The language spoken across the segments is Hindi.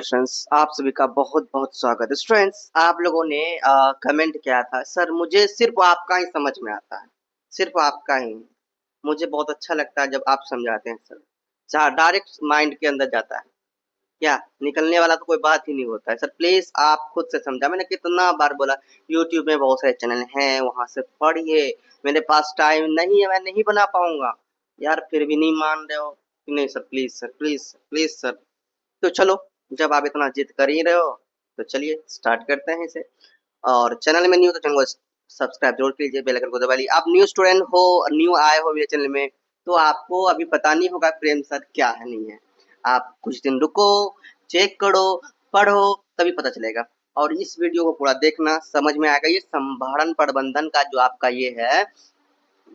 कंग्रेचुलेशंस। आप सभी का बहुत बहुत स्वागत है। स्टूडेंट्स, आप लोगों ने कमेंट किया था, सर मुझे सिर्फ आपका ही समझ में आता है, सिर्फ आपका ही। मुझे बहुत अच्छा लगता है जब आप समझाते हैं सर, जहाँ डायरेक्ट माइंड के अंदर जाता है, क्या निकलने वाला तो कोई बात ही नहीं होता है। सर प्लीज आप खुद से समझा। मैंने कितना बार बोला, यूट्यूब में बहुत सारे चैनल हैं, वहां से पढ़िए। मेरे पास टाइम नहीं है, मैं नहीं बना पाऊंगा। यार फिर भी नहीं मान रहे हो। नहीं sir, please sir, please sir, please sir. तो चलो, जब आप इतना जिद कर ही रहे हो तो चलिए स्टार्ट करते हैं इसे। और चैनल में न्यू तो चैनल को सब्सक्राइब जरूर कीजिए, बेल आइकन को दबा लीजिए। आप न्यू स्टूडेंट हो, न्यू आए हो मेरे चैनल में, तो आपको अभी पता नहीं होगा प्रेम सर क्या है नहीं है। आप कुछ दिन रुको, चेक करो, पढ़ो, तभी पता चलेगा। और इस वीडियो को पूरा देखना, समझ में आएगा। ये संभारण प्रबंधन का जो आपका ये है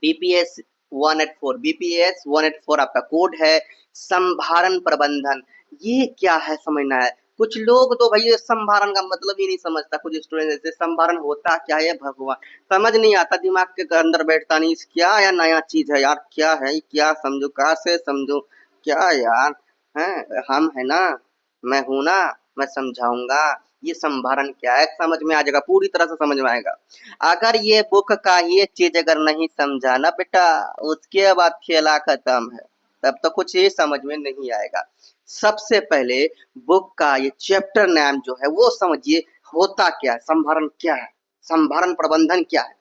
बीपीएस 184, बीपीएस 184 आपका कोड है। संभारण प्रबंधन ये क्या है समझना है। कुछ लोग तो भैया संभारण का मतलब ही नहीं समझता। कुछ स्टूडेंट ऐसे संभारण होता क्या है भगवान समझ नहीं आता, दिमाग के अंदर बैठता नहीं। क्या या नया चीज है यार, क्या है क्या समझो, कहाँ से समझो क्या यार है। हम है ना, मैं हूं ना, मैं समझाऊंगा। ये संभारण क्या है समझ में आ जाएगा, पूरी तरह से समझ में आएगा। अगर ये बुक का ये चीज अगर नहीं समझा ना बेटा, उसके बाद खेला खत्म है। तब तो कुछ ही समझ में नहीं आएगा। सबसे पहले बुक का ये चैप्टर नाम जो है वो समझिए, होता क्या है, संभारण क्या है, संभारण प्रबंधन क्या है।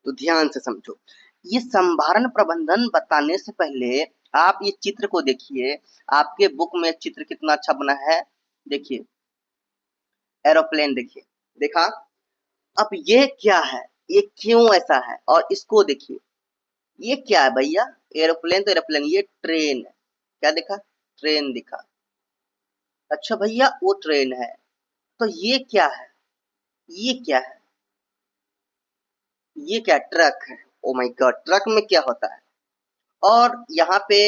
तो ध्यान से समझो। ये संभारण प्रबंधन बताने से पहले आप ये चित्र को देखिए। आपके बुक में चित्र कितना अच्छा बना है, देखिए एरोप्लेन, देखिए, देखा। अब ये क्या है, ये क्यों ऐसा है, और इसको देखिए, ये क्या है भैया। एरोप्लेन तो एरोप्लेन, ये ट्रेन है। क्या दिखा, ट्रेन दिखा। अच्छा भैया वो ट्रेन है, तो ये क्या है, ये क्या है, ये क्या, ट्रक है। ओ माय गॉड, ट्रक में क्या होता है। और यहाँ पे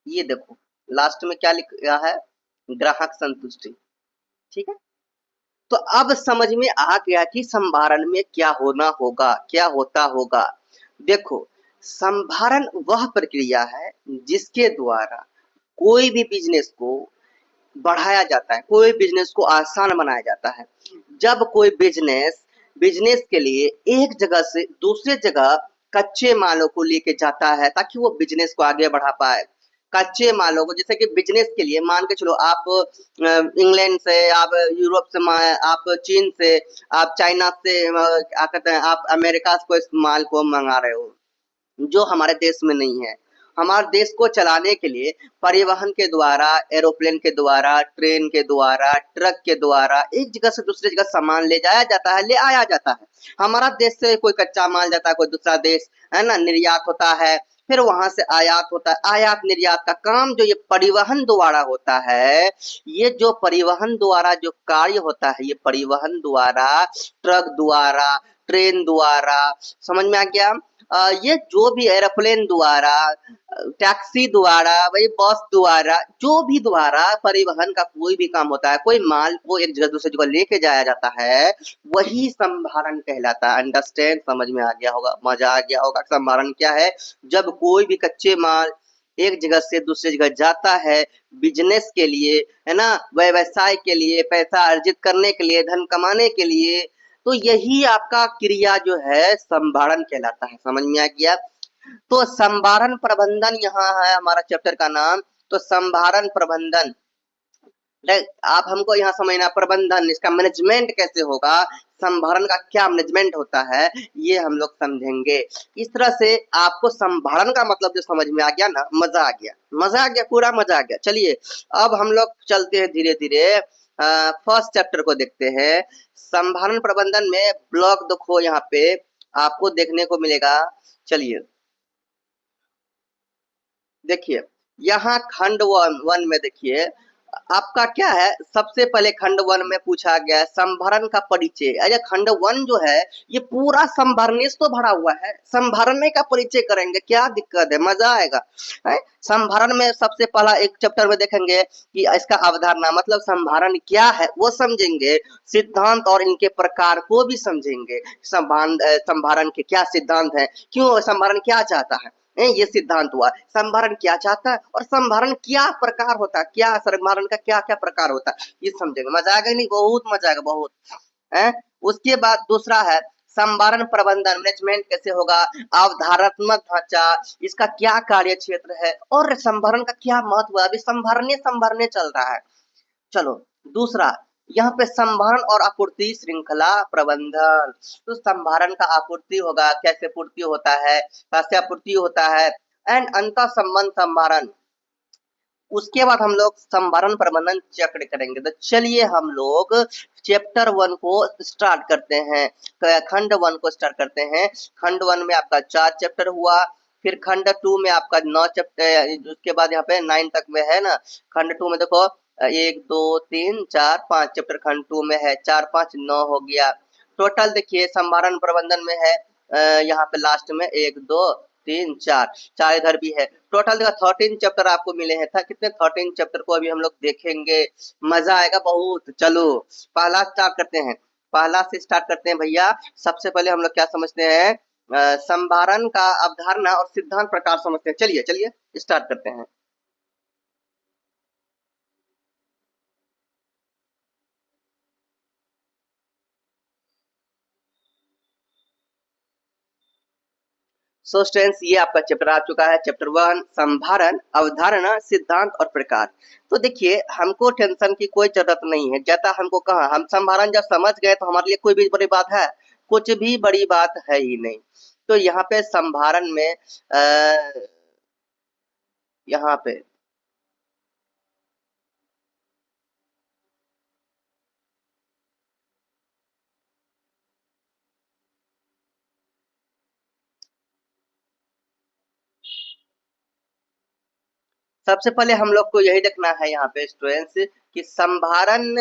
ये देखो, लास्ट में क्या लिखा है, ग्राहक संतुष्टि। ठीक है, तो अब समझ में आ गया कि संभारण में क्या होना होगा, क्या होता होगा। देखो, संभारण वह प्रक्रिया है जिसके द्वारा कोई भी बिजनेस को बढ़ाया जाता है, कोई बिजनेस को आसान बनाया जाता है। जब कोई बिजनेस बिजनेस के लिए एक जगह से दूसरे जगह कच्चे मालों को लेके जाता है ताकि वो बिजनेस को आगे बढ़ा पाए। कच्चे मालों को, जैसे कि बिजनेस के लिए मान के चलो, आप इंग्लैंड से, आप यूरोप से, आप चीन से, आप चाइना से, क्या कहते हैं, आप अमेरिका से कोई माल को मंगा रहे हो जो हमारे देश में नहीं है। हमारे देश को चलाने के लिए परिवहन के द्वारा, एरोप्लेन के द्वारा, ट्रेन के द्वारा, ट्रक के द्वारा एक जगह से दूसरी जगह सामान ले जाया जाता है, ले आया जाता है। हमारा देश से कोई कच्चा माल जाता है कोई दूसरा देश, है ना, निर्यात होता है, फिर वहां से आयात होता है। आयात निर्यात का काम जो ये परिवहन द्वारा होता है, ये जो परिवहन द्वारा जो कार्य होता है, ये परिवहन द्वारा, ट्रक द्वारा, ट्रेन द्वारा, समझ में आ गया। ये जो भी एरोप्लेन द्वारा, टैक्सी द्वारा, वही बस द्वारा, जो भी द्वारा परिवहन का कोई भी काम होता है, कोई माल को एक जगह दूसरी जगह लेके जाया जाता है, वही संभारण कहलाता है। अंडरस्टैंड, समझ में आ गया होगा, मजा आ गया होगा। संभारण क्या है, जब कोई भी कच्चे माल एक जगह से दूसरी जगह जाता है बिजनेस के लिए, है ना, व्यवसाय के लिए, पैसा अर्जित करने के लिए, धन कमाने के लिए, तो यही आपका क्रिया जो है संभारण कहलाता है। समझ में आ गया। तो संभारण प्रबंधन यहाँ है हमारा चैप्टर का नाम। तो संभारण प्रबंधन, आप हमको यहाँ समझना, प्रबंधन इसका मैनेजमेंट कैसे होगा, संभारण का क्या मैनेजमेंट होता है, ये हम लोग समझेंगे। इस तरह से आपको संभारण का मतलब जो समझ में आ गया ना, मजा आ गया, मजा आ गया, पूरा मजा आ गया। चलिए अब हम लोग चलते हैं धीरे धीरे, फर्स्ट चैप्टर को देखते हैं। संभारण प्रबंधन में ब्लॉक देखो, यहाँ पे आपको देखने को मिलेगा। चलिए देखिए, यहाँ खंड वन में देखिए आपका क्या है। सबसे पहले खंड वन में पूछा गया है संभरण का परिचय। अरे खंड वन जो है ये पूरा संभरने से तो भरा हुआ है, संभरने का परिचय करेंगे, क्या दिक्कत है, मजा आएगा है? संभरण में सबसे पहला एक चैप्टर में देखेंगे कि इसका अवधारणा मतलब संभरण क्या है वो समझेंगे, सिद्धांत और इनके प्रकार को भी समझेंगे। संभरण के क्या सिद्धांत है, क्यों संभरण क्या चाहता है, ये सिद्धांत हुआ। संभारण क्या चाहता है और संभारण क्या प्रकार होता है, क्या संभारण का क्या क्या प्रकार होता है, ये समझेंगे। मजा आएगा नहीं? बहुत मजा आएगा, बहुत है। उसके बाद दूसरा है संभारण प्रबंधन, मैनेजमेंट कैसे होगा, अवधारणात्मक ढांचा, इसका क्या कार्य क्षेत्र है और संभारण का क्या महत्व है। अभी संभारने चल रहा है। चलो दूसरा, यहाँ पे संभारण और आपूर्ति श्रृंखला प्रबंधन। तो संभारण का आपूर्ति होगा, कैसे पूर्ति होता है, कैसे आपूर्ति होता है, एंड अंतर संबंध संभारण। उसके बाद हम लोग संभारण प्रबंधन चक्र करेंगे। तो चलिए हम लोग चैप्टर 1 को स्टार्ट करते हैं, खंड 1 को स्टार्ट करते हैं। खंड 1 में आपका 4 चैप्टर हुआ, फिर खंड 2 में आपका 9 चैप्टर, उसके बाद यहाँ पे 9 तक में है ना। खंड 2 में देखो 1 2 3 4 5 चैप्टर खंड 2 में है, 4 5 9 हो गया। टोटल देखिए संभारण प्रबंधन में है यहाँ पे लास्ट में 1 2 3 4 4 इधर भी है। टोटल देखा 13 चैप्टर आपको मिले हैं था। कितने 13 चैप्टर को अभी हम लोग देखेंगे, मजा आएगा बहुत। चलो पहला स्टार्ट करते हैं, पहला से स्टार्ट करते हैं भैया। सबसे पहले हम लोग क्या समझते हैं, संभारण का अवधारणा और सिद्धांत प्रकार समझते हैं। चलिए चलिए स्टार्ट करते हैं। सो स्टूडेंट्स, ये आपका चैप्टर आ चुका है, चैप्टर 1 संभारण, अवधारणा, सिद्धांत और प्रकार। तो देखिए हमको टेंशन की कोई जरूरत नहीं है। जैसा हमको कहा, हम संभारण जब समझ गए तो हमारे लिए कोई भी बड़ी बात है, कुछ भी बड़ी बात है ही नहीं। तो यहाँ पे संभारण में यहाँ पे सबसे पहले हम लोग को यही देखना है यहाँ पे स्टूडेंट्स कि संभारण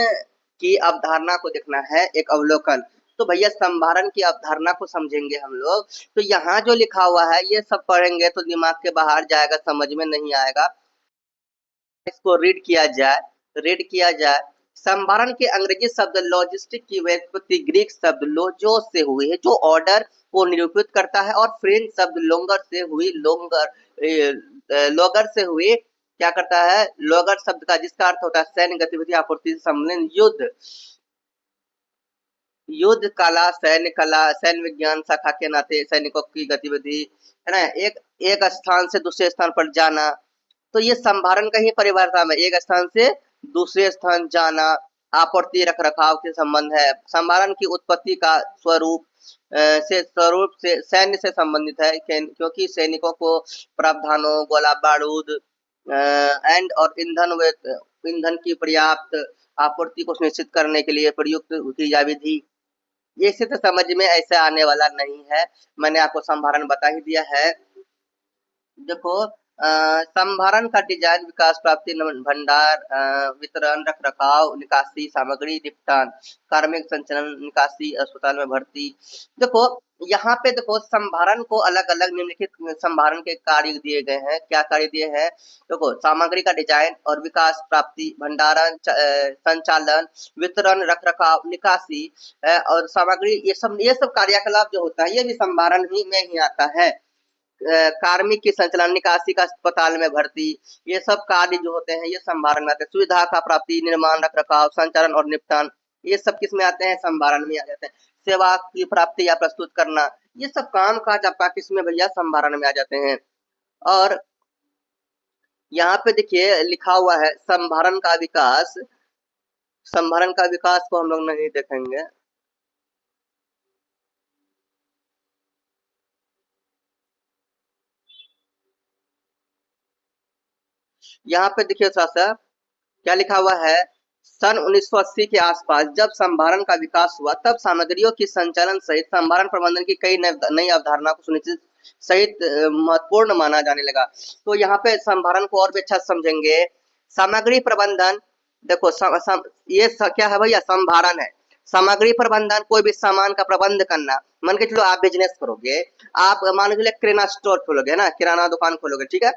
की अवधारणा को देखना है, एक अवलोकन। तो भैया संभारण की अवधारणा को समझेंगे हम लोग। तो यहाँ जो लिखा हुआ है ये सब पढ़ेंगे तो दिमाग के बाहर जाएगा, समझ में नहीं आएगा। इसको रीड किया जाए। संभारण के अंग्रेजी शब्द लॉजिस्टिक की व्युत्पत्ति ग्रीक शब्द लोजो से हुई है, जो ऑर्डर को निरूपित करता है, और फ्रेंच शब्द लोगर से हुई क्या करता है, लोगर शब्द का जिसका अर्थ होता है सैन्य गतिविधि, आपूर्ति, सम्मेलन, युद्ध, युद्ध कला, सैन्य विज्ञान शाखा के नाते सैनिकों की गतिविधि है ना, एक स्थान से दूसरे स्थान पर जाना। तो ये संभारण का ही परिभाषा में एक स्थान से दूसरे स्थान जाना, आपूर्ति रख रखाव के संबंध है। संभारण की उत्पत्ति का स्वरूप से सैन्य से संबंधित है, क्योंकि सैनिकों को प्रावधानों, गोला बारूद एंड और ईंधन की पर्याप्त आपूर्ति को सुनिश्चित करने के लिए प्रयुक्त क्रियाविधि। ये सिर्फ समझ में ऐसे आने वाला नहीं है, मैंने आपको संभारण बता ही दिया है। देखो संभारण का डिजाइन, विकास, प्राप्ति, भंडार, वितरण, रख रखाव, निकासी, सामग्री, निपटान, कार्मिक संचालन, निकासी, अस्पताल में भर्ती। देखो यहाँ पे देखो संभारण को अलग अलग निम्नलिखित संभारण के कार्य दिए गए हैं। क्या कार्य दिए हैं, देखो सामग्री का डिजाइन और विकास, प्राप्ति, भंडारण, संचालन, वितरण, रख रखाव, निकासी और सामग्री, ये सब कार्यकलाप जो होता है ये भी संभारण ही में ही आता है। कार्मिक की संचालन, निकासी का अस्पताल में भर्ती, ये सब कार्य जो होते हैं ये संभारण में आते हैं। सुविधा का प्राप्ति, निर्माण, रख रखाव, संचालन और निपटान, ये सब किस में आते हैं, संभारण में आ जाते हैं। सेवा की प्राप्ति या प्रस्तुत करना, ये सब काम काज आपका किस में भैया, संभारण में आ जाते हैं। और यहाँ पे देखिए लिखा हुआ है संभारण का विकास। संभारण का विकास को हम लोग नहीं देखेंगे, यहाँ पे देखिए थोड़ा सा क्या लिखा हुआ है, सन 1980 के आसपास जब संभारण का विकास हुआ तब सामग्रियों की संचालन सहित संभारण प्रबंधन की कई नई अवधारणा को सुनिश्चित सहित महत्वपूर्ण माना जाने लगा। तो यहाँ पे संभारण को और भी अच्छा समझेंगे। सामग्री प्रबंधन, देखो क्या है भैया, संभारण है। सामग्री प्रबंधन, कोई भी सामान का प्रबंध करना। मान के चलो आप बिजनेस करोगे, आप मान लीजिए किराना स्टोर खोलोगे ना, किराना दुकान खोलोगे, ठीक है,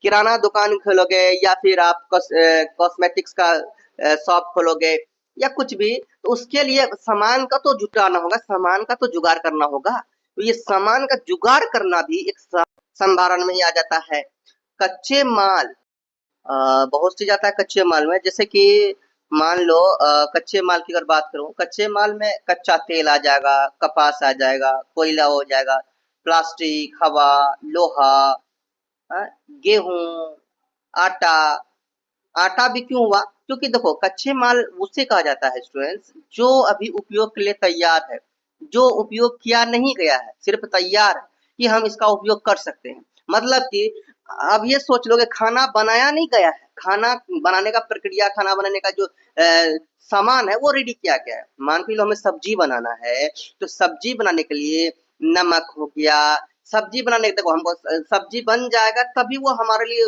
किराना दुकान खोलोगे या फिर आप कॉस्मेटिक्स का शॉप खोलोगे या कुछ भी, तो उसके लिए सामान का तो जुटाना होगा, सामान का तो जुगाड़ करना होगा। तो ये सामान का जुगाड़ करना भी एक संभारण में ही आ जाता है। कच्चे माल, बहुत चीज आता है कच्चे माल में, जैसे कि मान लो कच्चे माल की अगर बात करूं, कच्चे माल में कच्चा तेल आ जाएगा, कपास आ जाएगा, कोयला हो जाएगा, प्लास्टिक, हवा, लोहा, अ, गेहूं, आटा। आटा भी क्यों हुआ? क्योंकि देखो कच्चे माल उसे कहा जाता है स्टूडेंट्स जो अभी उपयोग के लिए तैयार है, जो उपयोग किया नहीं गया है, सिर्फ तैयार है कि हम इसका उपयोग कर सकते हैं। मतलब कि अब ये सोच लो कि खाना बनाया नहीं गया है, खाना बनाने का प्रक्रिया, खाना बनाने का जो सामान है वो रेडी किया गया है। मान के लो हमें सब्जी बनाना है, तो सब्जी बनाने के लिए नमक हो गया, सब्जी बनाने देखो हमको सब्जी बन जाएगा तभी वो हमारे लिए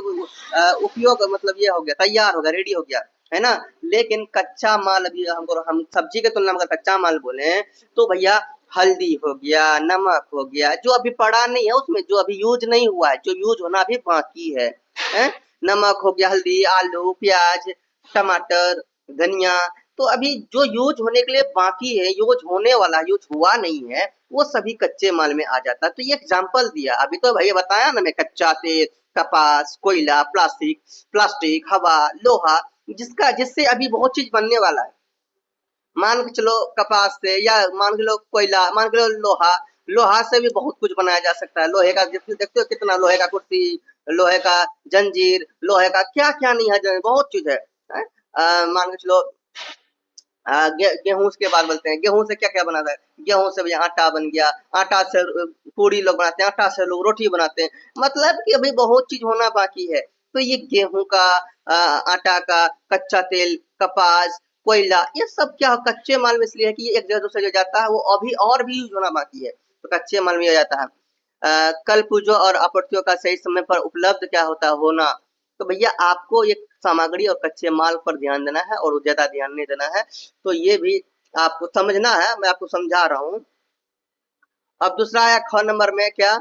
उपयोग मतलब ये हो गया, तैयार हो गया, रेडी हो गया, है ना। लेकिन कच्चा माल अभी हमको, हम सब्जी के तुलना में अगर कच्चा माल बोले तो भैया हल्दी हो गया, नमक हो गया, जो अभी पड़ा नहीं है उसमें, जो अभी यूज नहीं हुआ है, जो यूज होना अभी बाकी है, हैं? नमक हो गया, हल्दी, आलू, प्याज, टमाटर, धनिया। तो अभी जो यूज होने के लिए बाकी है, यूज होने वाला, यूज हुआ नहीं है, वो सभी कच्चे माल में आ जाता है। तो ये एग्जाम्पल दिया, अभी तो भैया बताया ना मैं, कच्चा तेल, कपास, कोयला, प्लास्टिक, हवा, लोहा, जिससे अभी बहुत चीज बनने वाला है। मान के चलो कपास से, या मान के लो कोयला, मान के लो लोहा, लोहा से भी बहुत कुछ बनाया जा सकता है। लोहे का देखते हो कितना, लोहे का कुर्सी, लोहे का जंजीर, लोहे का क्या क्या नहीं है, बहुत चीज है, है? मान के चलो गेहूं के बाद बोलते हैं, गेहूं से क्या क्या बनाता है, गेहूं से भी आटा बन गया, आटा से पूड़ी लोग बनाते हैं, आटा से लोग रोटी बनाते हैं। मतलब कि अभी बहुत चीज होना बाकी है। तो ये गेहूं का, आटा का, कच्चा तेल, कपास, कोयला, ये सब क्या कच्चे माल में इसलिए है कि ये एक जगह दूसरी जगह जाता है, वो अभी और भी यूज होना बाकी है, तो कच्चे माल में आ जाता है। कल पूजो और आपूर्तियों का सही समय पर उपलब्ध क्या होता है, होना। तो भैया आपको ये सामग्री और कच्चे माल पर ध्यान देना है और ज्यादा ध्यान नहीं देना है, तो ये भी आपको समझना है, मैं आपको समझा रहा हूँ। अब दूसरा आया ख नंबर में क्या,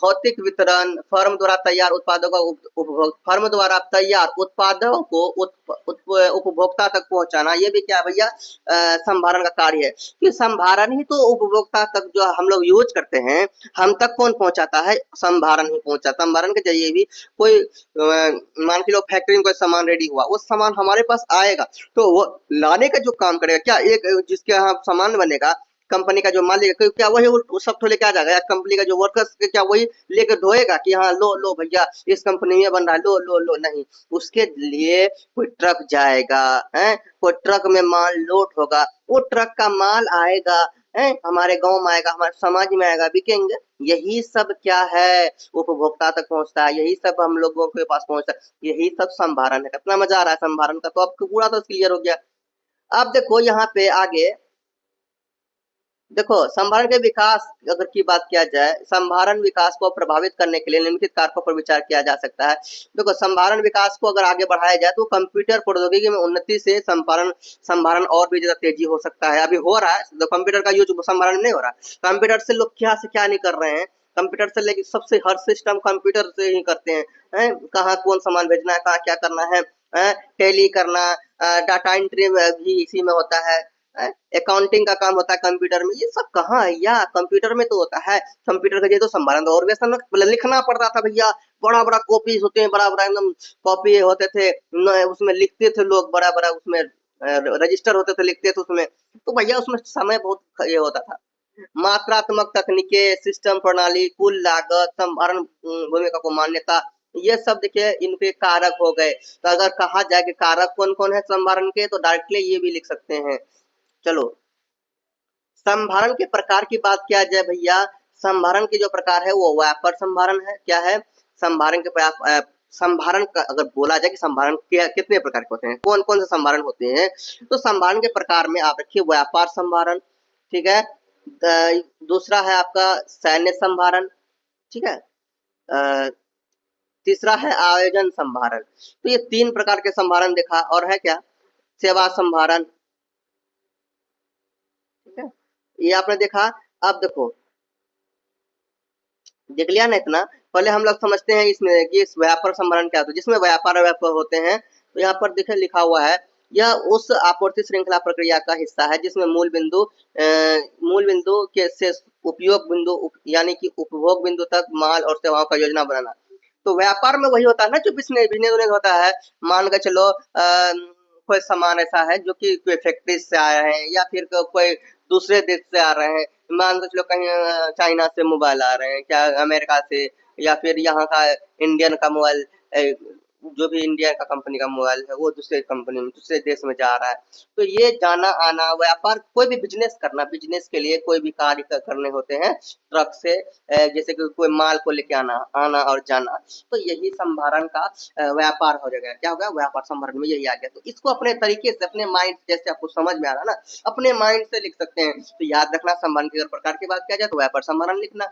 भौतिक वितरण, फर्म द्वारा तैयार उत्पादों का उपभोग, फर्म द्वारा तैयार उत्पादों को उपभोक्ता तक पहुंचाना, ये भी क्या भैया संभारण का कार्य है। कि संभारण ही तो उपभोक्ता तक जो हम लोग यूज करते हैं, हम तक कौन पहुंचाता है, संभारण ही पहुंचा। संभारण के जरिए भी कोई मान के लो फैक्ट्री में कोई सामान रेडी हुआ, वो सामान हमारे पास आएगा, तो वो लाने का जो काम करेगा क्या, एक जिसके यहाँ सामान बनेगा, कंपनी का जो मालिक है, क्या वही वो सब तो लेके आ जाएगा, या कंपनी का जो वर्कर्स क्या वही लेके ढोएगा कि हाँ लो लो भैया इस कंपनी में बन रहा है, लो लो लो, नहीं। उसके लिए कोई ट्रक जाएगा, है, कोई ट्रक में माल लोड होगा, वो ट्रक का माल आएगा, है, हमारे गांव में आएगा, हमारे समाज में आएगा, बिकेंगे। यही सब क्या है, उपभोक्ता तक पहुंचता है, यही सब हम लोगों के पास पहुंचता है, यही सब संभारण है। कितना मजा आ रहा है संभारण का, तो आपको पूरा तो क्लियर हो गया। अब देखो यहाँ पे आगे, देखो संभारण के विकास अगर की बात किया जाए, संभारण विकास को प्रभावित करने के लिए निम्नलिखित कारकों पर विचार किया जा सकता है। देखो संभारण विकास को अगर आगे बढ़ाया जाए तो कंप्यूटर प्रौद्योगिकी में उन्नति से संभारण संभारण और भी ज्यादा तेजी हो सकता है। अभी हो रहा है, तो कंप्यूटर का यूज संभारण नहीं हो रहा है। कंप्यूटर से लोग क्या से क्या नहीं कर रहे हैं, कंप्यूटर से लेके सबसे हर सिस्टम कंप्यूटर से ही करते हैं, कहाँ कौन सामान भेजना है, कहाँ क्या करना है, टैली करना, डाटा एंट्री भी इसी में होता है, अकाउंटिंग का काम होता है कंप्यूटर में। ये सब कहाँ है या कंप्यूटर में तो होता है। कंप्यूटर का ये तो संभालन तो और भी आसान है। लिखना पड़ता था भैया, बड़ा बड़ा कॉपी होते हैं, बड़ा बड़ा एकदम कॉपी होते थे, उसमें लिखते थे लोग, बड़ा बड़ा उसमें रजिस्टर होते थे, लिखते थे उसमें। तो भैया उसमें समय बहुत ये होता था। मात्रात्मक तकनीकें, सिस्टम प्रणाली, कुल लागत, संभारण भूमिका को मान्यता, ये सब देखिए इनके कारक हो गए। तो अगर कहा जाए कि कारक कौन कौन है संभारण के, तो डायरेक्टली ये भी लिख सकते हैं। चलो संभारण के प्रकार की बात किया जाए भैया, संभारण के जो प्रकार है वो व्यापार संभारण है। क्या है, संभारण के संभारण का अगर बोला जाए कि संभारण के कितने प्रकार के होते हैं, कौन कौन से संभारण होते हैं, तो संभारण के प्रकार में आप रखिए व्यापार संभारण, ठीक है। दूसरा है आपका सैन्य संभारण, ठीक है। तीसरा है आयोजन संभारण। तो ये तीन प्रकार के संभारण देखा, और है क्या, सेवा संभारण, ठीक है, ये आपने देखा। अब देखो देख लिया ना इतना, पहले हम लोग समझते हैं इसमें कि इस व्यापार संभारण क्या होता है, जिसमें व्यापार व्यापार होते हैं। तो यहाँ पर देखे लिखा हुआ है, यह उस आपूर्ति श्रृंखला प्रक्रिया का हिस्सा है जिसमें मूल बिंदु के से उपयोग बिंदु यानी कि उपभोग बिंदु तक माल और सेवाओं का योजना बनाना। तो व्यापार में वही होता है ना जो बिजनेस बिजनेस होता है। मान के चलो कोई सामान ऐसा है जो कि कोई फैक्ट्री से आ रहे हैं या फिर कोई दूसरे देश से आ रहे हैं। मान के चलो कहीं चाइना से मोबाइल आ रहे हैं, क्या अमेरिका से, या फिर यहाँ का इंडियन का मोबाइल, जो भी इंडिया का कंपनी का मोबाइल है वो दूसरे कंपनी में दूसरे देश में जा रहा है। तो ये जाना आना व्यापार, कोई भी बिजनेस करना, बिजनेस के लिए कोई भी कार्य करने होते हैं ट्रक से, जैसे कि कोई माल को लेके आना आना और जाना, तो यही संभारण का व्यापार हो जाएगा। क्या हो गया? व्यापार संभारण में यही आ गया। तो इसको अपने तरीके से अपने माइंड, जैसे आपको समझ में आ रहा है ना, अपने माइंड से लिख सकते हैं। तो याद रखना, संभारण की अगर प्रकार की बात किया जाए तो व्यापार संभारण लिखना।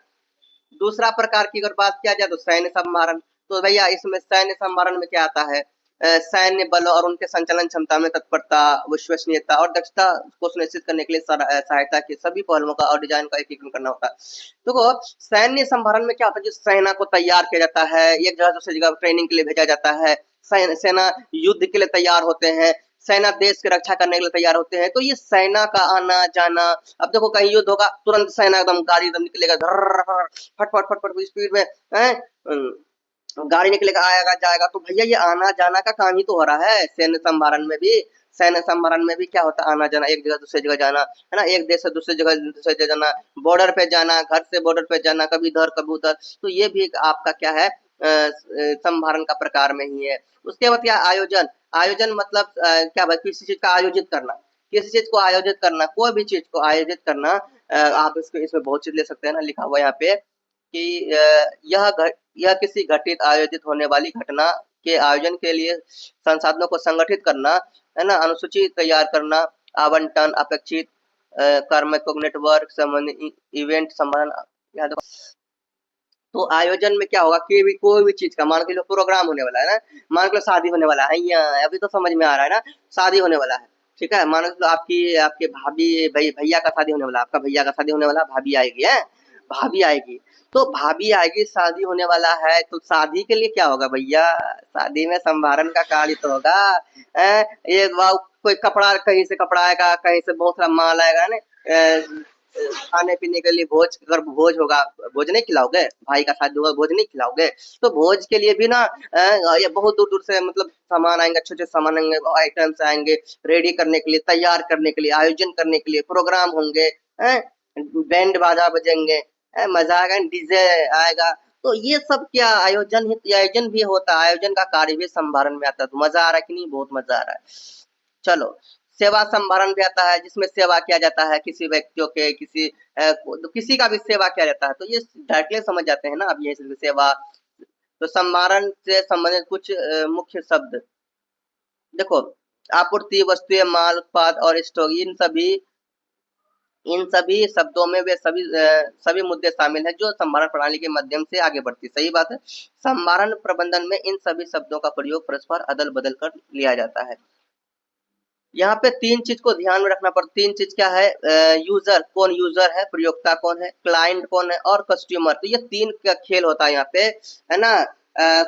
दूसरा प्रकार की अगर बात किया जाए तो सैन्य संभारण। तो भैया इसमें सैन्य संभारण में क्या आता है? सैन्य बलों और उनके संचालन क्षमता में तत्परता, विश्वसनीयता और दक्षता को सुनिश्चित करने के लिए सहायता के सभी पहलुओं का और डिजाइन का एकीकरण करना होता है। देखो सैन्य संभारण में क्या होता है? जिस सेना को तैयार किया जाता है, एक जगह दूसरी जगह ट्रेनिंग के लिए भेजा जाता है, सेना युद्ध के लिए तैयार होते हैं, सेना देश की रक्षा करने के लिए तैयार होते हैं। तो ये सेना का आना जाना, अब देखो कहीं युद्ध होगा तुरंत सेना एकदम गाड़ी एकदम निकलेगा, फट फट फट फट स्पीड में है, गाड़ी निकलेगा आएगा जाएगा। तो भैया ये आना जाना का काम ही तो हो रहा है सैन्य संभारण में भी। सैन्य संभारण में भी क्या होता है? आना जाना, एक जगह दूसरी जगह जाना, है ना, एक देश से दूसरे जगह जाना, बॉर्डर पे जाना, घर से बॉर्डर पे जाना, कभी इधर कभी उधर। तो ये भी एक आपका क्या है? संभारण का प्रकार में ही है। उसके बाद क्या? आयोजन। आयोजन मतलब क्या भाई? किसी चीज का आयोजित करना, किसी चीज को आयोजित करना, कोई भी चीज को आयोजित करना। आप इसको इसमें बहुत चीज ले सकते हैं ना, लिखा हुआ यहाँ पे कि यह किसी घटित आयोजित होने वाली घटना के आयोजन के लिए संसाधनों को संगठित करना, है ना, अनुसूची तैयार करना, आवंटन, अपेक्षित कर्मकों नेटवर्क संबंधी इवेंट संभालना। तो आयोजन में क्या होगा कि भी कोई भी चीज का, मान के लो प्रोग्राम होने वाला है ना, मान के लो शादी होने वाला है, यहाँ अभी तो समझ में आ रहा है ना, शादी होने वाला है, ठीक है। मान के लो आपकी आपके भाभी भैया का शादी होने वाला है, आपका भैया का शादी होने वाला है, भाभी आएगी है, भाभी आएगी। तो भाभी आएगी, शादी होने वाला है, तो शादी के लिए क्या होगा भैया? शादी में संभारण का कार्य तो होगा। ये कोई कपड़ा, कहीं से कपड़ा आएगा, कहीं से बहुत सारा माल आएगा ना, खाने पीने के लिए भोज, अगर भोज होगा, भोज नहीं खिलाओगे? भाई का शादी होगा, भोज नहीं खिलाओगे? तो भोज के लिए भी ना ये बहुत दूर दूर से मतलब सामान आएंगे, अच्छे अच्छे सामान आएंगे, आइटम्स आएंगे, रेडी करने के लिए, तैयार करने के लिए, आयोजन करने के लिए, प्रोग्राम होंगे, बैंड बाजा बजेंगे, मजा आएगा, डीजे आएगा। तो ये सब क्या आयोजन ही, आयोजन भी होता है, आयोजन का कार्य भी संभारण में आता है। तो मजा आ रहा है कि नहीं? बहुत मजा आ रहा है। चलो, सेवा संभारण भी आता है, जिसमें सेवा किया जाता है किसी व्यक्तियों के, किसी का भी सेवा किया जाता है। तो ये डायरेक्टली समझ जाते हैं ना अब, ये सेवा। तो संभारण से संबंधित कुछ मुख्य शब्द देखो, आपूर्ति, वस्तुएं, माल, उत्पाद और स्टॉक, इन सभी शब्दों में वे सभी मुद्दे शामिल हैं जो संभारण प्रणाली के माध्यम से आगे बढ़ती है। सही बात है। संभारण प्रबंधन में इन सभी शब्दों का प्रयोग परस्पर अदल बदल कर लिया जाता है। यहाँ पे तीन चीज को ध्यान में रखना पड़ता। तीन चीज क्या है? यूजर कौन, यूजर है, प्रयोक्ता कौन है, क्लाइंट कौन है, और कस्टमर। तो ये तीन का खेल होता है यहाँ पे, है ना।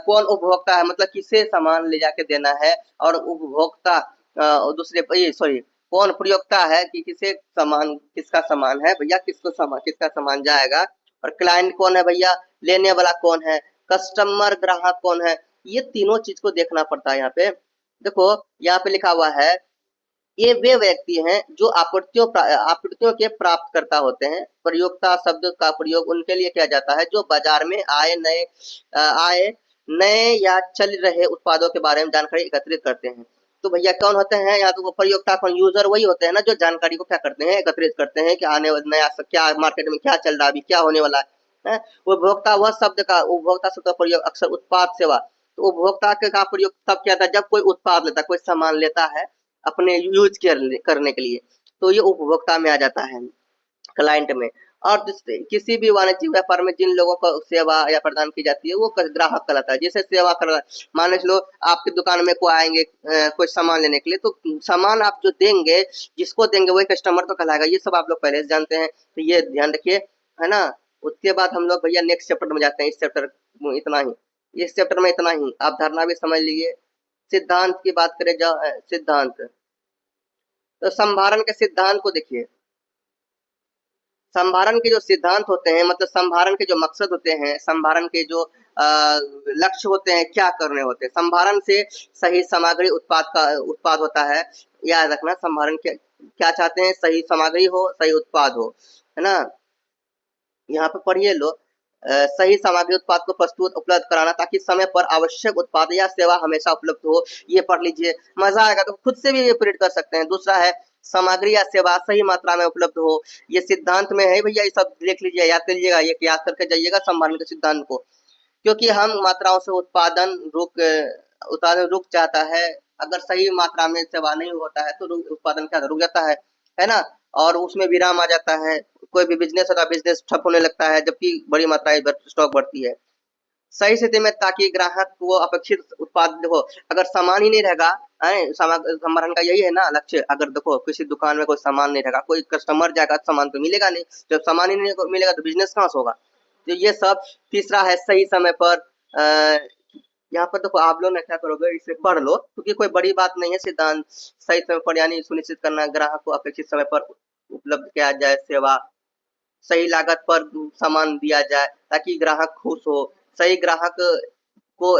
कौन उपभोक्ता है, मतलब किसे सामान ले जाके देना है, और उपभोक्ता दूसरे सॉरी, कौन प्रयोक्ता है कि किसे सामान, किसका सामान है भैया, किसका सामान जाएगा। और क्लाइंट कौन है भैया, लेने वाला कौन है, कस्टमर ग्राहक कौन है। ये तीनों चीज को देखना पड़ता है यहाँ पे। देखो यहाँ पे लिखा हुआ है, ये वे व्यक्ति हैं जो आपूर्तियों के प्राप्तकर्ता होते हैं। प्रयोक्ता शब्द का प्रयोग उनके लिए किया जाता है जो बाजार में आए नए या चल रहे उत्पादों के बारे में जानकारी एकत्रित करते हैं। तो भैया कौन होते हैं यहाँ? तो प्रयोक्ता कौन, यूजर वही होते हैं ना जो जानकारी को क्या करते हैं, एकत्रित करते हैं कि आने नया क्या मार्केट में क्या चल रहा है, अभी क्या होने वाला है। उपभोक्ता वह शब्द का, उपभोक्ता शब्द का प्रयोग अक्सर उत्पाद सेवा, तो उपभोक्ता का प्रयोग तब किया था जब कोई उत्पाद लेता है, कोई सामान लेता है अपने यूज करने के लिए, तो ये उपभोक्ता में आ जाता है, क्लाइंट में। और किसी भी वाणिज्यिक व्यापार में जिन लोगों को सेवा या प्रदान की जाती है वो ग्राहक कहलाता है। जैसे सेवा कर, मान लो आपकी दुकान में कोई आएंगे कोई सामान लेने के लिए, तो सामान आप जो देंगे, जिसको देंगे वही कस्टमर तो कहलाएगा। ये सब आप लोग पहले से जानते हैं, तो ये ध्यान रखिए, है ना। उसके बाद हम लोग भैया नेक्स्ट चैप्टर में जाते हैं। इस चैप्टर इतना ही, इस चैप्टर में इतना ही। आप धारणा भी समझ लीजिए। सिद्धांत की बात करें, सिद्धांत, तो संभारण के सिद्धांत को देखिए। संभारण के जो सिद्धांत होते हैं, मतलब संभारण के जो मकसद होते हैं, संभारण के जो लक्ष्य होते हैं, क्या करने होते हैं। संभारण से सही सामग्री उत्पाद होता है। याद रखना, संभारण क्या क्या चाहते हैं, सही सामग्री हो, सही उत्पाद हो, है ना। यहाँ पे पढ़िए लो, सही सामग्री उत्पाद को प्रस्तुत उपलब्ध कराना ताकि समय पर आवश्यक उत्पाद या सेवा हमेशा उपलब्ध हो। ये पढ़ लीजिए, मजा आएगा। तो खुद से भी ये प्रिंट कर सकते हैं। दूसरा है, सामग्री या सेवा सही मात्रा में उपलब्ध हो। ये सिद्धांत में है भैया, ये सब देख लीजिए, याद कर लीजिएगा, ये याद करके जाइएगा संभारण के सिद्धांत को। क्योंकि हम मात्राओं से उत्पादन रुक जाता है। अगर सही मात्रा में सेवा नहीं होता है तो उत्पादन क्या रुक जाता है ना। और उसमें विराम आ जाता है। कोई भी बिजनेस होता है, बिजनेस ठप होने लगता है, जबकि बड़ी मात्रा में स्टॉक बढ़ती है। सही स्थिति में, ताकि ग्राहक को अपेक्षित उत्पाद, देखो अगर सामान ही नहीं रहेगा, संभारण का यही है ना लक्ष्य। अगर देखो किसी दुकान में कोई सामान नहीं रहेगा, कोई कस्टमर जाएगा तो सामान तो मिलेगा नहीं। जब सामान ही नहीं मिलेगा तो बिजनेस कहाँ से होगा। तो ये सब। तीसरा है, सही समय पर, यहाँ पर देखो आप लोग ना क्या करोगे, इसे पढ़ लो क्योंकि कोई बड़ी बात नहीं है। सिद्धांत सही समय पर यानी सुनिश्चित करना ग्राहक को अपेक्षित समय पर उपलब्ध किया जाए सेवा, सही लागत पर सामान दिया जाए ताकि ग्राहक खुश हो, सही ग्राहक को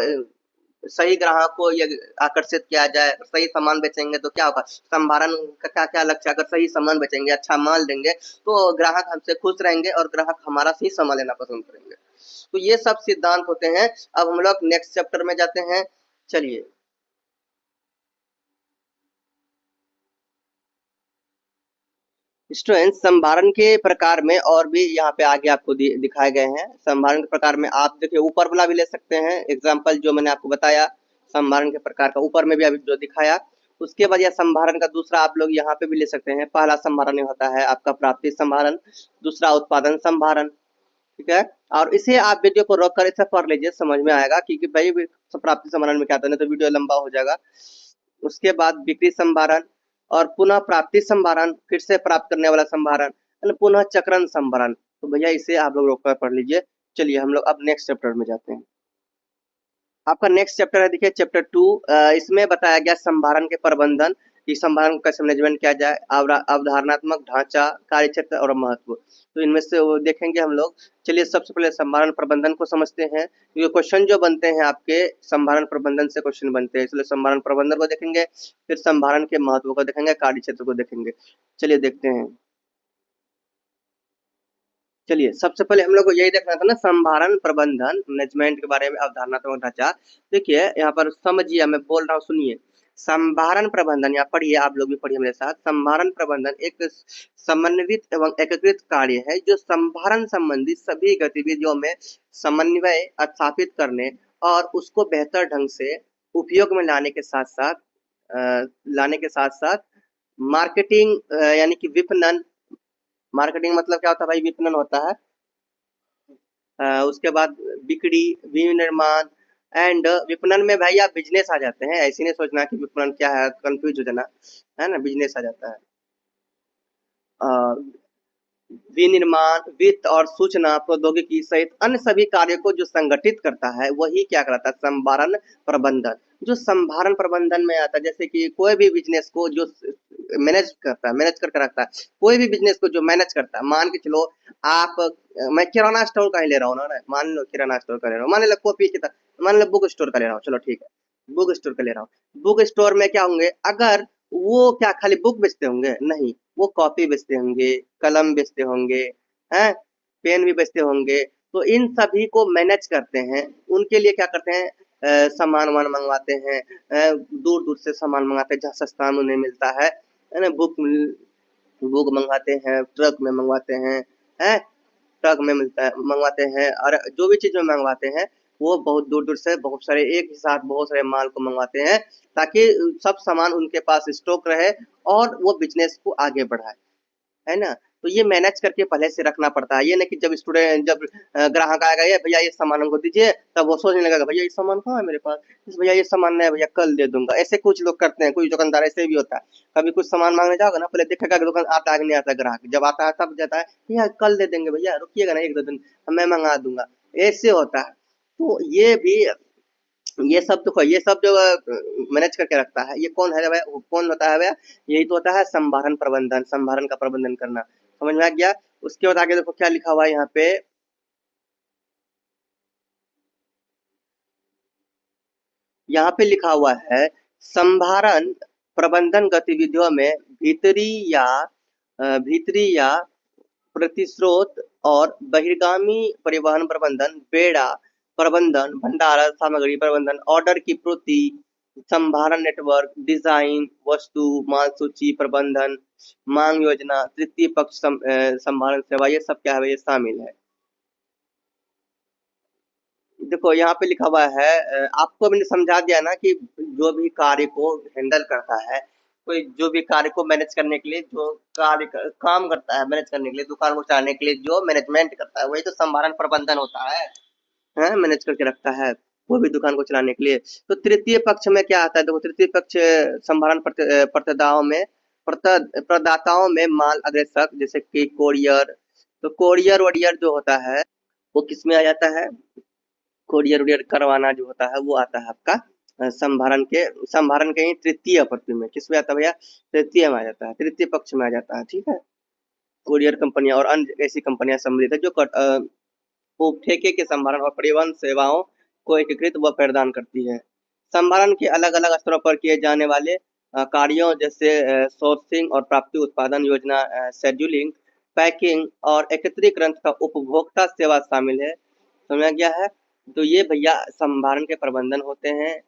सही ग्राहक को ये आकर्षित किया जाए। सही सामान बेचेंगे तो क्या होगा, संभारण का क्या क्या लक्ष्य, अगर सही सामान बेचेंगे, अच्छा माल देंगे तो ग्राहक हमसे खुश रहेंगे और ग्राहक हमारा सही सामान लेना पसंद करेंगे। तो ये सब सिद्धांत होते हैं। अब हम लोग नेक्स्ट चैप्टर में जाते हैं, चलिए। स्टूडेंट, संभारण के प्रकार में और भी यहाँ पे आगे आपको दिखाए गए हैं। संभारण के प्रकार में आप देखिए, ऊपर वाला भी ले सकते हैं एग्जाम्पल जो मैंने आपको बताया संभारण के प्रकार का, ऊपर में भी अभी जो दिखाया। उसके बाद यह संभारण का दूसरा आप लोग यहाँ पे भी ले सकते हैं। पहला संभारण होता है आपका प्राप्ति संभारण, दूसरा उत्पादन संभारण, ठीक है। और इसे आप वीडियो को रोक कर इसे पढ़ लीजिए, समझ में आएगा कि भाई प्राप्ति संभारण में क्या था, नहीं तो वीडियो लंबा हो जाएगा। उसके बाद बिक्री संभारण और पुनः प्राप्ति संभारण, फिर से प्राप्त करने वाला संभारण, पुनः चक्रण संभारण। तो भैया इसे आप लोग रोक कर पढ़ लीजिए। चलिए हम लोग अब नेक्स्ट चैप्टर में जाते हैं। आपका नेक्स्ट चैप्टर है, देखिए चैप्टर 2। इसमें बताया गया संभारण के प्रबंधन, कि संभारण को कैसे मैनेजमेंट किया जाए, अवधारणात्मक ढांचा, कार्य क्षेत्र और महत्व। तो इनमें से वो देखेंगे हम लोग। चलिए सबसे पहले संभारण प्रबंधन को समझते हैं। ये क्वेश्चन जो बनते हैं आपके संभारण प्रबंधन से क्वेश्चन बनते हैं, इसलिए संभारण प्रबंधन को देखेंगे, फिर संभारण के महत्व को देखेंगे, कार्य क्षेत्र को देखेंगे। चलिए देखते हैं। चलिए सबसे पहले हम लोग को यही देखना था ना, संभारण प्रबंधन मैनेजमेंट के बारे में, अवधारणात्मक ढांचा। देखिए यहाँ पर समझिए, मैं बोल रहा हूँ सुनिए। संभारण प्रबंधन, यहाँ पढ़िए, आप लोग भी पढ़िए मेरे साथ। संभारण प्रबंधन एक समन्वित एवं एकीकृत कार्य है जो संभारण संबंधी सभी गतिविधियों में समन्वय स्थापित करने और उसको बेहतर ढंग से उपयोग में लाने के साथ साथ मार्केटिंग यानी कि विपणन, मार्केटिंग मतलब क्या होता है भाई, विपणन होता है। उसके बाद बिक्री, विनिर्माण एंड विपणन में भाई आप बिजनेस आ जाते हैं। ऐसे नहीं सोचना कि विपणन क्या है, कंफ्यूज हो जाना, है ना, बिजनेस आ जाता है। विनिर्माण, वित्त और सूचना प्रौद्योगिकी सहित अन्य सभी कार्यों को जो संगठित करता है वही क्या कहलाता है, संभारण प्रबंधन। जो संभारण प्रबंधन में आता है, जैसे कि कोई भी बिजनेस को जो मैनेज करता है, मैनेज करके रखता है, कोई भी बिजनेस को जो मैनेज करता है। मान के चलो आप, मैं किराना स्टोर का ही ले रहा हूँ ना, मान लो किराना स्टोर का ले रहा हूँ, मान लो कॉपी की, मान लो बुक स्टोर का ले रहा हूँ, चलो ठीक है, बुक स्टोर का ले रहा हूँ। बुक स्टोर में क्या होंगे, अगर वो क्या खाली बुक बेचते होंगे, नहीं, वो कॉपी बेचते होंगे, कलम बेचते होंगे, हैं, पेन भी बेचते होंगे। तो इन सभी को मैनेज करते हैं। उनके लिए क्या करते हैं, सामान वामान मंगवाते हैं, दूर दूर से सामान मंगाते हैं जहाँ सस्ता में उन्हें मिलता है ना। बुक बुक मंगाते हैं, ट्रक में मंगवाते हैं, ट्रक में मिलता है, मंगवाते हैं। और जो भी चीज में मंगवाते हैं वो बहुत दूर दूर से, बहुत सारे एक ही साथ बहुत सारे माल को मंगवाते हैं ताकि सब सामान उनके पास स्टॉक रहे और वो बिजनेस को आगे बढ़ाए, है ना। तो ये मैनेज करके पहले से रखना पड़ता है। ये नहीं कि जब ग्राहक आएगा, ये भैया ये सामान हमको दीजिए, तब वो सोचने लगा भैया ये सामान कहाँ है मेरे पास, भैया ये सामान नहीं है भैया कल दे दूंगा। ऐसे कुछ लोग करते हैं, कुछ दुकानदार ऐसे भी होता है। कभी कुछ सामान मांगने जाओगे ना, पहले देखेगा कि दुकान आता है कि नहीं आता है ग्राहक, जब आता है तब जाता है, भैया कल दे देंगे, भैया रुकिएगा ना एक दो दिन, मैं मंगा दूंगा, ऐसे होता है। तो ये भी, ये सब देखो, ये सब जो मैनेज करके रखता है, ये कौन है, कौन होता है भैया, यही तो होता है संभारण प्रबंधन, संभारण का प्रबंधन करना। समझ में आ गया। उसके बाद आगे देखो क्या लिखा हुआ है यहाँ पे, यहाँ पे लिखा हुआ है संभारण प्रबंधन गतिविधियों में भीतरी या प्रतिस्रोत और बहिर्गामी परिवहन प्रबंधन, बेड़ा प्रबंधन, भंडारण सामग्री प्रबंधन, ऑर्डर की पूर्ति, संभारण नेटवर्क डिजाइन, वस्तु माल सूची प्रबंधन, मांग योजना, तृतीय पक्ष संभारण सेवा, ये सब क्या है, ये शामिल है। देखो यहाँ पे लिखा हुआ है, आपको मैंने समझा दिया ना कि जो भी कार्य को हैंडल करता है, कोई जो भी कार्य को मैनेज करने के लिए जो काम करता है, मैनेज करने के लिए, दुकान को चलाने के लिए जो मैनेजमेंट करता है, वही तो संभारण प्रबंधन होता है मैनेज करके रखता है वो भी दुकान को चलाने के लिए। तो तृतीय पक्ष में क्या आता है, देखो तृतीय पक्ष संभारण प्रदाताओं में प्रदाताओं में माल अग्रेसक जैसे कि कोरियर, तो कोरियर वोरियर जो होता है वो किस में आ जाता है, कोरियर वोरियर करवाना जो होता है वो आता है आपका संभारण के ही तृतीय पक्ष में, किस में आता है भैया, तृतीय में आ जाता है, तृतीय पक्ष में आ जाता है, ठीक है। कोरियर कंपनियां और अन्य ऐसी कंपनियां सम्मिलित है जो ठेके के संभारण और परिवहन सेवाओं को एकीकृत व प्रदान करती है। संभारण के अलग अलग स्तरों पर किए जाने वाले कार्यों जैसे सोर्सिंग और प्राप्ति, उत्पादन योजना, शेड्यूलिंग, पैकिंग और एकत्रीकरण का उपभोक्ता सेवा शामिल है। समझ गया है। तो ये भैया संभारण के प्रबंधन होते हैं।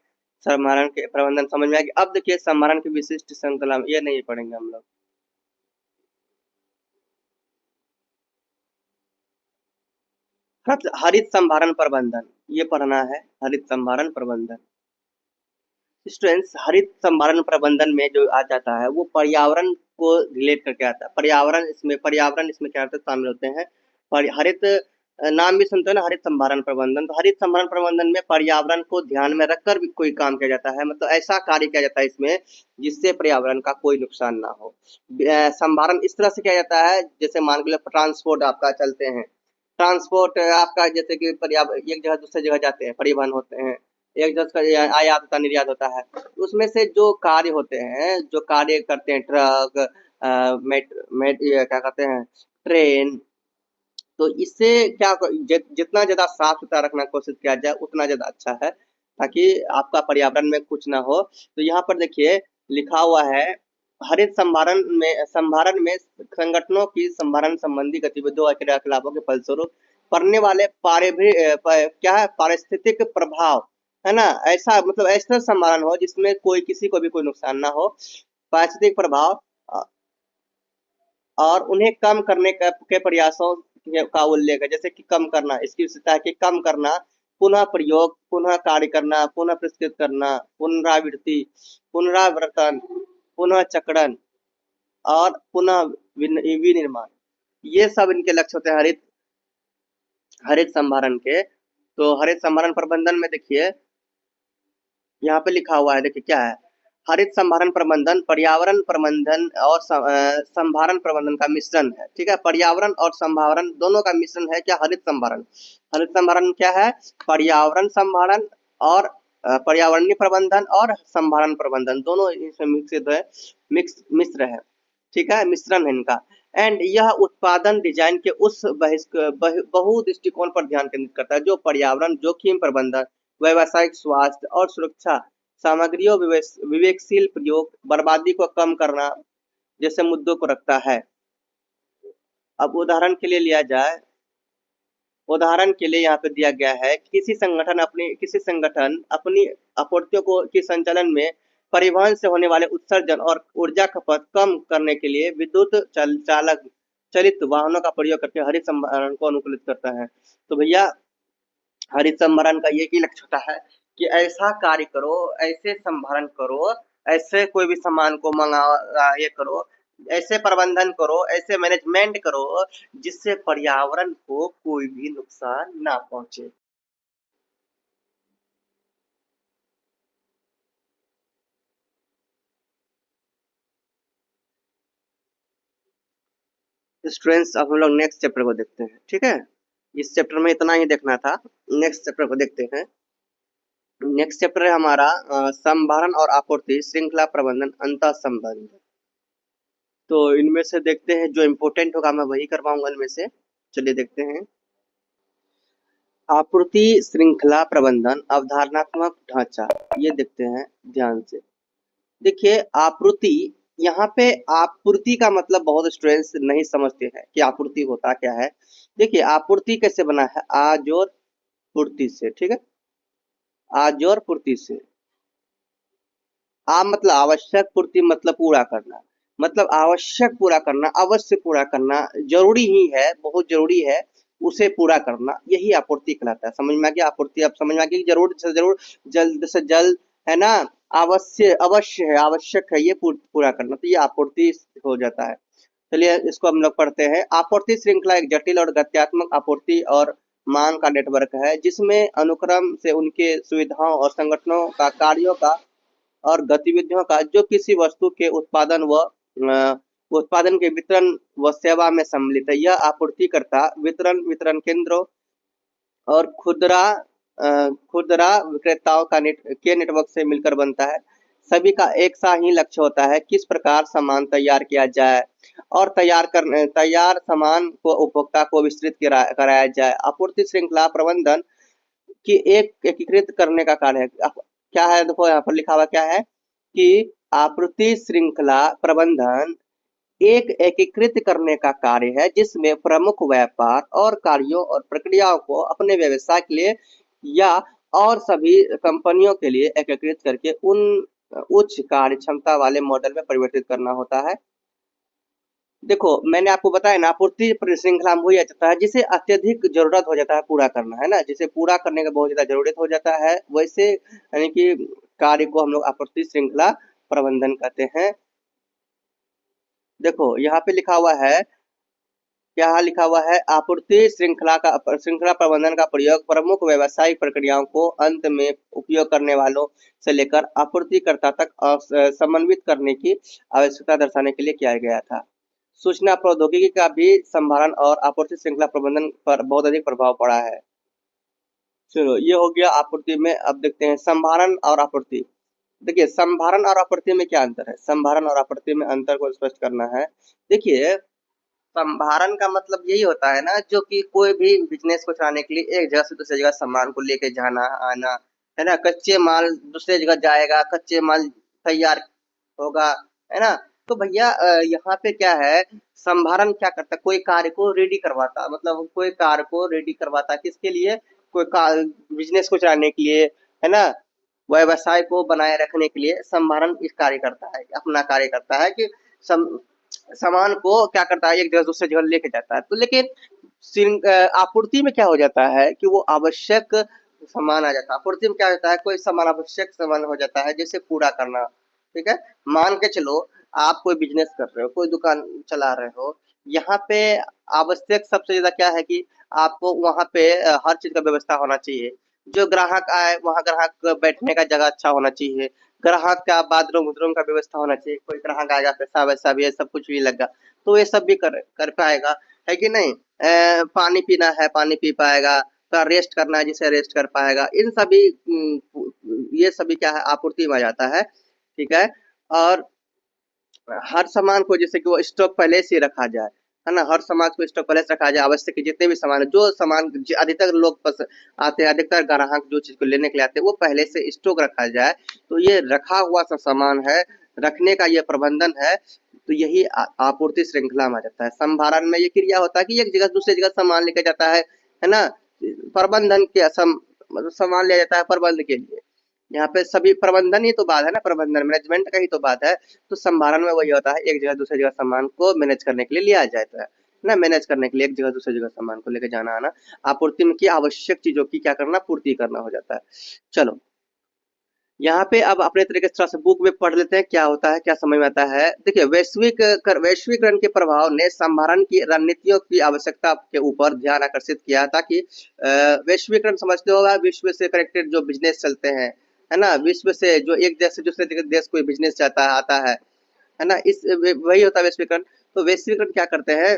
संभारण के प्रबंधन समझ में आ गया। अब देखिए संभारण की विशिष्ट श्रृंखला, ये नहीं पढ़ेंगे हम लोग। हरित संभारण प्रबंधन, ये पढ़ना है, हरित संभारण प्रबंधन। स्टूडेंट्स, हरित संभारण प्रबंधन में जो आ जाता है वो पर्यावरण को रिलेट करके आता है। पर्यावरण इसमें क्या होता है, शामिल होते हैं। हरित नाम भी सुनते हैं ना, हरित संभारण प्रबंधन। तो हरित संभारण प्रबंधन में पर्यावरण को ध्यान में रखकर भी कोई काम किया जाता है, मतलब ऐसा कार्य किया जाता है इसमें जिससे पर्यावरण का कोई नुकसान ना हो। संभारण इस तरह से किया जाता है, जैसे मान के ट्रांसपोर्ट आपका चलते हैं, ट्रांसपोर्ट आपका जैसे कि एक जगह दूसरी जगह जाते हैं, परिवहन होते हैं, एक जगह का आयात होता निर्यात होता है। उसमें से जो कार्य होते हैं, जो कार्य करते हैं ट्रक, ये क्या कहते हैं, ट्रेन, तो इससे क्या जितना ज्यादा साफ सुथरा रखना कोशिश किया जाए उतना ज्यादा अच्छा है, ताकि आपका पर्यावरण में कुछ ना हो। तो यहाँ पर देखिए लिखा हुआ है, हरित संभारण में संगठनों की संभारण संबंधी गतिविधियों और क्रियाकलापों के फलस्वरूप पड़ने वाले क्या है, पारिस्थितिक प्रभाव, है ना, ऐसा मतलब ऐसा संभारण हो जिसमें कोई किसी को भी कोई नुकसान ना हो। पारिस्थितिक प्रभाव और उन्हें कम करने के प्रयासों का उल्लेख है, जैसे कि कम करना, इसकी विशेषता है कि कम करना, पुनः प्रयोग, पुनः कार्य करना, पुनः प्रस्तुत करना, पुनरावृत्ति, पुनरावर्तन, पुनः चक्रण और पुनः विनिर्माण, ये सब इनके लक्ष्य होते हैं हरित हरित संभारण के। तो हरित संभारण प्रबंधन में देखिए यहाँ पे लिखा हुआ है, देखिए क्या है, हरित संभारण प्रबंधन पर्यावरण प्रबंधन और संभारण प्रबंधन का मिश्रण है, ठीक है। पर्यावरण और संभारण दोनों का मिश्रण है क्या, हरित संभारण। हरित संभारण क्या है, पर्यावरण संभारण और पर्यावरणीय प्रबंधन और संभारण प्रबंधन दोनों इसमें मिश्रित है, मिश्र है, ठीक है, मिश्रण है इनका। एंड यह उत्पादन डिजाइन के उस बहु दृष्टिकोण पर ध्यान केंद्रित करता है जो पर्यावरण जोखिम प्रबंधन, व्यावसायिक स्वास्थ्य और सुरक्षा, सामग्रियों विवेकशील प्रयोग, बर्बादी को कम करना जैसे मुद्दों को रखता है। अब उदाहरण के लिए लिया जाए, उदाहरण के लिए यहाँ पे दिया गया है, किसी संगठन अपनी आपूर्तियों को के संचालन में परिवहन से होने वाले उत्सर्जन और ऊर्जा खपत कम करने के लिए विद्युत चलित वाहनों का प्रयोग करके हरित संभारण को अनुकूलित करता है। तो भैया हरित संभारण का ये ही लक्ष्य होता है कि ऐसा कार्य करो, ऐसे संभारण करो, ऐसे कोई भी सामान को ये करो, ऐसे प्रबंधन करो, ऐसे मैनेजमेंट करो जिससे पर्यावरण को कोई भी नुकसान ना पहुंचे। स्टूडेंट्स, अब हम लोग नेक्स्ट चैप्टर को देखते हैं, ठीक है। इस चैप्टर में इतना ही देखना था, नेक्स्ट चैप्टर को देखते हैं। नेक्स्ट चैप्टर है हमारा संभारण और आपूर्ति श्रृंखला प्रबंधन अंतः संबंध। तो इनमें से देखते हैं, जो इम्पोर्टेंट होगा मैं वही करवाऊंगा इनमें से। चलिए देखते हैं। आपूर्ति श्रृंखला प्रबंधन अवधारणात्मक ढांचा, ये देखते हैं ध्यान से। देखिए आपूर्ति, यहाँ पे आपूर्ति का मतलब बहुत स्टूडेंट्स नहीं समझते हैं कि आपूर्ति होता क्या है। देखिए आपूर्ति कैसे बना है, आज और पूर्ति से, ठीक है। आज और पूर्ति से, मतलब आवश्यक, पूर्ति मतलब पूरा करना, मतलब आवश्यक पूरा करना, अवश्य पूरा करना, जरूरी ही है, बहुत जरूरी है उसे पूरा करना, यही आपूर्ति कहलाता है। समझ में आ गया आपूर्ति, अब समझ में आ गया कि जरूर से जरूर, जल्द से जल्द, है ना, अवश्य अवश्य है, आवश्यक है, ये पूरा करना, तो ये आपूर्ति हो जाता है। चलिए इसको हम लोग पढ़ते हैं। आपूर्ति श्रृंखला एक जटिल और गत्यात्मक आपूर्ति और मांग का नेटवर्क है, जिसमें अनुक्रम से उनके सुविधाओं और संगठनों का, कार्यों का और गतिविधियों का, जो किसी वस्तु के उत्पादन व उत्पादन के वितरण व सेवा में सम्मिलित है। यह आपूर्तिकर्ता, वितरण वितरण केंद्रों और खुदरा विक्रेताओं का के नेटवर्क से मिलकर बनता है। सभी का एक सा ही लक्ष्य होता है, किस प्रकार सामान तैयार किया जाए और तैयार सामान को उपभोक्ता को विस्तृत कराया जाए। आपूर्ति श्रृंखला प्रबंधन की एक एकीकृत करने का कार्य है। क्या है, देखो यहाँ पर लिखा हुआ क्या है कि आपूर्ति श्रृंखला प्रबंधन एक एकीकृत करने का कार्य है, जिसमें प्रमुख व्यापार और कार्यों और प्रक्रियाओं को अपने व्यवसाय के लिए या और सभी कंपनियों के लिए एकीकृत करके उन उच्च कार्य क्षमता वाले मॉडल में परिवर्तित करना होता है। देखो मैंने आपको बताया ना, आपूर्ति श्रृंखला में वही आ जाता है जिसे अत्यधिक जरूरत हो जाता है पूरा करना, है ना, जिसे पूरा करने का बहुत ज्यादा जरूरत हो जाता है, वैसे यानी कि कार्य को हम लोग आपूर्ति श्रृंखला प्रबंधन कहते हैं। देखो यहाँ पे लिखा हुआ है, क्या लिखा हुआ है, आपूर्ति श्रृंखला प्रबंधन का प्रयोग प्रमुख व्यावसायिक प्रक्रियाओं को अंत में उपयोग करने वालों से लेकर आपूर्तिकर्ता तक समन्वित करने की आवश्यकता दर्शाने के लिए किया गया था। सूचना प्रौद्योगिकी का भी संभारण और आपूर्ति श्रृंखला प्रबंधन पर बहुत अधिक प्रभाव पड़ा है। चलो ये हो गया आपूर्ति में। अब देखते हैं संभारण और आपूर्ति। देखिए संभारण और आपूर्ति में क्या अंतर है, संभारण और आपूर्ति में अंतर को स्पष्ट करना है। देखिए संभारण का मतलब यही होता है ना, जो कि कोई भी बिजनेस को चलाने के लिए एक जगह से दूसरी जगह सामान को लेके जाना आना, है ना, कच्चे माल दूसरे जगह जाएगा, कच्चे माल तैयार होगा, है ना। तो भैया यहाँ पे क्या है, संभारण क्या करता है, कोई कार्य को रेडी करवाता, मतलब कोई कार्य को रेडी करवाता किसके लिए, कोई बिजनेस को चलाने के लिए, है ना, व्यवसाय को बनाए रखने के लिए संभारण इस कार्य करता है, अपना कार्य करता है कि सामान को क्या करता है, एक जगह दूसरे जगह लेके जाता है। तो लेकिन आपूर्ति में क्या हो जाता है कि वो आवश्यक सामान आ जाता है। आपूर्ति में क्या होता है, कोई सामान आवश्यक सामान हो जाता है, जैसे पूरा करना, ठीक है। मान के चलो आप कोई बिजनेस कर रहे हो, कोई दुकान चला रहे हो, यहाँ पे आवश्यक सबसे ज्यादा क्या है कि आपको वहाँ पे हर चीज का व्यवस्था होना चाहिए। जो ग्राहक आए वहाँ ग्राहक बैठने का जगह अच्छा होना चाहिए, ग्राहक का बाथरूम वूथरूम का व्यवस्था होना चाहिए, कोई ग्राहक आएगा पैसा वैसा भी, सब कुछ भी लगा तो ये सब भी कर पाएगा, है कि नहीं। पानी पीना है पानी पी पाएगा, का रेस्ट करना है जिसे रेस्ट कर पाएगा, इन सभी ये सभी क्या है, आपूर्ति में आ जाता है, ठीक है। और हर सामान को जैसे कि वो स्टॉक पहले से रखा जाए, है ना, हर सामान को स्टॉक पहले से रखा जाए, आवश्यक जितने भी सामान है, जो सामान अधिकतर लोग आते हैं, अधिकतर ग्राहक जो चीज को लेने के लिए आते हैं वो पहले से स्टॉक रखा जाए। तो ये रखा हुआ सा सामान है, रखने का ये प्रबंधन है, तो यही आपूर्ति श्रृंखला में आ जाता है। संभारण में ये क्रिया होता है कि एक जगह दूसरी जगह सामान लेके जाता है ना, प्रबंधन के मतलब सामान लिया जाता है प्रबंध के लिए। यहाँ पे सभी प्रबंधन ही तो बात है ना, प्रबंधन मैनेजमेंट का ही तो बात है। तो संभारण में वही होता है, एक जगह दूसरी जगह सामान को मैनेज करने के लिए लिया जाता है ना, मैनेज करने के लिए एक जगह दूसरी जगह सामान को लेकर जाना आना। आपूर्ति में की आवश्यक चीजों की क्या करना, पूर्ति करना हो जाता है। चलो यहाँ पे अब अपने तरीके से थोड़ा सा बुक में पढ़ लेते हैं क्या होता है, क्या समझ में आता है। देखिए वैश्वीकरण के प्रभाव ने संभारण की रणनीतियों की आवश्यकता के ऊपर ध्यान आकर्षित किया, ताकि वैश्वीकरण समझते होगा, विश्व से कनेक्टेड जो बिजनेस चलते हैं, है ना, विश्व से जो एक देश से दूसरे देश कोई बिजनेस जाता है आता है ना, इस वही होता है वैश्वीकरण। तो वैश्वीकरण क्या करते हैं,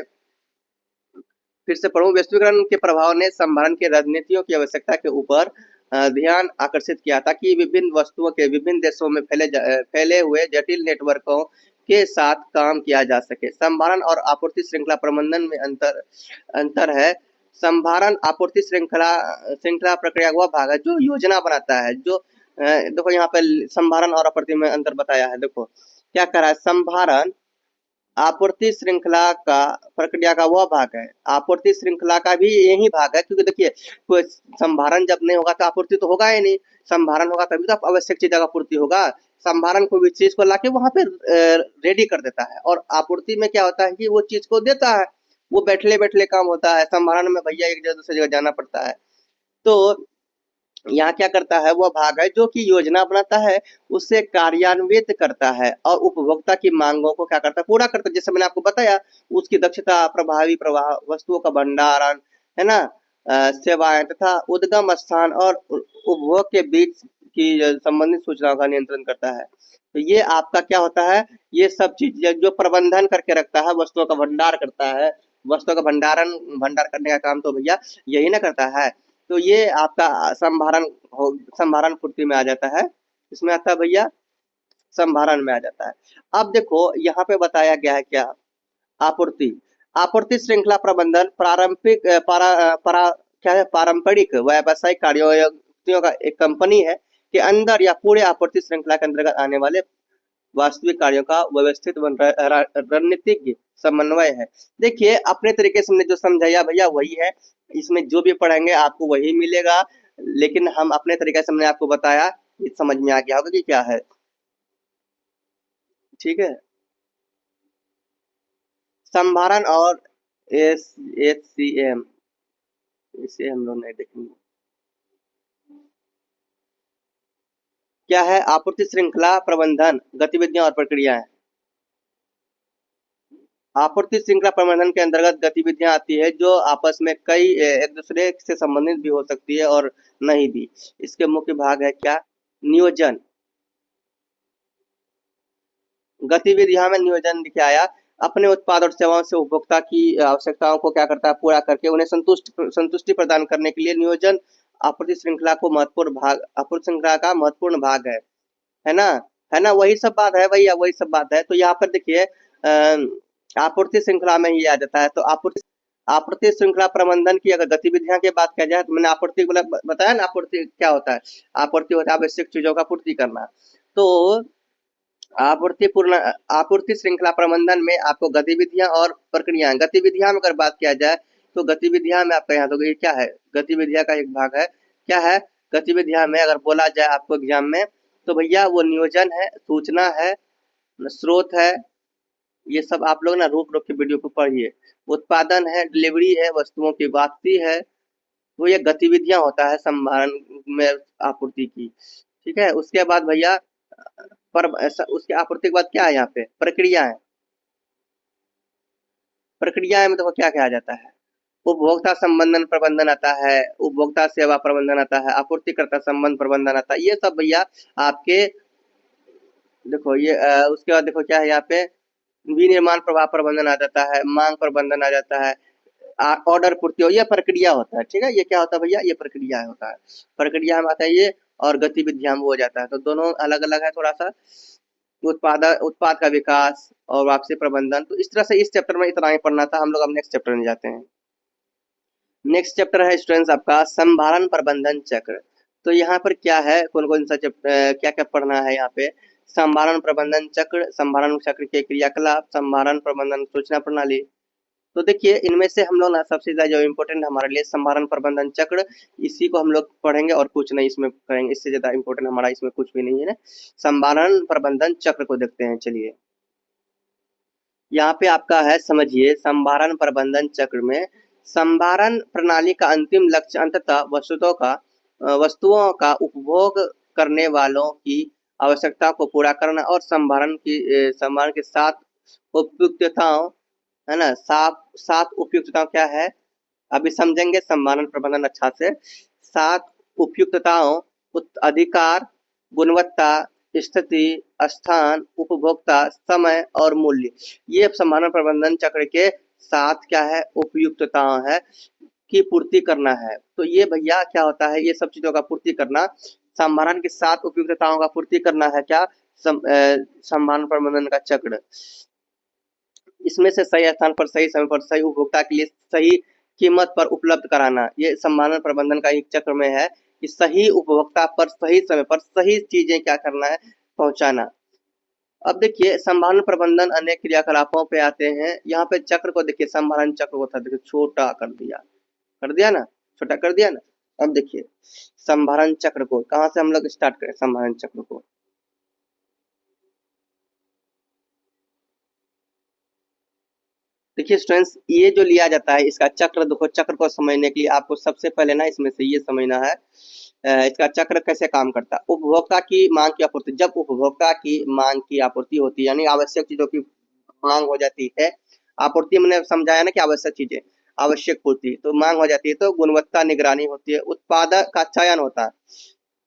फिर से पढ़ूं, वैश्वीकरण के प्रभाव ने संभारण की रणनीतियों की आवश्यकता के ऊपर ध्यान आकर्षित किया, ताकि विभिन्न वस्तुओं के विभिन्न देशों में फैले हुए जटिल नेटवर्कों के साथ काम किया जा सके। संभारण और आपूर्ति श्रृंखला प्रबंधन में अंतर है। संभारण आपूर्ति श्रृंखला श्रृंखला प्रक्रिया का वह भाग है जो योजना बनाता है। जो देखो यहाँ पे संभारण और आपूर्ति में अंतर बताया है। देखो क्या कर रहा है, संभारण आपूर्ति श्रृंखला का प्रक्रिया का वह भाग है। आपूर्ति श्रृंखला का भी यही भाग है, क्योंकि देखिए कोई संभारण जब नहीं होगा तो आपूर्ति तो होगा ही नहीं। संभारण होगा तभी तो आवश्यक चीजों का पूर्ति होगा। संभारण कोई भी चीज को लाके वहां पे रेडी कर देता है, और आपूर्ति में क्या होता है कि वो चीज को देता है। वो बैठले बैठले काम होता है। संभारण में भैया एक जगह दूसरी जगह जाना पड़ता है। तो यहाँ क्या करता है, वह भाग है जो कि योजना बनाता है, उसे कार्यान्वित करता है और उपभोक्ता की मांगों को क्या करता है, पूरा करता है। जैसे मैंने आपको बताया, उसकी दक्षता, प्रभावी प्रवाह, वस्तुओं का भंडारण, है ना, सेवाएं तथा उद्गम स्थान और उपभोग के बीच की संबंधित सूचनाओं का नियंत्रण करता है। तो ये आपका क्या होता है, ये सब चीज जो प्रबंधन करके रखता है, वस्तुओं का भंडार करता है। वस्तुओं का भंडार करने का काम तो भैया यही ना करता है। तो ये आपका संभारण पूर्ति में आ जाता है। इसमें आता है भैया, संभारण में आ जाता है। अब देखो यहाँ पे बताया गया है क्या, आपूर्ति। आपूर्ति श्रृंखला प्रबंधन पारंपरिक क्या है, पारंपरिक व्यावसायिक कार्यों का एक कंपनी है के अंदर या पूरे आपूर्ति श्रृंखला के अंतर्गत आने वाले वास्तविक कार्यों का व्यवस्थित रणनीतिक समन्वय है। देखिए अपने तरीके से हमने जो समझाया भैया वही है। इसमें जो भी पढ़ेंगे आपको वही मिलेगा, लेकिन हम अपने तरीके से हमने आपको बताया, ये समझ में आ गया होगा कि क्या है। ठीक है, संभारण और HCM, इसे हम लोग नहीं देखेंगे। क्या है, आपूर्ति श्रृंखला प्रबंधन गतिविधियां और प्रक्रियाएं। आपूर्ति श्रृंखला प्रबंधन के अंतर्गत गतिविधियां आती है जो आपस में कई एक दूसरे से संबंधित भी हो सकती है और नहीं भी। इसके मुख्य भाग है क्या, नियोजन। गतिविधियां में नियोजन क्या आया, अपने उत्पाद और सेवाओं से उपभोक्ता की आवश्यकताओं को क्या करता है, पूरा करके उन्हें संतुष्टि प्रदान करने के लिए नियोजन आपूर्ति श्रृंखला को महत्वपूर्ण भाग, आपूर्ति श्रृंखला का महत्वपूर्ण भाग है ना। है ना, वही सब बात है भैया, वही सब बात है। तो यहाँ पर देखिए आपूर्ति श्रृंखला में ही आ जाता है। तो आपूर्ति श्रृंखला प्रबंधन की अगर गतिविधियां की बात किया जाए, तो मैंने आपूर्ति बताया ना, आपूर्ति क्या होता है, आपूर्ति होता है आवश्यक चीजों का पूर्ति करना। तो आपूर्ति श्रृंखला प्रबंधन में आपको गतिविधियां और प्रक्रियाएं, गतिविधियां में अगर बात किया जाए तो गतिविधियां में आपका यहाँ तो ये क्या है, गतिविधियां का एक भाग है। क्या है, गतिविधियां में अगर बोला जाए आपको एग्जाम में, तो भैया वो नियोजन है, सूचना है, स्रोत है। ये सब आप लोग ना रोक रोक के वीडियो को पढ़िए। उत्पादन है, डिलीवरी है, वस्तुओं की वापसी है। वो ये गतिविधियां होता है संभारण में आपूर्ति की। ठीक है, उसके बाद भैया पर उसके आपूर्ति के बाद क्या है, यहाँ पे प्रक्रिया है। प्रक्रिया में देखो क्या क्या आ जाता है, उपभोक्ता संबंधन प्रबंधन आता है, उपभोक्ता सेवा प्रबंधन आता है, आपूर्तिकर्ता संबंध प्रबंधन आता है। ये सब भैया आपके देखो ये उसके बाद देखो क्या है, यहाँ पे विनिर्माण प्रवाह प्रबंधन आ जाता है, मांग प्रबंधन आ जाता है, ऑर्डर पूर्ति हो, ये प्रक्रिया होता है। ठीक है, ये क्या होता है भैया, ये प्रक्रिया होता है। प्रक्रिया में आता है ये, और गतिविधियां में हो जाता है। तो दोनों अलग अलग है थोड़ा सा। उत्पाद का विकास और वापसी प्रबंधन। तो इस तरह से इस चैप्टर में इतना ही पढ़ना था। हम लोग अब नेक्स्ट चैप्टर में जाते हैं। नेक्स्ट चैप्टर है स्टूडेंट्स आपका संभारण प्रबंधन चक्र। तो यहाँ पर क्या है, कौन कौन सा चैप्टर क्या क्या पढ़ना है यहाँ पे, संभारण प्रबंधन चक्र, संभारण चक्र के क्रियाकलाप, संभारण प्रबंधन सूचना प्रणाली। तो देखिए इनमें से हम लोग ना सबसे ज्यादा जो इम्पोर्टेंट हमारे लिए संभारण प्रबंधन चक्र, इसी को हम लोग पढ़ेंगे और कुछ नहीं इसमें करेंगे। इससे ज्यादा इम्पोर्टेंट हमारा इसमें कुछ भी नहीं है ना। संभारण प्रबंधन चक्र को देखते हैं, चलिए। यहाँ पे आपका है, समझिए, संभारण प्रबंधन चक्र में संभारण प्रणाली का अंतिम लक्ष्य अंततः वस्तुओं का उपभोग करने वालों की आवश्यकता को पूरा करना और संभारण के साथ उपयुक्तताओं, है ना, सात उपयुक्तताओं क्या है, अभी समझेंगे संभारण प्रबंधन अच्छा से। सात उपयुक्तताओं, अधिकार, गुणवत्ता, स्थिति, स्थान, उपभोक्ता, समय और मूल्य, ये संभारण प्रबंधन चक्र के साथ क्या है, उपयुक्तताओं है की पूर्ति करना है। तो ये भैया क्या होता है, ये सब चीजों का पूर्ति करना, संभारण के साथ उपयुक्तताओं का पूर्ति करना है क्या, संभारण प्रबंधन का चक्र। इसमें से सही स्थान पर सही समय पर सही उपभोक्ता के लिए सही कीमत पर उपलब्ध कराना, ये संभारण प्रबंधन का एक चक्र में है कि सही उपभोक्ता पर सही समय पर सही चीजें क्या करना है, पहुंचाना। अब देखिए संभारण प्रबंधन अनेक क्रियाकलापों पे आते हैं। यहाँ पे चक्र को देखिए, संभारण चक्र को था देखिए छोटा कर दिया ना, छोटा कर दिया ना। अब देखिए संभारण चक्र को कहाँ से हम लोग स्टार्ट करें, संभारण चक्र को देखिए स्टूडेंट्स, ये जो लिया जाता है इसका चक्र देखो, चक्र को समझने के लिए आपको सबसे पहले ना इसमें से ये समझना है इसका चक्र कैसे काम करता है। उपभोक्ता की मांग की आपूर्ति, जब उपभोक्ता की मांग की आपूर्ति होती है यानी आवश्यक चीजों की मांग हो जाती है, आपूर्ति मैंने समझाया ना कि आवश्यक चीजें, आवश्यक पूर्ति, तो मांग हो जाती है तो गुणवत्ता निगरानी होती है, उत्पाद का चयन होता है।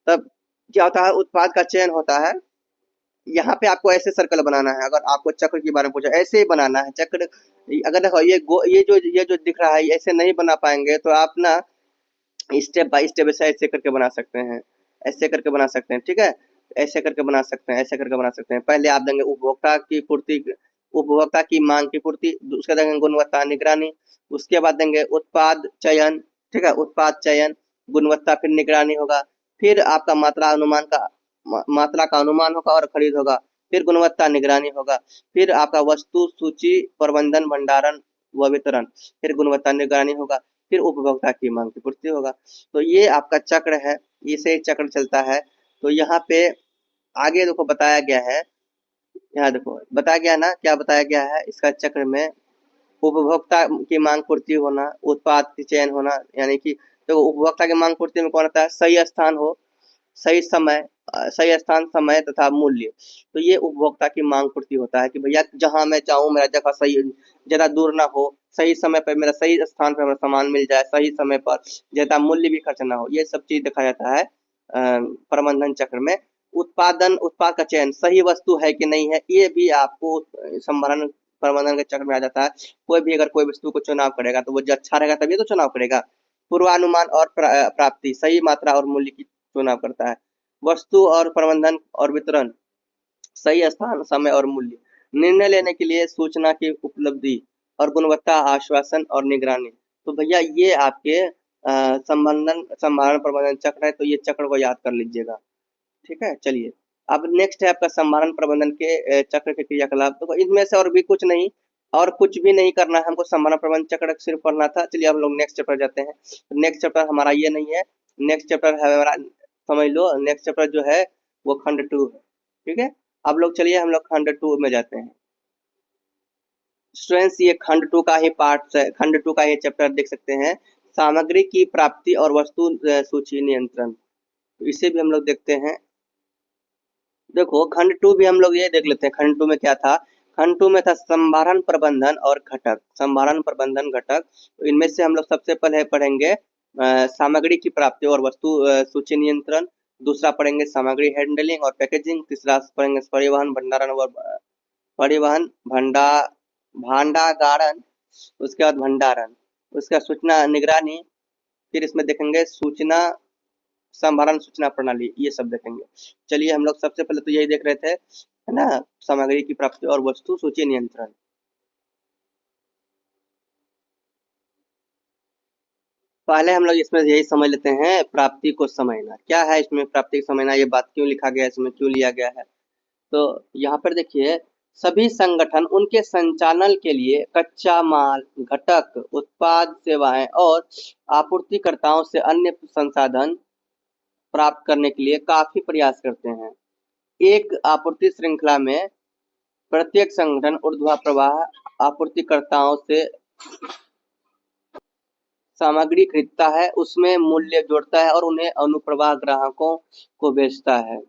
तब क्या होता है, उत्पाद का चयन होता है। यहाँ पे आपको ऐसे सर्कल बनाना है, अगर आपको चक्र के बारे में पूछा ऐसे ही बनाना है चक्र। अगर देखो ये जो दिख रहा है ऐसे नहीं बना पाएंगे तो आप ना स्टेप बाय स्टेप ऐसे करके बना सकते हैं, ऐसे करके बना सकते हैं, ठीक है, ऐसे करके बना सकते हैं, ऐसे करके बना सकते हैं। पहले आप देंगे उपभोक्ता की पूर्ति, उपभोक्ता की मांग की पूर्ति, उसके देंगे गुणवत्ता निगरानी, उसके बाद देंगे उत्पाद चयन, ठीक है, उत्पाद चयन, गुणवत्ता फिर निगरानी होगा, फिर आपका मात्रा का अनुमान होगा और खरीद होगा, फिर गुणवत्ता निगरानी होगा, फिर आपका वस्तु सूची प्रबंधन भंडारण व वितरण, फिर गुणवत्ता निगरानी होगा, फिर उपभोक्ता की मांग की पूर्ति होगा। तो ये आपका चक्र है, इसे चक्र चलता है। तो यहाँ पे आगे देखो बताया गया है, यहाँ देखो बताया गया ना, क्या बताया गया है इसका चक्र में, उपभोक्ता की मांग पूर्ति होना, उत्पाद की चयन होना, यानी कि तो उपभोक्ता की मांग पूर्ति में कौन आता है, सही स्थान हो, सही समय, सही स्थान समय तथा मूल्य। तो ये उपभोक्ता की मांग पूर्ति होता है कि भैया जहां मैं चाहूँ मेरा जगह सही, ज्यादा दूर ना हो, सही समय पर मेरा सही स्थान पर मेरा सामान मिल जाए, सही समय पर, ज्यादा मूल्य भी खर्च ना हो, ये सब चीज देखा जाता है प्रबंधन चक्र में। उत्पाद का चयन, सही वस्तु है कि नहीं है, ये भी आपको संभारण प्रबंधन के चक्र में आ जाता है। कोई भी अगर कोई वस्तु को चुनाव करेगा तो वो जो अच्छा रहेगा तभी तो चुनाव करेगा। पूर्वानुमान और प्राप्ति, सही मात्रा और मूल्य की चुनाव करता है। वस्तु और प्रबंधन और वितरण, सही स्थान समय और मूल्य। निर्णय लेने के लिए सूचना की उपलब्धि और गुणवत्ता आश्वासन और निगरानी। तो भैया ये आपके संभारण प्रबंधन चक्र है, तो ये चक्र को याद कर लीजिएगा, ठीक है। चलिए अब नेक्स्ट है आपका संभारण प्रबंधन के चक्र के क्रियाकलाप। तो इनमें से और भी कुछ नहीं, और कुछ भी नहीं करना है हमको, संभारण प्रबंधन चक्र सिर्फ पढ़ना था। चलिए हम लोग नेक्स्ट चैप्टर जाते हैं। नेक्स्ट चैप्टर हमारा ये नहीं है, नेक्स्ट चैप्टर है हमारा, समझ लो नेक्स्ट चैप्टर जो है वो खंड 2 है, ठीक है। अब लोग चलिए हम लोग खंड 2 में जाते हैं। स्टूडेंट्स ये खंड 2 का ही पार्ट है, खंड 2 का ही चैप्टर देख सकते हैं, सामग्री की प्राप्ति और वस्तु सूची नियंत्रण। तो इसे भी हम लोग देखते हैं। देखो खंड 2 भी हम लोग ये देख लेते हैं, खंड 2 में क्या था। खंड 2 में था संभारण प्रबंधन और घटक, संभारण प्रबंधन घटक। तो इनमें से हम लोग सबसे पहले पढ़ेंगे सामग्री की प्राप्ति और वस्तु सूची नियंत्रण, दूसरा पढ़ेंगे सामग्री हैंडलिंग और पैकेजिंग, तीसरा पढ़ेंगे परिवहन भंडारण और परिवहन भांडागारण, उसके बाद भंडारण, उसके बाद सूचना निगरानी, फिर इसमें देखेंगे सूचना संभारण सूचना प्रणाली, ये सब देखेंगे। चलिए हम लोग सबसे पहले तो यही देख रहे थे, है ना, सामग्री की प्राप्ति और वस्तु सूची नियंत्रण। पहले हम लोग इसमें यही समझ लेते हैं, प्राप्ति को समझना क्या है, इसमें प्राप्ति को समझना, ये बात क्यों लिखा गया है, इसमें क्यों लिया गया है। तो यहाँ पर देखिए, सभी संगठन उनके संचालन के लिए कच्चा माल, घटक, उत्पाद, सेवाएं और आपूर्तिकर्ताओं से अन्य संसाधन प्राप्त करने के लिए काफी प्रयास करते हैं। एक आपूर्ति श्रृंखला में प्रत्येक संगठन ऊर्ध्वाधर आपूर्तिकर्ताओं से सामग्री खरीदता है, उसमें मूल्य जोड़ता है और उन्हें अनुप्रवाह ग्राहकों को बेचता है।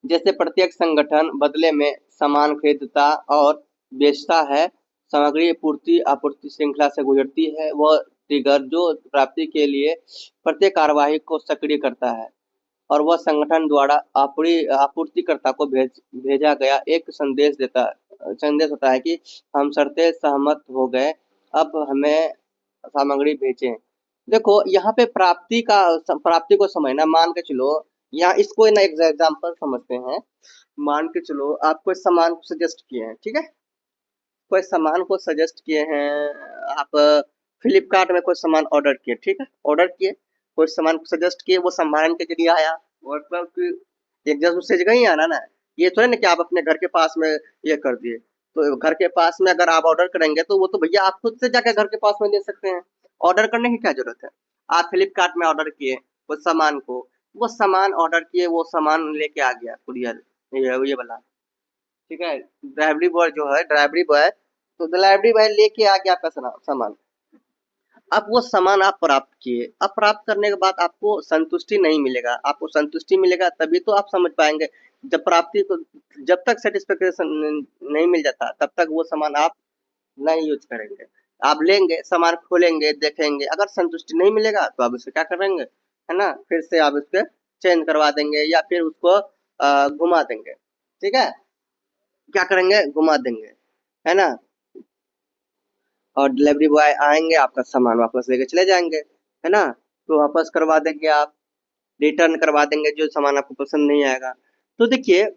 जैसे प्रत्येक संगठन बदले में सामान खरीदता और बेचता है, सामग्री पूर्ति आपूर्ति श्रृंखला से गुजरती है। वह ट्रिगर जो प्राप्ति के लिए प्रत्येक कार्यवाही को सक्रिय करता है और वह संगठन द्वारा आपूर्तिकर्ता को भेजा गया एक संदेश होता है कि हम शर्तें सहमत हो गए, अब हमें सामग्री भेजें। देखो यहाँ पे प्राप्ति को समझना, मान के चलो यहाँ इसको ना एक एग्जाम्पल समझते हैं। मान के चलो आप कोई सामान को सजेस्ट किए हैं, ठीक है, कोई सामान को सजेस्ट किए हैं आप, फ्लिपकार्ट में कोई सामान ऑर्डर किए, ठीक है, ऑर्डर किए, कोई सामान को सजेस्ट किए, वो संभालन के जरिए आया, और मतलब कि एक जस्ट उससे जगह ही आना ना, ये थोड़ा ना कि आप अपने घर के पास में ये कर दिए। तो घर के पास में अगर आप ऑर्डर करेंगे तो वो तो भैया आप खुद से जाके घर के पास में दे सकते हैं, ऑर्डर करने की क्या जरूरत है। आप फ्लिपकार्ट में ऑर्डर किए उस सामान को, वो सामान ऑर्डर किए, वो सामान लेके आ गया कुरियर, ये वाला, ठीक है, डिलीवरी बॉय जो है, डिलीवरी बॉय, तो डिलीवरी बॉय लेके आ गया आपका सामान। अब वो सामान आप प्राप्त किए, अब प्राप्त करने के बाद आपको संतुष्टि नहीं मिलेगा, आपको संतुष्टि मिलेगा तभी तो आप समझ पाएंगे। जब प्राप्ति को, जब तक सेटिस्फेक्शन नहीं मिल जाता तब तक वो सामान आप नहीं यूज करेंगे। आप लेंगे सामान, खोलेंगे, देखेंगे, अगर संतुष्टि नहीं मिलेगा तो आप उसे क्या करेंगे, है ना, फिर से आप उसके चेंज करवा देंगे या फिर उसको घुमा देंगे, ठीक है, क्या करेंगे, घुमा देंगे, है ना, और डिलीवरी बॉय आएंगे, आपका सामान वापस लेके चले जाएंगे, है ना, तो वापस करवा देंगे आप, रिटर्न करवा देंगे जो सामान आपको पसंद नहीं आएगा। तो देखिए,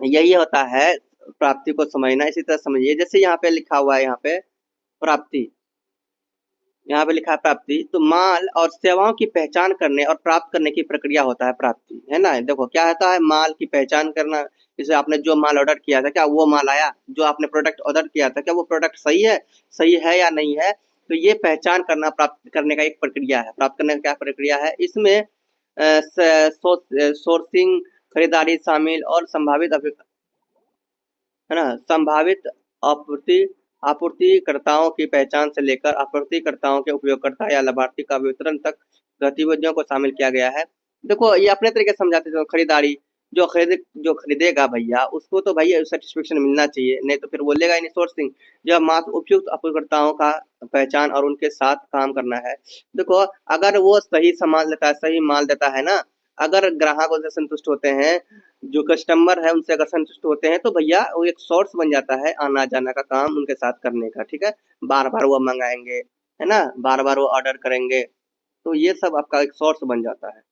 यही होता है प्राप्ति को समझना। इसी तरह समझिए, जैसे यहाँ पे लिखा हुआ है, यहाँ पे प्राप्ति, यहाँ पे लिखा है प्राप्ति, तो माल और सेवाओं की पहचान करने और प्राप्त करने की प्रक्रिया होता है प्राप्ति, है ना। देखो क्या होता है, माल की पहचान करना, जैसे आपने जो माल ऑर्डर किया था क्या वो माल आया, जो आपने प्रोडक्ट ऑर्डर किया था क्या वो प्रोडक्ट सही है या नहीं है, तो ये पहचान करना प्राप्त करने का एक प्रक्रिया है। प्राप्त करने का क्या प्रक्रिया है, इसमें सोर्सिंग, खरीदारी शामिल और संभावित, है ना, संभावित आपूर्ति आपूर्तिकर्ताओं की पहचान से लेकर आपूर्तिकर्ताओं के उपयोगकर्ता या लाभार्थी का वितरण तक गतिविधियों को शामिल किया गया है। देखो ये अपने तरीके से समझाते थे, खरीदारी, जो खरीदेगा भैया उसको तो भैया सेटिस्फेक्शन मिलना चाहिए, नहीं तो फिर वो लेगा ही नहीं। सोर्सिंग, जब मात्र उपयुक्त आपूर्तिकर्ताओं का पहचान और उनके साथ काम करना है। देखो अगर वो सही सामान लेता है, सही माल देता है ना, अगर ग्राहक उनसे संतुष्ट होते हैं, जो कस्टमर है उनसे अगर संतुष्ट होते हैं, तो भैया वो एक सोर्स बन जाता है आना जाना का काम उनके साथ करने का, ठीक है, बार बार वो मंगाएंगे, है ना, बार बार वो ऑर्डर करेंगे, तो ये सब आपका एक सोर्स बन जाता है।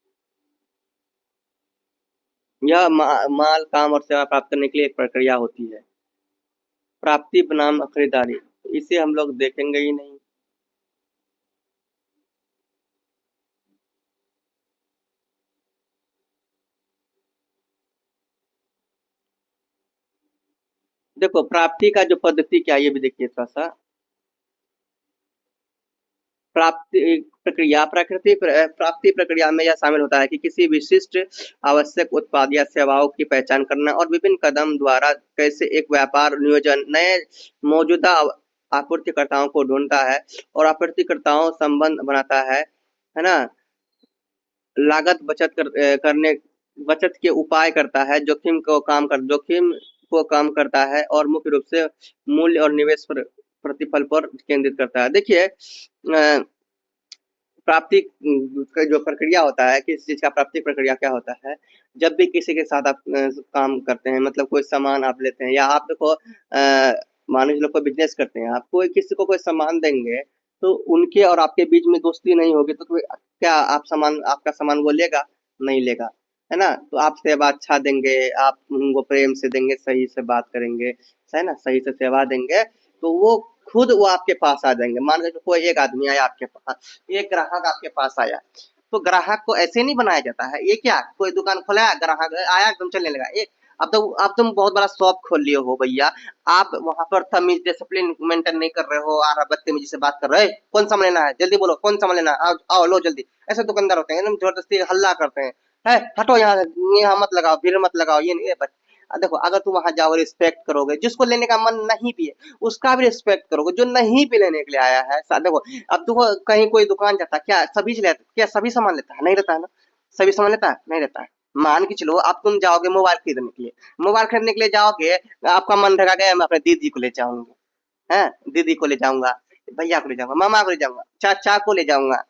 यह माल, काम और सेवा प्राप्त करने के लिए एक प्रक्रिया होती है, प्राप्ति बनाम खरीदारी, इसे हम लोग देखेंगे ही नहीं। देखो प्राप्ति का जो पद्धति क्या है ये भी देखिए थोड़ा सा। प्राप्ति प्रक्रिया में यह शामिल होता है कि किसी विशिष्ट आवश्यक उत्पाद या सेवाओं की पहचान करना और विभिन्न कदम द्वारा कैसे एक व्यापार नियोजन नए मौजूदा आपूर्तिकर्ताओं को ढूंढता है और आपूर्तिकर्ताओं संबंध बनाता है ना, लागत करने, बचत के उपाय करता है, जोखिम को कम करता है और मुख्य रूप से मूल्य और निवेश पर प्रतिफल पर केंद्रित करता है। देखिए प्राप्ति का जो प्रक्रिया होता है, किसी चीज का प्राप्ति प्रक्रिया क्या होता है, जब भी किसी के साथ आप काम करते हैं, मतलब कोई सामान आप लेते हैं या आप देखो मान लीजिए कोई बिजनेस करते हैं, आप कोई किसी को कोई सामान देंगे, तो उनके और आपके बीच में दोस्ती नहीं होगी तो क्या आप सामान, आपका सामान वो लेगा, नहीं लेगा, है ना। तो आप सेवा अच्छा देंगे, आप उनको प्रेम से देंगे, सही से बात करेंगे, है ना, सही से सेवा देंगे, तो वो खुद वो आपके पास आ जाएंगे। मान लीजिए कोई एक आदमी आया आपके पास, एक ग्राहक आपके पास आया, तो ग्राहक को ऐसे नहीं बनाया जाता है, ये क्या कोई दुकान खोला, ग्राहक आया एकदम चलने लगा, एक अब तुम बहुत बड़ा शॉप खोल लिए हो भैया, आप वहां पर तमीज डिसिप्लिन मेंटेन नहीं कर रहे हो, और बदतमीजी से बात कर रहे हो, कौन सामान लेना है जल्दी बोलो, कौन सामान लेना है, आओ आओ लो जल्दी, ऐसे दुकानदार होते हैं एकदम जबरदस्ती हल्ला करते हैं, है हटो यहाँ से, यहाँ मत लगाओ, भीड़ मत लगाओ, ये नहीं है देखो अगर तुम वहां जाओ रिस्पेक्ट करोगे, जिसको लेने का मन नहीं भी है उसका भी रिस्पेक्ट करोगे, जो नहीं भी लेने के लिए आया है, देखो अब देखो कहीं कोई दुकान जाता है, क्या सभी सामान लेता है, नहीं लेता है ना, सभी सामान लेता है, नहीं लेता है। मान के चलो अब तुम जाओगे मोबाइल खरीदने के लिए, मोबाइल खरीदने के लिए जाओगे, आपका मन रहेगा कि मैं अपने दीदी को ले जाऊंगी, है, दीदी को ले जाऊंगा, भैया को ले जाऊंगा, मामा को ले जाऊंगा, चाचा को ले जाऊंगा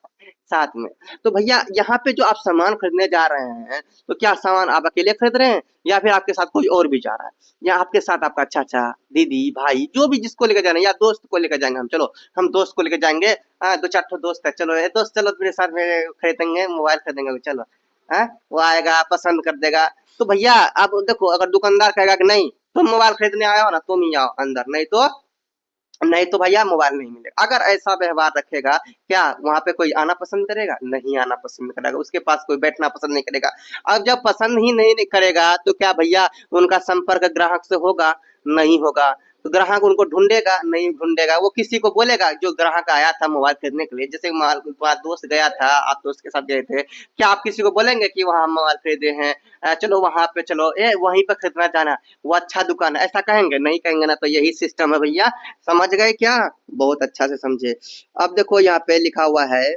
साथ में। तो भैया यहाँ पे जो आप सामान खरीदने जा रहे हैं, तो क्या सामान आप अकेले खरीद रहे हैं या फिर आपके साथ कोई और भी जा रहा है, या आपके साथ आपका चाचा, दीदी, भाई, जो भी जिसको लेकर जा रहे हैं, या दोस्त को लेकर जाएंगे, हम चलो हम दोस्त को लेकर जाएंगे, हाँ दो चार ठो दोस्त है, चलो ये दोस्त चलो मेरे साथ में खरीदेंगे, मोबाइल खरीदेंगे, चलो है, वो आएगा पसंद कर देगा। तो भैया अब देखो, अगर दुकानदार कहेगा कि नहीं तुम मोबाइल खरीदने आए हो ना, तुम ही आओ अंदर, नहीं तो भैया मोबाइल नहीं मिलेगा। अगर ऐसा व्यवहार रखेगा, क्या वहां पे कोई आना पसंद करेगा? नहीं आना पसंद करेगा, उसके पास कोई बैठना पसंद नहीं करेगा। अब जब पसंद ही नहीं करेगा तो क्या भैया उनका संपर्क ग्राहक से होगा? नहीं होगा। तो ग्राहक उनको ढूंढेगा? नहीं ढूंढेगा। वो किसी को बोलेगा? जो ग्राहक आया था मोबाइल खरीदने के लिए, जैसे तुम्हारा दोस्त गया था, आप दोस्त के साथ गए थे, क्या आप किसी को बोलेंगे कि वहाँ मोबाइल खरीदे हैं, चलो वहां पे, चलो वहीं पे खरीदना जाना, वो अच्छा दुकान है, ऐसा कहेंगे? नहीं कहेंगे ना। तो यही सिस्टम है भैया, समझ गए क्या? बहुत अच्छा से समझे। अब देखो यहाँ पे लिखा हुआ है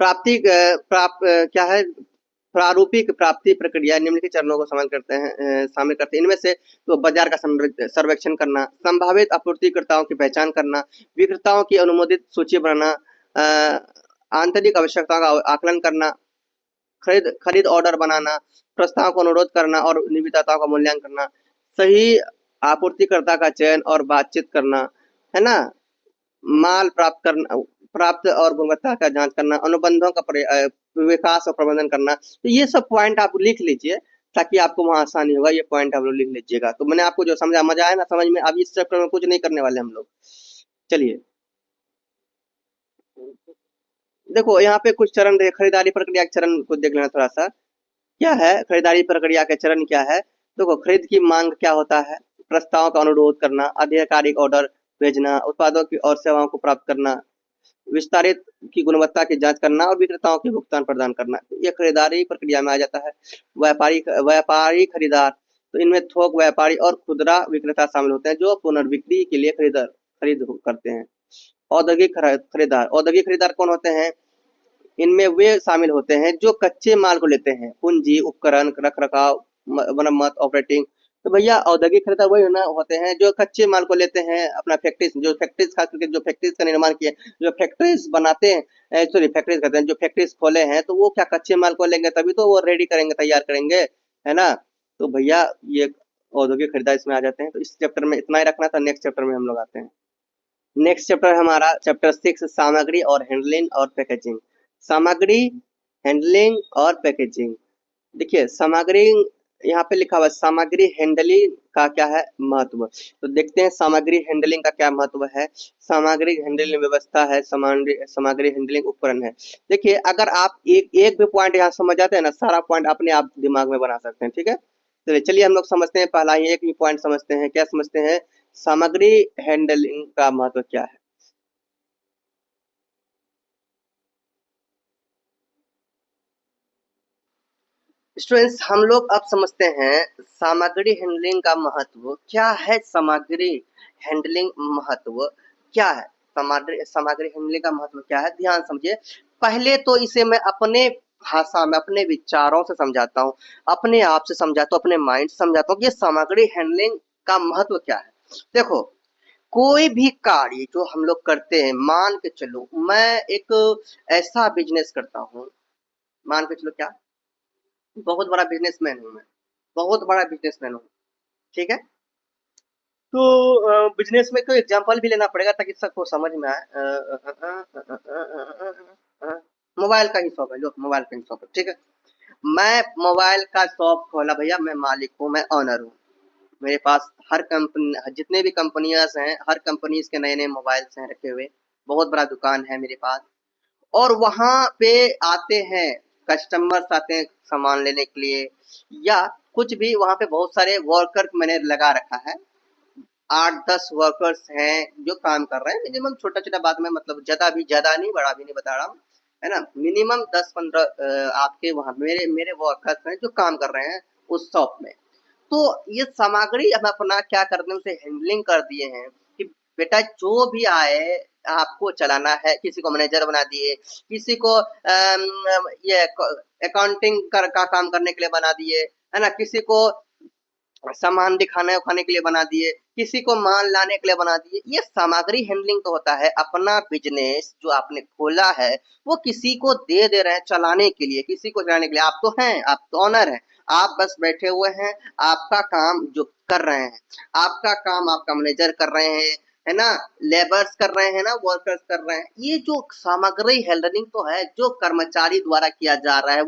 प्राप्ति क्या है, प्रारूपिक प्राप्ति प्रक्रिया निम्नलिखित चरणों को शामिल करते हैं, शामिल करते हैं। इनमें से तो बाजार का सर्वेक्षण करना, संभावित आपूर्तिकर्ताओं की पहचान करना, विक्रेताओं की अनुमोदित सूची बनाना, आंतरिक आवश्यकताओं का आकलन करना, खरीद खरीद ऑर्डर बनाना, प्रस्ताव को अनुरोध करना और निविदाताओं का मूल्यांकन करना, सही आपूर्तिकर्ता का चयन और बातचीत करना, है ना, माल प्राप्त और गुणवत्ता का जांच करना, अनुबंधों का विकास और प्रबंधन करना। तो ये सब पॉइंट आप लिख लीजिए ताकि आपको वहां आसानी होगा। ये पॉइंट आप लोग लिख लीजिएगा। तो मैंने आपको जो समझा, मजा आया ना समझ में? अब इस चैप्टर में कुछ नहीं करने वाले हम लोग। चलिए देखो यहाँ पे कुछ चरण देख, खरीदारी प्रक्रिया के चरण को देख लेना थोड़ा सा। क्या है खरीदारी प्रक्रिया के चरण? क्या है देखो, खरीद की मांग क्या होता है, प्रस्ताव का अनुरोध करना, आधिकारिक ऑर्डर भेजना, उत्पादों की और सेवाओं को प्राप्त करना, विस्तारित की गुणवत्ता की जांच करना और विक्रेताओं के भुगतान प्रदान करना। ये खरीदारी प्रक्रिया में आ जाता है। व्यापारी व्यापारी खरीदार, तो इनमें थोक व्यापारी और खुदरा विक्रेता शामिल होते हैं जो पुनर्बिक्री के लिए खरीद करते हैं। औद्योगिक खरीदार, औद्योगिक खरीदार कौन होते हैं? इनमें वे शामिल होते हैं जो कच्चे माल को लेते हैं, पूंजी, उपकरण, रख रखाव, मरम्मत, ऑपरेटिंग। तो भैया औद्योगिक खरीदार वही ना होते हैं जो कच्चे माल को लेते हैं, अपना फैक्ट्रीज, जो फैक्ट्रीज खास करके जो फैक्ट्रीज का निर्माण किए, जो फैक्ट्रीज बनाते हैं, सॉरी फैक्ट्रीज कहते हैं, जो फैक्ट्रीज खोले हैं, तो वो क्या कच्चे माल को लेंगे तभी तो वो रेडी करेंगे, तैयार करेंगे, है ना। तो भैया ये औद्योगिक खरीदार इसमें आ जाते हैं। तो इस चैप्टर में इतना ही रखना था। नेक्स्ट चैप्टर में हम लोग आते हैं। नेक्स्ट चैप्टर हमारा चैप्टर 6, सामग्री और हैंडलिंग और पैकेजिंग। सामग्री, हैंडलिंग और पैकेजिंग। देखिए सामग्री यहाँ पे लिखा हुआ है, सामग्री हैंडलिंग का क्या है महत्व। तो देखते हैं सामग्री हैंडलिंग का क्या महत्व है। सामग्री हैंडलिंग व्यवस्था है, सामग्री हैंडलिंग उपकरण है। देखिए अगर आप एक एक भी पॉइंट यहाँ समझ जाते हैं ना, सारा पॉइंट अपने आप दिमाग में बना सकते हैं। ठीक है, चलिए हम लोग समझते हैं। पहला ही एक ही पॉइंट समझते हैं। क्या समझते हैं? सामग्री हैंडलिंग का महत्व क्या है। स्टूडेंट्स हम लोग अब समझते हैं सामग्री हैंडलिंग का महत्व क्या है। सामग्री हैंडलिंग महत्व क्या है? सामग्री सामग्री हैंडलिंग का महत्व क्या है, ध्यान समझिए। पहले तो इसे मैं अपने भाषा में, अपने विचारों से समझाता हूँ, अपने आप से समझाता हूँ, अपने माइंड से समझाता हूँ कि सामग्री हैंडलिंग का महत्व क्या है। देखो कोई भी कार्य जो हम लोग करते हैं, मान के चलो मैं एक ऐसा बिजनेस करता हूँ, मान के चलो क्या, बहुत बड़ा बिजनेसमैन हूँ मैं, बहुत बड़ा बिजनेसमैन हूँ। ठीक है, तो बिजनेस में कोई एग्जांपल भी लेना पड़ेगा ताकि सबको समझ में आए। मोबाइल का ही शॉप है, लो मोबाइल का ही शॉप है। ठीक है, मैं मोबाइल का शॉप खोला भैया, मैं मालिक हूँ, मैं ऑनर हूँ। मेरे पास हर कंपनी, जितने भी कंपनियां हैं, हर कंपनीज के नए नए मोबाइल्स हैं रखे हुए, बहुत बड़ा दुकान है मेरे पास। और वहां पे आते हैं कस्टमर्स, आते हैं सामान लेने के लिए, या कुछ भी, वहां पे बहुत सारे वर्कर मैंने लगा रखा है। 8-10 वर्कर्स हैं जो काम कर रहे हैं मिनिमम, छोटा छोटा बात में, मतलब ज्यादा नहीं, बड़ा भी नहीं बता रहा हूँ, है ना। मिनिमम 10-15 आपके वहां मेरे मेरे वर्कर्स हैं जो काम कर रहे हैं उस शॉप में। तो ये सामग्री हम अपना क्या करते हैं, उसे हैंडलिंग कर दिए हैं कि बेटा जो भी आए आपको चलाना है। किसी को मैनेजर बना दिए, किसी को ये अकाउंटिंग का काम करने के लिए बना दिए, है ना, किसी को सामान दिखाने उखाने के लिए बना दिए, किसी को माल लाने के लिए बना दिए। ये सामग्री हैंडलिंग तो होता है। अपना बिजनेस जो आपने खोला है वो किसी को दे रहे हैं चलाने के लिए, किसी को चलाने के लिए। आप तो हैं, आप तो ऑनर हैं, आप बस बैठे हुए हैं, आपका काम जो कर रहे हैं, आपका काम आपका मैनेजर कर रहे हैं, है ना, लेबर्स कर रहे हैं ना, वर्कर्स कर रहे हैं। ये जो सामग्री हैंडलिंग तो है जो कर्मचारी द्वारा किया जा रहा है,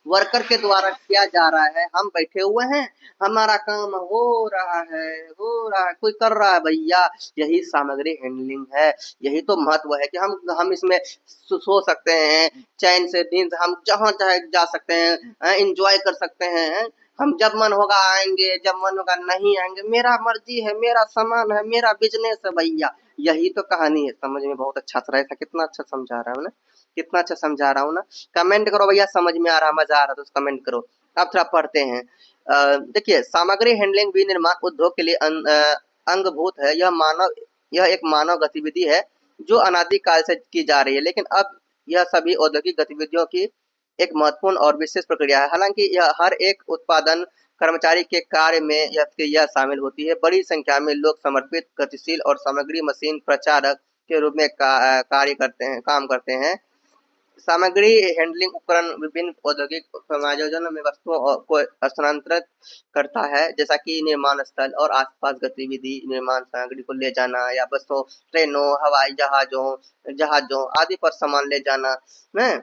वर्कर के द्वारा किया जा रहा है। हम बैठे हुए हैं, हमारा काम हो रहा है, कोई कर रहा है भैया। यही सामग्री हैंडलिंग है। यही तो महत्व है कि हम इसमें सो सकते हैं चैन से, नींद, हम जहाँ चाहे जा सकते हैं, एंजॉय कर सकते हैं। हम जब मन होगा आएंगे, जब मन होगा नहीं आएंगे, मेरा मर्जी है, मेरा सामान है, मेरा बिजनेस है भैया। यही तो कहानी है। समझ में बहुत अच्छा सा रहा था। कितना अच्छा समझा रहा हूँ ना, कितना अच्छा समझा रहा हूँ ना। कमेंट करो भैया, समझ में आ रहा, मजा आ रहा तो कमेंट करो। अब थोड़ा पढ़ते हैं। देखिए, सामग्री हैंडलिंग विनिर्माण उद्योग के लिए अंगभूत है। यह एक मानव गतिविधि है जो अनादिकाल से की जा रही है, लेकिन अब यह सभी औद्योगिक गतिविधियों की एक महत्वपूर्ण और विशेष प्रक्रिया है। हालांकि यह हर एक उत्पादन कर्मचारी के कार्य में यह क्रिया शामिल होती है। बड़ी संख्या में लोग समर्पित, गतिशील और सामग्री मशीन प्रचारक के रूप में काम करते हैं। सामग्री हैंडलिंग उपकरण विभिन्न औद्योगिक समायोजन में वस्तुओं को स्थानांतरित करता है, जैसा कि निर्माण स्थल और आसपास गतिविधि, निर्माण सामग्री को ले जाना या बसों, ट्रेनों, हवाई जहाजों आदि पर सामान ले जाना है।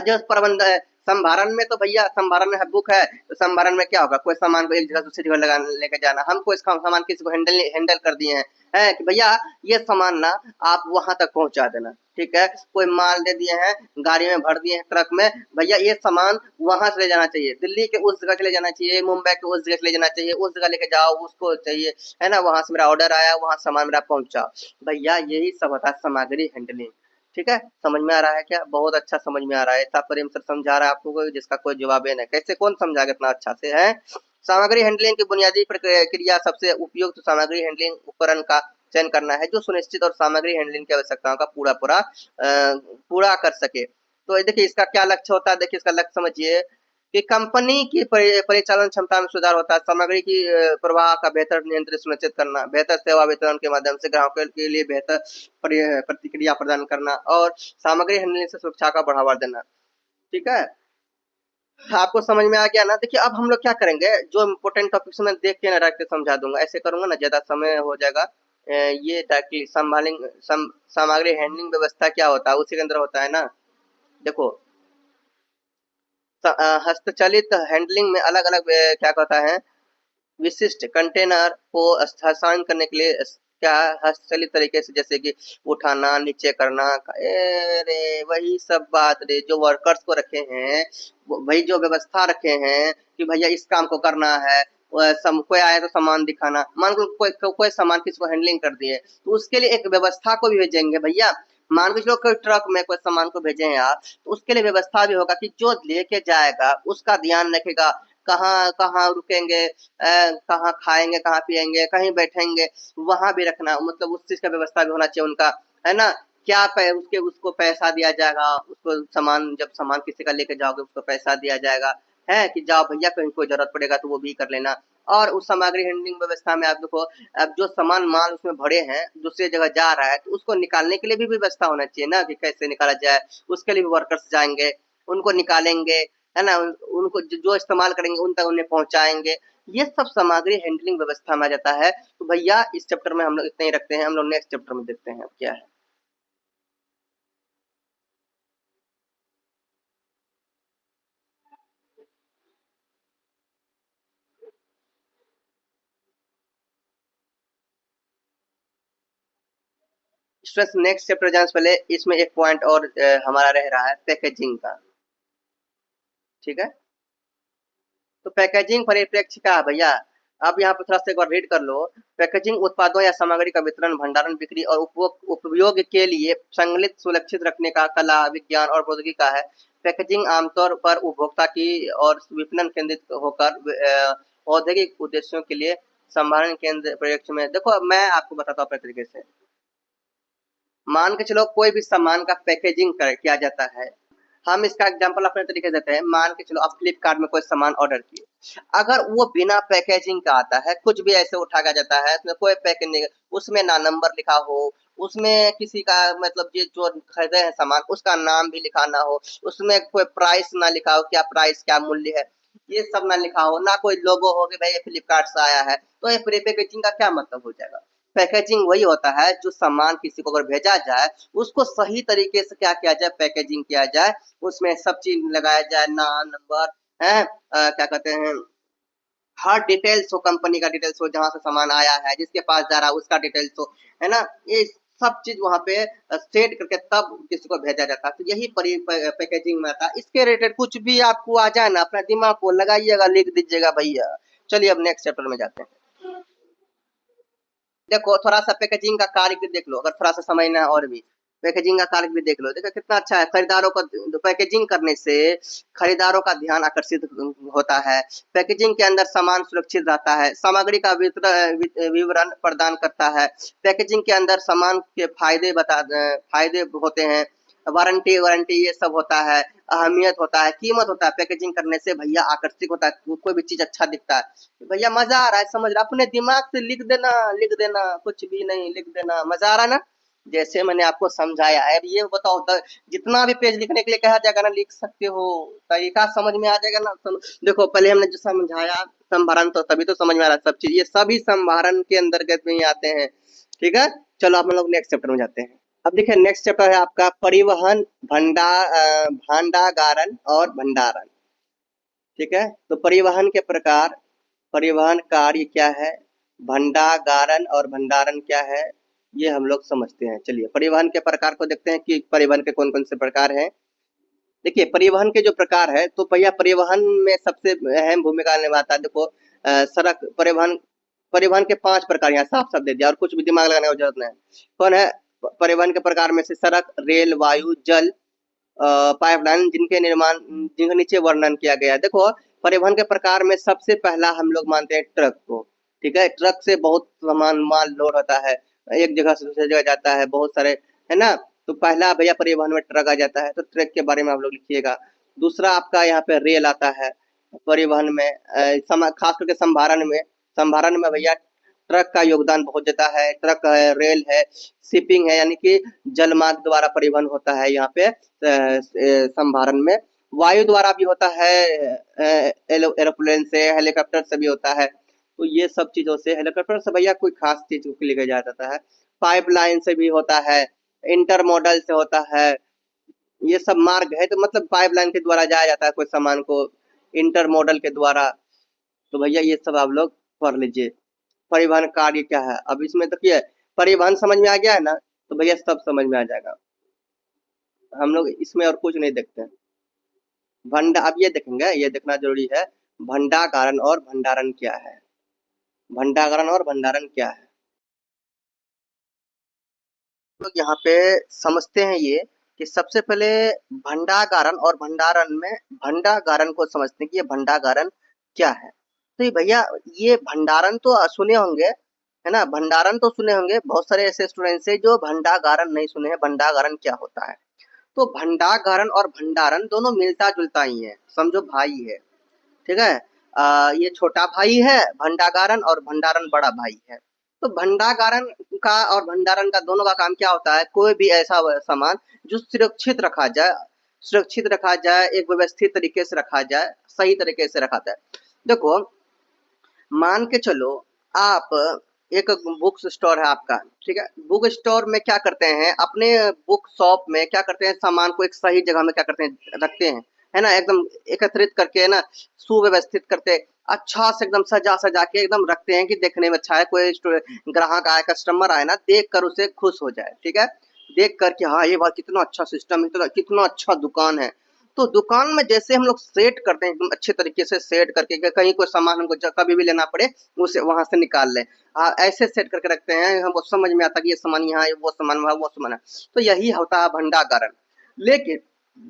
जो प्रबंध है संभारण में, तो भैया संभारण में बुक है, तो संभारण में क्या होगा, कोई सामान को एक जगह दूसरी जगह लगा लेके जाना। हमको इसका सामान किसी को हैंडल कर दिए हैं कि भैया ये सामान ना आप वहां तक पहुंचा देना, ठीक है। कोई माल दे दिए हैं, गाड़ी में भर दिए हैं, ट्रक में, भैया ये सामान वहां से ले जाना चाहिए, दिल्ली के उस जगह से ले जाना चाहिए, मुंबई के उस जगह से ले जाना चाहिए, उस जगह लेके जाओ, उसको चाहिए, है ना, वहां से मेरा ऑर्डर आया, वहां सामान मेरा पहुंचा। भैया यही सब होता है सामग्री हैंडलिंग। ठीक है, समझ में आ रहा है क्या? बहुत अच्छा समझ में आ रहा है। इतना प्रेम सर समझा रहा है आपको जिसका कोई जवाब नहीं। कैसे कौन समझा इतना अच्छा से है? सामग्री हैंडलिंग की बुनियादी प्रक्रिया सबसे उपयुक्त सामग्री हैंडलिंग उपकरण का चयन करना है जो सुनिश्चित और सामग्री हैंडलिंग की आवश्यकताओं का पूरा कर सके। तो देखिए इसका क्या लक्ष्य होता है, देखिए इसका लक्ष्य समझिए कि कंपनी की परिचालन क्षमता में सुधार होता है, सामग्री की प्रवाह का बेहतर नियंत्रण सुनिश्चित करना, बेहतर सेवा वितरण के माध्यम से ग्राहकों के लिए बेहतर प्रतिक्रिया प्रदान करना और सामग्री हैंडलिंग से सुरक्षा का बढ़ावा देना। ठीक है, आपको समझ में आ गया ना? देखिए अब हम लोग क्या करेंगे, जो इम्पोर्टेंट टॉपिक्स में देख के ना रख के समझा दूंगा। ऐसे करूंगा ना ज्यादा समय हो जाएगा। ये ताकि सामग्री हैंडलिंग व्यवस्था क्या होता है उसी के अंदर होता है ना। देखो, हस्तचलित हैंडलिंग में अलग अलग क्या कहता है, विशिष्ट कंटेनर को स्थानांतरित करने के लिए क्या हस्तचलित तरीके से, जैसे कि उठाना, नीचे करना। अरे वही सब बात रे, जो वर्कर्स को रखे हैं, वही जो व्यवस्था रखे हैं कि भैया इस काम को करना है। कोई आया तो सामान दिखाना, मान लो कोई सामान किसी को हैंडलिंग कर दिए, तो उसके लिए एक व्यवस्था को भी भेजेंगे भैया। मान के चलो कोई ट्रक में कोई सामान को भेजे हैं आप, तो उसके लिए व्यवस्था भी होगा कि जो लेके जाएगा उसका ध्यान रखेगा, कहाँ कहाँ रुकेंगे, कहाँ खाएंगे, कहाँ पिएंगे, कहीं बैठेंगे, वहां भी रखना, मतलब उस चीज का व्यवस्था भी होना चाहिए उनका, है ना। क्या उसको पैसा दिया जाएगा, उसको सामान, जब सामान किसी का लेके जाओगे उसको पैसा दिया जाएगा, है कि जाओ भैया कहीं कोई जरूरत पड़ेगा तो वो भी कर लेना। और उस सामग्री हैंडलिंग व्यवस्था में आप देखो, अब जो सामान माल उसमें भरे हैं दूसरी जगह जा रहा है, तो उसको निकालने के लिए भी व्यवस्था होना चाहिए ना कि कैसे निकाला जाए। उसके लिए भी वर्कर्स जाएंगे, उनको निकालेंगे, है ना, उनको जो इस्तेमाल करेंगे उन तक उन्हें पहुंचाएंगे। ये सब सामग्री हैंडलिंग व्यवस्था में आ जाता है। तो भैया इस चैप्टर में हम लोग इतना ही रखते हैं, हम लोग नेक्स्ट चैप्टर में देखते हैं अब क्या है। स्ट्रेस नेक्स्ट चैप्टर जाने से पहले इसमें एक पॉइंट और हमारा रह रहा है पैकेजिंग का। ठीक है, तो पैकेजिंग परिप्रेक्ष्य क्या है भैया? आप यहाँ पे थोड़ा सा एक बार रीड कर लो। पैकेजिंग उत्पादों या सामग्री का वितरण, भंडारण, बिक्री और उपयोग के लिए संगलित सुरक्षित रखने का कला, विज्ञान और प्रौद्योगिकी का है। पैकेजिंग आमतौर पर उपभोक्ता की और विपणन केंद्रित होकर औद्योगिक उद्देश्यों के लिए संभालन केंद्र परिप्रेक्ष्य में। देखो मैं आपको बताता हूँ अपने तरीके से। मान के चलो कोई भी सामान का पैकेजिंग किया जाता है। हम इसका एग्जांपल अपने तरीके से देते हैं। मान के चलो आप फ्लिपकार्ट में कोई सामान ऑर्डर किए, अगर वो बिना पैकेजिंग का आता है, कुछ भी ऐसे उठाया जाता है, उसमें कोई पैकेज नहीं, उसमें ना नंबर लिखा हो, उसमें किसी का मतलब ये जो खरीदे हैं सामान उसका नाम भी लिखा ना हो, उसमें कोई प्राइस ना लिखा हो, क्या प्राइस क्या मूल्य है, ये सब ना लिखा हो, ना कोई लोगो हो कि भाई ये फ्लिपकार्ट से आया है, तो ये प्री पैकेजिंग का क्या मतलब हो जाएगा? पैकेजिंग वही होता है जो सामान किसी को अगर भेजा जाए उसको सही तरीके से क्या किया जाए, पैकेजिंग किया जाए, उसमें सब चीज लगाया जाए, नाम नंबर है, क्या कहते हैं, हर डिटेल्स हो, कंपनी का डिटेल्स हो, जहां से सामान आया है, जिसके पास जा रहा है उसका डिटेल्स हो, है ना, ये सब चीज वहां पे सेट करके तब किसी को भेजा जाता है। तो यही पैकेजिंग में आता है। इसके रिलेटेड कुछ भी आपको आ जाए ना, अपना दिमाग को लगाइएगा, लिख दीजिएगा भैया। चलिए अब नेक्स्ट चैप्टर में जाते हैं। देखो थोड़ा सा पैकेजिंग का कार्य भी देख लो, अगर थोड़ा सा समझना है और भी पैकेजिंग का कार्य भी देख लो। देखो कितना अच्छा है, खरीदारों को पैकेजिंग करने से खरीदारों का ध्यान आकर्षित होता है। पैकेजिंग के अंदर सामान सुरक्षित रहता है, सामग्री का विवरण प्रदान करता है। पैकेजिंग के अंदर सामान के फायदे होते हैं, वारंटी वारंटी ये सब होता है, अहमियत होता है, कीमत होता है। पैकेजिंग करने से भैया आकर्षित होता है, कोई भी चीज अच्छा दिखता है भैया, मजा आ रहा है, समझ रहा, अपने दिमाग से लिख देना, लिख देना, कुछ भी नहीं, लिख देना, मजा आ रहा है ना। जैसे मैंने आपको समझाया है, अब ये बताओ जितना भी पेज लिखने के लिए कहा जाएगा ना, लिख सकते हो, तरीका समझ में आ जाएगा ना। देखो पहले हमने जो समझाया संभारण, तो तभी तो समझ में आ रहा है सब चीज, ये सभी संभारण के अंतर्गत में ही आते हैं। ठीक है, चलो आप लोग नेक्स्ट चैप्टर में जाते हैं। अब देखिए नेक्स्ट चैप्टर है आपका परिवहन, भांडागारन और भंडारण। ठीक है, तो परिवहन के प्रकार, परिवहन कार्य क्या है, भंडागारन और भंडारण क्या है, ये हम लोग समझते हैं। चलिए परिवहन के प्रकार को देखते हैं कि परिवहन के कौन कौन से प्रकार हैं। देखिए परिवहन के जो प्रकार है, तो भैया परिवहन में सबसे अहम भूमिका निभाता है। देखो सड़क परिवहन, परिवहन के 5 प्रकार यहाँ साफ साफ दे दिया, और कुछ भी दिमाग लगाने की जरूरत नहीं है। कौन है परिवहन के प्रकार में से, सड़क, रेल, वायु, जल, पाइपलाइन, जिनके निर्माण, जिनके नीचे वर्णन किया गया है। देखो परिवहन के प्रकार में सबसे पहला हम लोग मानते हैं ट्रक को। ठीक है, ट्रक से बहुत सामान माल लोड होता है, एक जगह से दूसरी जगह जाता है, बहुत सारे, है ना। तो पहला भैया परिवहन में ट्रक आ जाता है, तो ट्रक के बारे में आप लोग लिखिएगा। दूसरा आपका यहाँ पे रेल आता है परिवहन में, खास करके संभारण में, संभारण में भैया ट्रक का योगदान बहुत ज्यादा है। ट्रक है, रेल है, शिपिंग है, यानी कि जलमार्ग द्वारा परिवहन होता है यहाँ पे संभारण में। वायु द्वारा भी होता है, एरोप्लेन से, हेलीकॉप्टर से भी होता है। तो ये सब चीजों से, हेलीकॉप्टर से भैया कोई खास चीज को लेकर जाया जाता है। पाइपलाइन से भी होता है, इंटरमोडल से होता है, ये सब मार्ग है, तो मतलब पाइपलाइन के द्वारा जाया जाता है कोई सामान को, इंटरमोडल के द्वारा। तो भैया ये सब आप लोग पढ़ लीजिए। परिवहन कार्य क्या है, अब इसमें देखिए परिवहन समझ में आ गया है ना, तो भैया सब समझ में आ जाएगा। हम लोग इसमें और कुछ नहीं देखते हैं। अब ये देखेंगे, ये देखना जरूरी है, भंडारण और भंडारण क्या है, भंडारण और भंडारण क्या है। लोग यहाँ पे समझते हैं ये कि सबसे पहले भंडारण और भंडारण में, भंडारण को समझते हैं कि ये भंडारण क्या है। तो ये भैया ये भंडारण तो सुने होंगे, है ना, भंडारण तो सुने होंगे, बहुत सारे ऐसे स्टूडेंट्स हैं जो भंडारण नहीं सुने हैं। भंडारण क्या होता है, तो भंडारण और भंडारण दोनों मिलता जुलता ही है, समझो भाई है। ठीक है, ये छोटा भाई है भंडारण, और भंडारण बड़ा भाई है। तो भंडारण का और भंडारण का दोनों का काम क्या होता है, कोई भी ऐसा सामान जो सुरक्षित रखा जाए, सुरक्षित रखा जाए, एक व्यवस्थित तरीके से रखा जाए, सही तरीके से रखा जाए। देखो मान के चलो आप, एक बुक स्टोर है आपका, ठीक है, बुक स्टोर में क्या करते हैं, अपने बुक शॉप में क्या करते हैं, सामान को एक सही जगह में क्या करते हैं, रखते हैं, है ना, एकदम एकत्रित करके, है ना, सुव्यवस्थित करते, अच्छा से एकदम सजा सजा के एकदम रखते हैं कि देखने में अच्छा है, कोई ग्राहक आए, कस्टमर आए ना, देख कर उसे खुश हो जाए। ठीक है, देख कर कि हाँ ये बात कितना अच्छा सिस्टम है, कितना अच्छा दुकान है। तो दुकान में जैसे हम लोग सेट करते हैं एकदम अच्छे तरीके से सेट करके कि कहीं कोई सामान हमको कभी भी लेना पड़े उसे वहां से निकाल लें, ऐसे सेट करके रखते हैं, हमको समझ में आता कि ये सामान यहाँ है, वो सामान वहाँ, वो सामान है। तो यही होता है भंडारण। लेकिन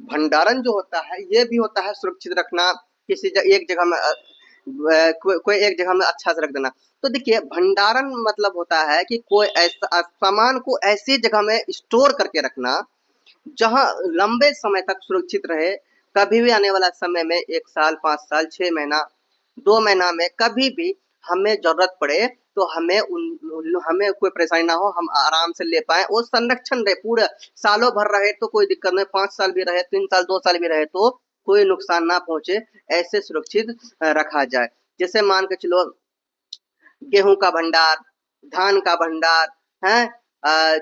भंडारण जो होता है ये भी होता है सुरक्षित रखना, किसी एक जगह में कोई एक जगह में अच्छा से रख देना। तो देखिए भंडारण मतलब होता है कि कोई ऐसा सामान को ऐसी जगह में स्टोर करके रखना जहां लंबे समय तक सुरक्षित रहे, कभी भी आने वाला समय में 1 साल, 5 साल, 6 महीना, 2 महीना में कभी भी हमें जरूरत पड़े तो हमें कोई परेशानी ना हो, हम आराम से ले पाए, वो संरक्षण रहे, पूरे सालों भर रहे तो कोई दिक्कत नहीं, 5 साल भी रहे, 3 साल, 2 साल भी रहे तो कोई नुकसान ना पहुंचे, ऐसे सुरक्षित रखा जाए। जैसे मान के चलो गेहूं का भंडार, धान का भंडार है,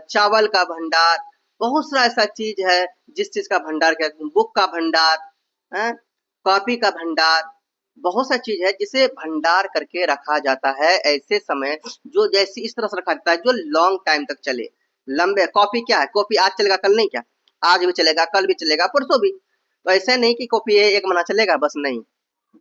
चावल का भंडार, बहुत सारा ऐसा चीज है जिस चीज का भंडार कहते हैं, बुक का भंडार है, कॉपी का भंडार, बहुत सा चीज है जिसे भंडार करके रखा जाता है ऐसे समय, जो जैसे इस तरह से रखा जाता है जो लॉन्ग टाइम तक चले, लंबे। कॉपी क्या है, कॉपी आज चलेगा कल नहीं, क्या आज भी चलेगा कल भी चलेगा परसों भी, तो ऐसे नहीं कि कॉपी एक महीना चलेगा बस, नहीं,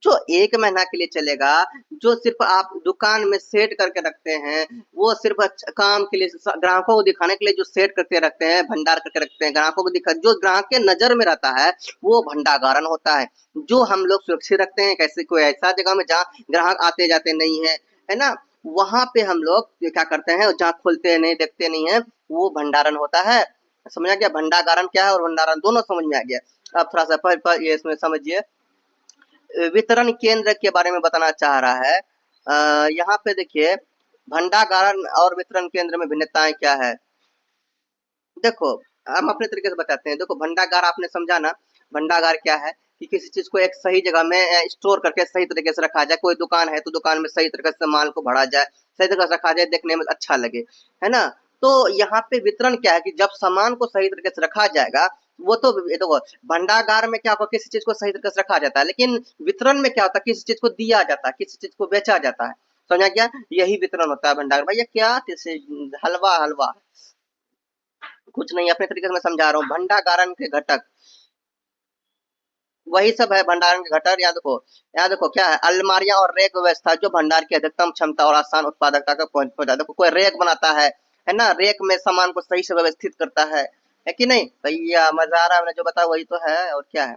जो 1 महीना के लिए चलेगा, जो सिर्फ आप दुकान में सेट करके रखते हैं, वो सिर्फ काम के लिए, ग्राहकों को दिखाने के लिए जो सेट करके रखते हैं, भंडार करके रखते हैं, ग्राहकों को दिखा, जो ग्राहक के नजर में रहता है, वो भंडागारन होता है। जो हम लोग सुरक्षित रखते हैं, कैसे कोई ऐसा जगह में जहाँ ग्राहक आते जाते नहीं है, है ना, वहां पे हम लोग क्या करते हैं, जहाँ खोलते नहीं देखते नहीं है, वो भंडारण होता है। समझ आ गया, भंडागारन क्या है और भंडारण दोनों समझ में आ गया। अब थोड़ा सा पर ये इसमें समझिए, वितरण केंद्र के बारे में बताना चाह रहा है। यहाँ पे देखिए, भंडागारन और वितरण केंद्र में भिन्नताएं क्या है। देखो, हम अपने तरीके से बताते हैं। देखो, भंडागार आपने समझा ना, भंडागार क्या है कि किसी चीज को एक सही जगह में स्टोर करके सही तरीके से रखा जाए। कोई दुकान है तो दुकान में सही तरीके से माल को भरा जाए, सही तरीके से रखा जाए, देखने में अच्छा लगे, है ना। तो यहाँ पे वितरण क्या है कि जब सामान को सही तरीके से रखा जाएगा, वो तो देखो, भंडागार में क्या होगा, किसी चीज को सही तरीके से रखा जाता है, लेकिन वितरण में क्या होता है, किसी चीज को दिया जाता है, किसी चीज को बेचा जाता है। समझा क्या, यही वितरण होता है भंडार। भैया क्या हलवा हलवा, कुछ नहीं, अपने तरीके से मैं समझा रहा हूँ। भंडागारन के घटक वही सब है, भंडारण के घटक। यहाँ देखो क्या है, अलमारियां और रैक व्यवस्था जो भंडार की अधिकतम क्षमता और आसान उत्पादकता का पहुंचा। देखो, कोई रैक बनाता है ना, रैक में सामान को सही से व्यवस्थित करता है कि नहीं भैया, मजा आ रहा है, मैंने जो बताया वही तो है, और क्या है।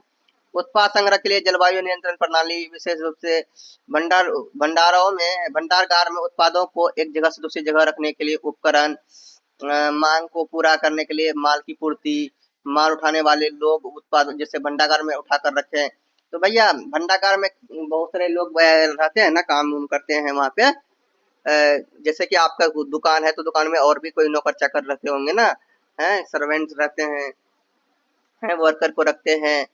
उत्पाद संग्रह के लिए जलवायु नियंत्रण प्रणाली, विशेष रूप से भंडारगार में उत्पादों को एक जगह से दूसरी जगह रखने के लिए उपकरण, मांग को पूरा करने के लिए माल की पूर्ति, माल उठाने वाले लोग, उत्पाद जैसे भंडागार में उठा कर रखे। तो भैया भंडागार में बहुत सारे लोग रहते हैं ना, काम उम करते हैं वहाँ पे। जैसे कि आपका दुकान है तो दुकान में और भी कोई नौकर चाकर रखे होंगे ना, हैं, सर्वेंट्स रहते हैं, वर्कर को रखते हैं।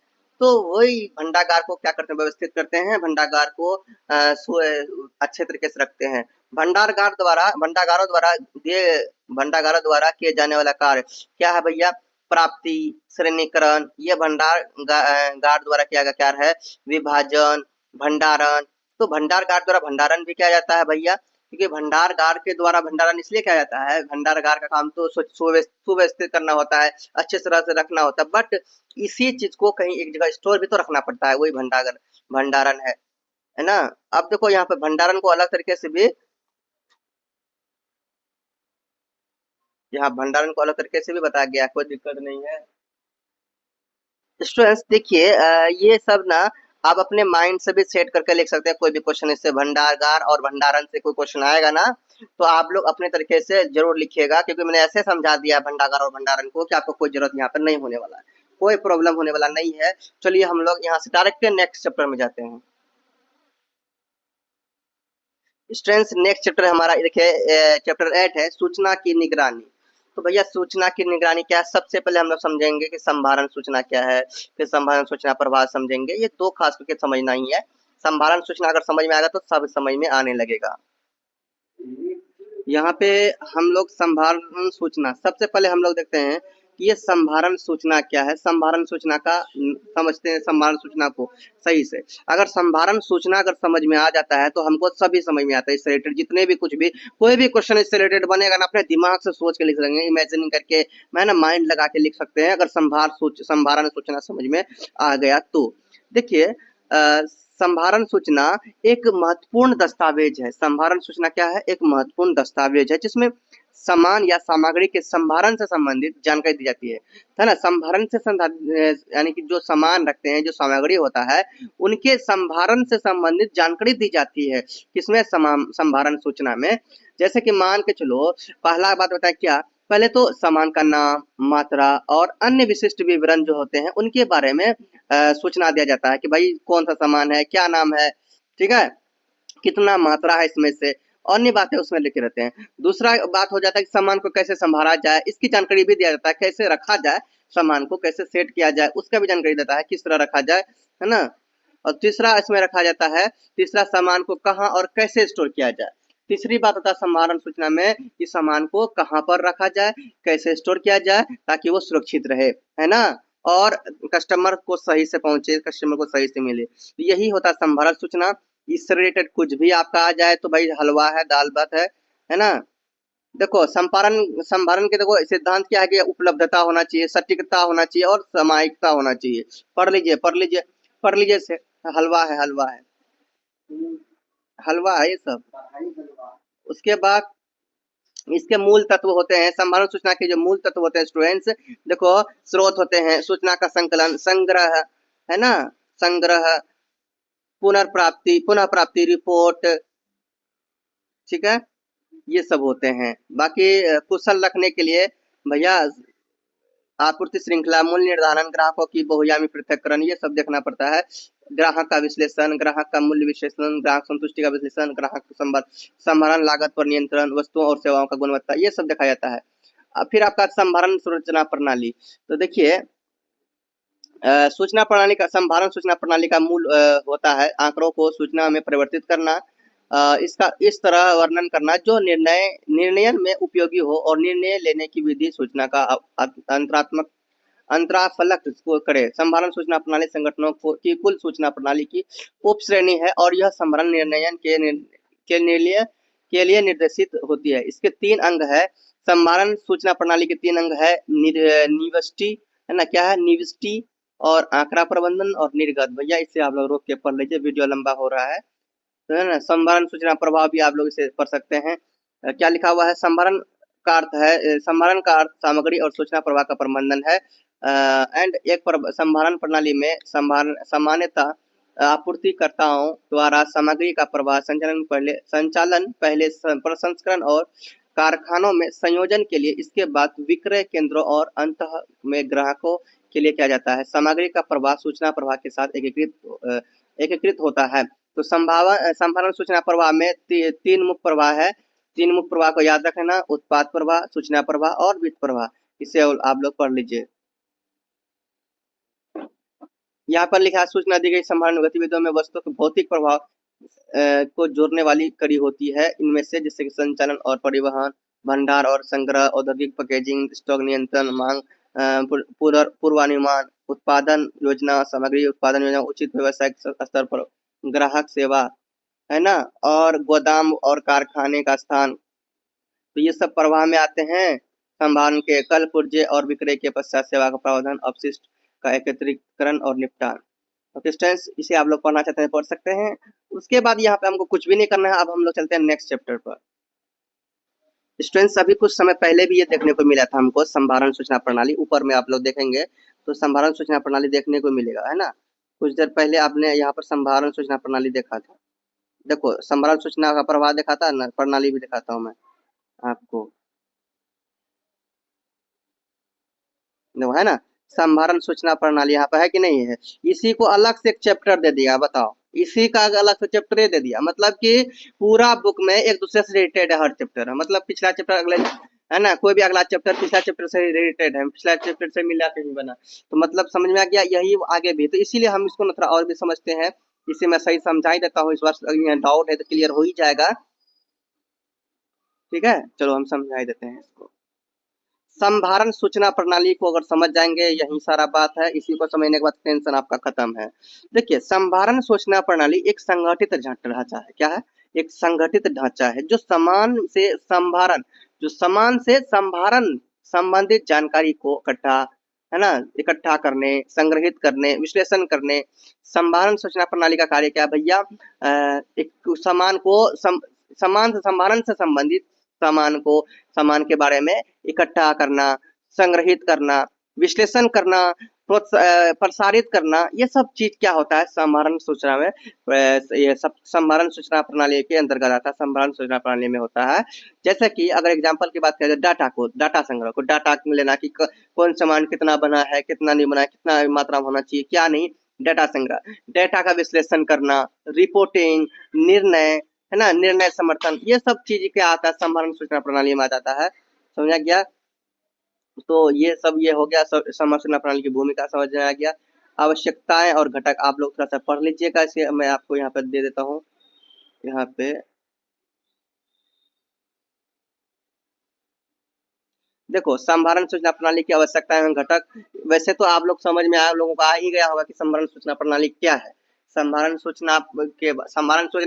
तो वही भंडागार को क्या करते हैं, व्यवस्थित करते हैं, भंडागार को अच्छे तरीके से रखते हैं। भंडागारों द्वारा दिए भंडागारों द्वारा किए जाने वाला कार्य क्या है भैया, प्राप्ति, श्रेणीकरण, ये गार द्वारा किया गया कार्य है। विभाजन, भंडारण, तो भंडारगार द्वारा भंडारण भी किया जाता है भैया, क्योंकि भंडारगार के द्वारा भंडारण इसलिए किया जाता है, भंडारगार का काम तो सुव्यवस्थित करना होता है, अच्छे तरह से रखना होता है, बट इसी चीज को कहीं एक जगह स्टोर भी तो रखना पड़ता है, वही भंडारण है ना। अब देखो यहाँ पे भंडारण को अलग तरीके से भी, यहाँ भंडारण को अलग तरीके से भी बताया गया है, कोई दिक्कत नहीं है। स्टूडेंट्स देखिए, ये सब ना आप अपने माइंड से भी सेट करके लिख सकते हैं, कोई भी क्वेश्चन इससे भंडारगार और भंडारण से कोई क्वेश्चन आएगा ना, तो आप लोग अपने तरीके से जरूर लिखिएगा, क्योंकि मैंने ऐसे समझा दिया है भंडारगार और भंडारण को कि आपको कोई जरूरत यहाँ पर नहीं होने वाला है, कोई प्रॉब्लम होने वाला नहीं है। चलिए हम लोग यहाँ से डायरेक्ट नेक्स्ट चैप्टर में जाते हैं। स्टूडेंट्स नेक्स्ट चैप्टर हमारा देखिए, चैप्टर 8 है सूचना की निगरानी। तो भैया सूचना की निगरानी क्या है, सबसे पहले हम लोग समझेंगे कि संभारण सूचना क्या है, फिर संभारण सूचना प्रवाह समझेंगे, ये दो खास करके समझना ही है। संभारण सूचना अगर समझ में आएगा तो सब समझ में आने लगेगा। यहाँ पे हम लोग संभारण सूचना, सबसे पहले हम लोग देखते हैं कि ये संभारण सूचना क्या है। संभारण सूचना का समझते हैं, संभारण सूचना को सही से। अगर संभारण सूचना अगर समझ में आ जाता है तो हमको सभी समझ में आता है, इससे रिलेटेड जितने भी कुछ भी कोई भी क्वेश्चन इससे रिलेटेड बनेगा ना, अपने दिमाग से सोच के लिख सकेंगे, इमेजिनिंग करके, मैं ना माइंड लगा के लिख सकते हैं, अगर संभारण सूचना समझ में आ गया तो। देखिए, संभारण सूचना एक महत्वपूर्ण दस्तावेज है। संभारण सूचना क्या है, एक महत्वपूर्ण दस्तावेज है जिसमें सामान या सामग्री के संभारण से संबंधित जानकारी दी जाती है ना। संभारण से यानी कि जो सामान रखते हैं, जो सामग्री होता है, उनके संभारण से संबंधित जानकारी दी जाती है किसमें, संभारण सूचना में। जैसे कि मान के चलो, पहला बात बताए क्या, पहले तो सामान का नाम, मात्रा और अन्य विशिष्ट विवरण जो होते हैं उनके बारे में सूचना दिया जाता है कि भाई कौन सा सामान है, क्या नाम है, ठीक है, कितना मात्रा है इसमें से, अन्य बातें उसमें लिखे रहते हैं। दूसरा बात हो जाता है कि सामान को कैसे संभाला जाए, इसकी जानकारी भी दिया जाता है, कैसे रखा जाए, सामान को कैसे सेट किया जाए उसका भी जानकारी देता है, किस तरह रखा जाए, है ना। और तीसरा इसमें रखा जाता है, तीसरा सामान को कहाँ और कैसे स्टोर किया जाए। तीसरी बात होता है संभारण सूचना में कि सामान को कहाँ पर रखा जाए, कैसे स्टोर किया जाए ताकि वो सुरक्षित रहे, है ना, और कस्टमर को सही से पहुंचे, कस्टमर को सही से मिले। तो यही होता है संभारण सूचना। इससे रिलेटेड कुछ भी आपका आ जाए तो भाई हलवा है, दाल भात है ना। देखो संभारण के देखो सिद्धांत क्या है कि उपलब्धता होना चाहिए, सटीकता होना चाहिए और सामयिकता होना चाहिए। पढ़ लीजिए से हलवा है, हलवा है ये सब। उसके बाद इसके मूल तत्व होते हैं, संभारण सूचना के जो मूल तत्व होते हैं स्टूडेंट्स, देखो स्रोत होते हैं सूचना का संकलन, संग्रह, है ना, संग्रह, पुनः प्राप्ति, रिपोर्ट, ठीक है, ये सब होते हैं। बाकी कुशल रखने के लिए भैया आपूर्ति श्रृंखला, मूल्य निर्धारण, ग्राहकों की बहुआयामी पृथक्करण, ये सब देखना पड़ता है। ग्राहक का विश्लेषण, ग्राहक का मूल्य विश्लेषण, ग्राहक संतुष्टि का विश्लेषण, ग्राहक संभरण, लागत पर नियंत्रण, वस्तुओं और सेवाओं का गुणवत्ता, ये सब देखा जाता है। फिर आपका संभरण संरचना प्रणाली, तो देखिए सूचना प्रणाली का संभारण सूचना प्रणाली का मूल होता है आंकड़ों को सूचना में परिवर्तित करना, इसका इस तरह वर्णन करना जो निर्णयन में उपयोगी हो और निर्णय लेने की विधि सूचना का अंतरात्मक अंतराफलक को करे। संभारण सूचना प्रणाली संगठनों की कुल सूचना प्रणाली की उप श्रेणी है और यह संभारण निर्णयन के लिए निर्देशित होती है। इसके 3 अंग है। संभारण सूचना प्रणाली के 3 अंग है, निविष्टि, है ना, क्या है निविष्टि, और आंकड़ा प्रबंधन और निर्गत। भैया इसे आप लोग रोक के पढ़ लीजिए, वीडियो लंबा हो रहा है, तो है ना। संभारण सूचना प्रभाव भी आप लोग इसे पढ़ सकते हैं। क्या लिखा हुआ है, संभारण का अर्थ है, संभारण का अर्थ सामग्री और सूचना प्रवाह का प्रबंधन है। एंड एक संभारण प्रणाली में सामान्यतः आपूर्तिकर्ताओं द्वारा सामग्री का प्रवाह संचालन पहले प्रसंस्करण और कारखानों में संयोजन के लिए, इसके बाद विक्रय केंद्रों और अंत में ग्राहकों के लिए किया जाता है। सामग्री का प्रवाह सूचना प्रवाह के साथ एकीकृत होता है। तो संभारण सूचना प्रवाह में 3 मुख्य प्रवाह है। 3 मुख्य प्रवाह को याद रखना, उत्पाद प्रवाह, सूचना प्रवाह और वित्त प्रवाह। इसे आप लोग पढ़ लीजिए। यहाँ पर लिखा है सूचना दी गई संभारण गतिविधियों में वस्तु के भौतिक प्रभाव को जोड़ने वाली कड़ी होती है। इनमें से जैसे कि संचालन और परिवहन, भंडार और संग्रह, औद्योगिक पैकेजिंग, स्टॉक नियंत्रण, मांग पूर्वानुमान, उत्पादन योजना, सामग्री उत्पादन योजना, उचित व्यवसायिक स्तर पर ग्राहक सेवा, है ना, और गोदाम और कारखाने का स्थान, तो ये सब प्रवाह में आते हैं। संभारण के कल पुर्जे और विक्रय के पश्चात सेवा का प्रावधान, अपशिष्ट का एकत्रीकरण और निपटान। ओके स्टूडेंट्स, इसे आप लोग पढ़ना चाहते हैं पढ़ सकते हैं। उसके बाद यहाँ पे हमको कुछ भी नहीं करना है। अब हम लोग चलते हैं नेक्स्ट चैप्टर पर। स्टूडेंट्स अभी कुछ समय पहले भी ये देखने को मिला था हमको, संभारण सूचना प्रणाली, ऊपर में आप लोग देखेंगे तो संभारण सूचना प्रणाली देखने को मिलेगा, है ना। कुछ देर पहले आपने यहाँ पर संभारण सूचना प्रणाली देखा था। देखो संभारण सूचना का प्रवाह देखा था ना, प्रणाली भी दिखाता हूँ मैं आपको, देखो है ना, संभारण सूचना प्रणाली यहाँ पर है कि नहीं है। इसी को अलग से एक चैप्टर दे दिया, बताओ, इसी का अलग से चैप्टर दे दिया, मतलब कि पूरा बुक में एक दूसरे से रिलेटेड है हर चैप्टर, मतलब पिछला चैप्टर अगले, है ना, कोई भी अगला चैप्टर पिछला चैप्टर से रिलेटेड है, पिछला चैप्टर से मिला के नहीं बना। तो मतलब समझ में आ गया, यही आगे भी, तो इसीलिए हम इसको न थोड़ा और भी समझते हैं। इसे मैं सही समझा ही देता हूँ, इस बार डाउट है तो क्लियर हो ही जाएगा। ठीक है, चलो हम समझा ही देते हैं इसको। संभारण सूचना प्रणाली को अगर समझ जाएंगे, यही सारा बात है, इसी को समझने के बाद टेंशन आपका खत्म है। देखिए संभारण सूचना प्रणाली एक संगठित ढांचा है। क्या है, एक संगठित ढांचा है जो समान से संभारण संबंधित जानकारी को इकट्ठा करने, संग्रहित करने, विश्लेषण करने। संभारण सूचना प्रणाली का कार्य क्या है भैया, एक समान से संभारण से संबंधित सामान के बारे में इकट्ठा करना, संग्रहित करना, विश्लेषण करना, प्रसारित करना, ये सब चीज क्या होता है संभारण सूचना में, ये सब संभारण सूचना प्रणाली के अंतर्गत आता है, संभारण सूचना प्रणाली में होता है। जैसे कि अगर एग्जांपल की बात करें, डाटा संग्रह को, डाटा लेना कि कौन सामान कितना बना है, कितना नहीं बना है, कितना मात्रा में होना चाहिए, क्या नहीं, डाटा संग्रह, डाटा का विश्लेषण करना, रिपोर्टिंग, निर्णय, है ना, निर्णय समर्थन, ये सब चीज क्या आता है संभारण सूचना प्रणाली में आ जाता है। समझा गया, तो ये सब ये हो गया, संभारण सूचना प्रणाली की भूमिका समझ में आ गया। आवश्यकताएं और घटक आप लोग थोड़ा सा पढ़ लीजिएगा, इसे मैं आपको यहाँ पे दे देता हूँ। यहाँ पे देखो संभारण सूचना प्रणाली की आवश्यकता एवं घटक, वैसे तो आप लोग समझ में आया, लोगों को आ ही गया होगा कि संभारण सूचना प्रणाली क्या है। संभारण सूचना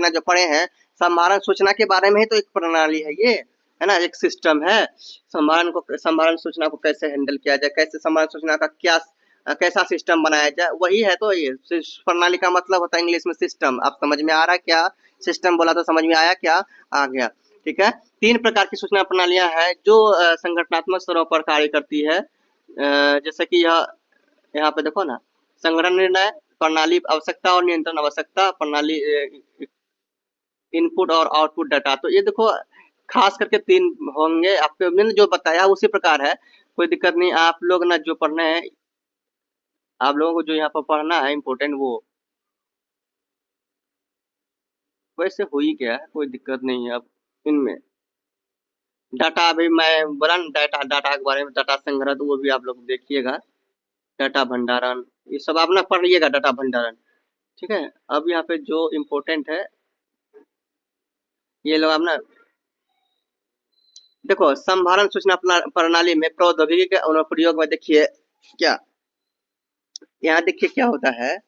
जो पढ़े हैं, संभारण सूचना के बारे में ही तो एक प्रणाली है ये, है ना, एक सिस्टम है। संभारण सूचना को कैसे हैंडल किया जाए, कैसे संभारण सूचना का क्या कैसा सिस्टम बनाया जाए, वही है। तो ये प्रणाली का मतलब होता है इंग्लिश में सिस्टम। आप समझ में आ रहा है क्या? सिस्टम बोला तो समझ में आया क्या? आ गया। ठीक है। 3 प्रकार की सूचना प्रणालियाँ हैं जो संगठनात्मक स्तरों पर कार्य करती है। जैसे कि यह यहाँ पे देखो ना, संगठन निर्णय प्रणाली आवश्यकता और नियंत्रण आवश्यकता प्रणाली, इनपुट और आउटपुट डाटा। तो ये देखो खास करके 3 होंगे, आपको मैंने जो बताया उसी प्रकार है, कोई दिक्कत नहीं। आप लोग ना जो पढ़ना है, आप लोगों को जो यहाँ पर पढ़ना है इम्पोर्टेंट, वो वैसे हो ही गया है, कोई दिक्कत नहीं है अब इनमें। डाटा अभी मैं बोला ना, डाटा डाटा के बारे में, डाटा संग्रह तो वो भी आप लोग देखिएगा। डाटा भंडारण, ये सब आप ना पढ़ लीजिएगा, डाटा भंडारण। ठीक है। अब यहाँ पे जो इम्पोर्टेंट है, ये लोग आप ना देखो, संभारण सूचना प्रणाली में प्रौद्योगिकी के अनुप्रयोग में देखिए क्या, यहाँ देखिए क्या होता है।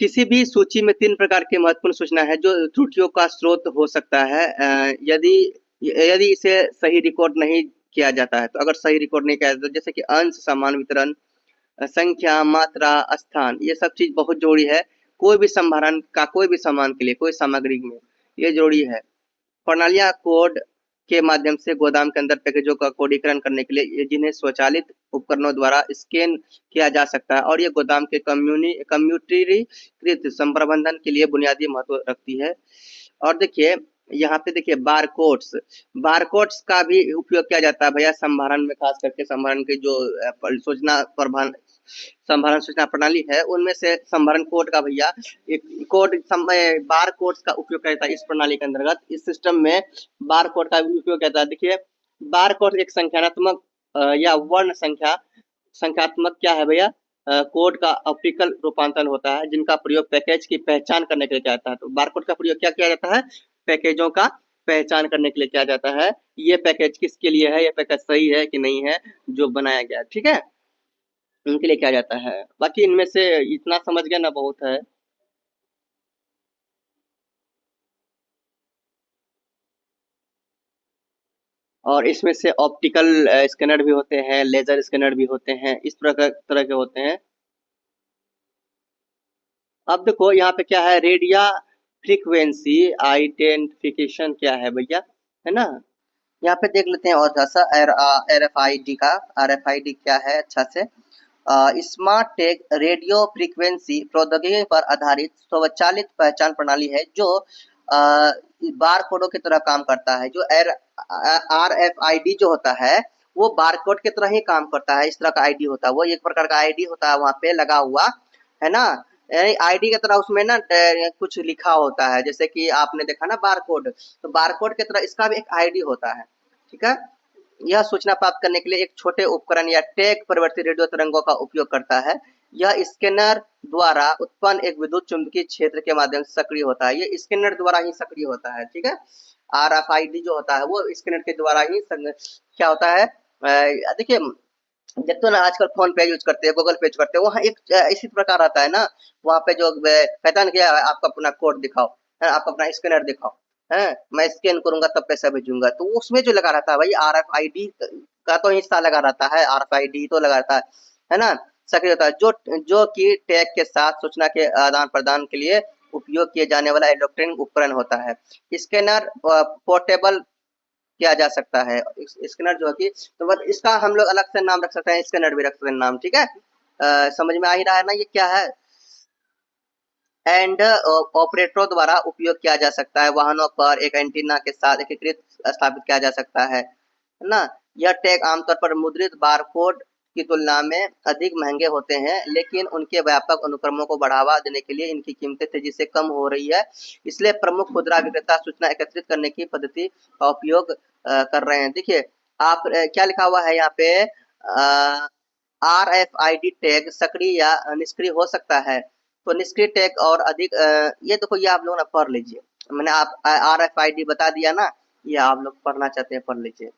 किसी भी सूची में 3 प्रकार की महत्वपूर्ण सूचना है जो त्रुटियों का स्रोत हो सकता है, यदि यदि इसे सही रिकॉर्ड नहीं किया जाता है। तो अगर सही रिकॉर्ड नहीं किया जाता, जैसे कि अंश, समान वितरण, संख्या, मात्रा, स्थान, ये सब चीज बहुत जरूरी है। कोई भी संभारण का कोई भी सामान के लिए, कोई सामग्री में ये जरूरी है। प्रणालियाँ कोड के माध्यम से गोदाम के अंदर पैकेजों का कोडीकरण करने के लिए, जिन्हें स्वचालित उपकरणों द्वारा स्कैन किया जा सकता है, और ये गोदाम के कम्प्यूटरीकृत संप्रबंधन के लिए बुनियादी महत्व रखती है। और देखिए यहाँ पे देखिए बारकोड्स, बारकोड्स का भी उपयोग किया जाता है भैया संभारण में, खास करके संभारण की जो सूचना प्रबंधन संभारण सूचना प्रणाली है, उनमें से संभारण कोड का भैया एक कोड, बार कोड्स का उपयोग किया जाता है इस प्रणाली के अंतर्गत। इस सिस्टम में बार कोड का भी उपयोग किया जाता है। देखिए बार कोड एक संख्यात्मक या वर्ण संख्यात्मक क्या है भैया, कोड का ऑप्टिकल रूपांतरण होता है, जिनका प्रयोग पैकेज की पहचान करने के लिए किया जाता है। तो बारकोड का प्रयोग क्या किया जाता है? पैकेजों का पहचान करने के लिए किया जाता है। ये पैकेज किसके लिए है, ये पैकेज सही है कि नहीं है, जो बनाया गया, ठीक है, उनके लिए किया जाता है। बाकी इनमें से इतना समझ गया ना, बहुत है। और इसमें से ऑप्टिकल स्कैनर भी होते हैं, लेजर स्कैनर भी होते हैं, इस तरह के होते हैं। अब देखो यहाँ पे क्या है, रेडिया फ्रीक्वेंसी आइडेंटिफिकेशन क्या है भैया, है ना। यहाँ पे देख लेते हैं और थोड़ा सा RFID का, RFID क्या है अच्छा से। स्मार्ट टैग रेडियो फ्रीक्वेंसी प्रौद्योगिकी पर आधारित स्वचालित पहचान प्रणाली है, जो बार कोडों की तरह काम करता है। जो RFID जो होता है, वो बार कोड की तरह ही काम करता है। इस तरह का आईडी होता है, वो एक प्रकार का आईडी होता है वहाँ पे लगा हुआ, है ना। यानी आईडी की तरह उसमें ना कुछ लिखा होता है, जैसे कि आपने देखा ना बार कोड, तो बार कोड की तरह इसका भी एक आईडी होता है। ठीक है। यह सूचना प्राप्त करने के लिए एक छोटे उपकरण या टैग परिवर्तित रेडियो तरंगों का उपयोग करता है। यह स्कैनर द्वारा उत्पन्न एक विद्युत चुंबकीय क्षेत्र के माध्यम से सक्रिय होता है। ये स्कैनर द्वारा ही सक्रिय होता है। ठीक है। RFID जो होता है वो स्कैनर के द्वारा ही क्या होता है, देखिए देखते हो ना आजकल फोन पे यूज करते हैं, गूगल पे यूज करते हैं, वहाँ एक इसी प्रकार आता है ना। वहाँ पे जो कहता है ना कि आपका अपना कोड दिखाओ, है, आपका अपना स्कैनर दिखाओ, है, मैं स्कैन करूंगा तब पैसा भेजूंगा। तो उसमें जो लगा रहता है भाई RFID का तो हिस्सा लगा रहता है, RFID तो लगा रहता है ना, सक्रिय होता है, जो कि टैग के साथ सूचना के आदान प्रदान के लिए उपयोग किए जाने वाला इलेक्ट्रॉनिक उपकरण होता है। स्कैनर पोर्टेबल किया जा सकता है। स्कैनर जो है कि, तो बस इसका हम लोग अलग से नाम रख सकते हैं, स्कैनर भी रख सकते हैं नाम, ठीक है। समझ में आ ही रहा है ना ये क्या है। एंड ऑपरेटरों द्वारा उपयोग किया जा सकता है, वाहनों पर एक एंटीना के साथ एकीकृत स्थापित किया जा सकता है ना। यह टैग आमतौर पर मुद्रित बारकोड की तुलना में अधिक महंगे होते हैं, लेकिन उनके व्यापक अनुक्रमों को बढ़ावा देने के लिए इनकी कीमतें तेजी से कम हो रही है। इसलिए प्रमुख खुदरा विक्रेता सूचना एकत्रित करने की पद्धति का उपयोग कर रहे हैं। देखिए आप क्या लिखा हुआ है यहाँ पे, RFID टैग सक्रिय या निष्क्रिय हो सकता है। तो निष्क्रिय टैग और अधिक ये देखो, ये आप लोग ना पढ़ लीजिए, मैंने आप RFID बता दिया ना, ये आप लोग पढ़ना चाहते हैं पढ़ लीजिए।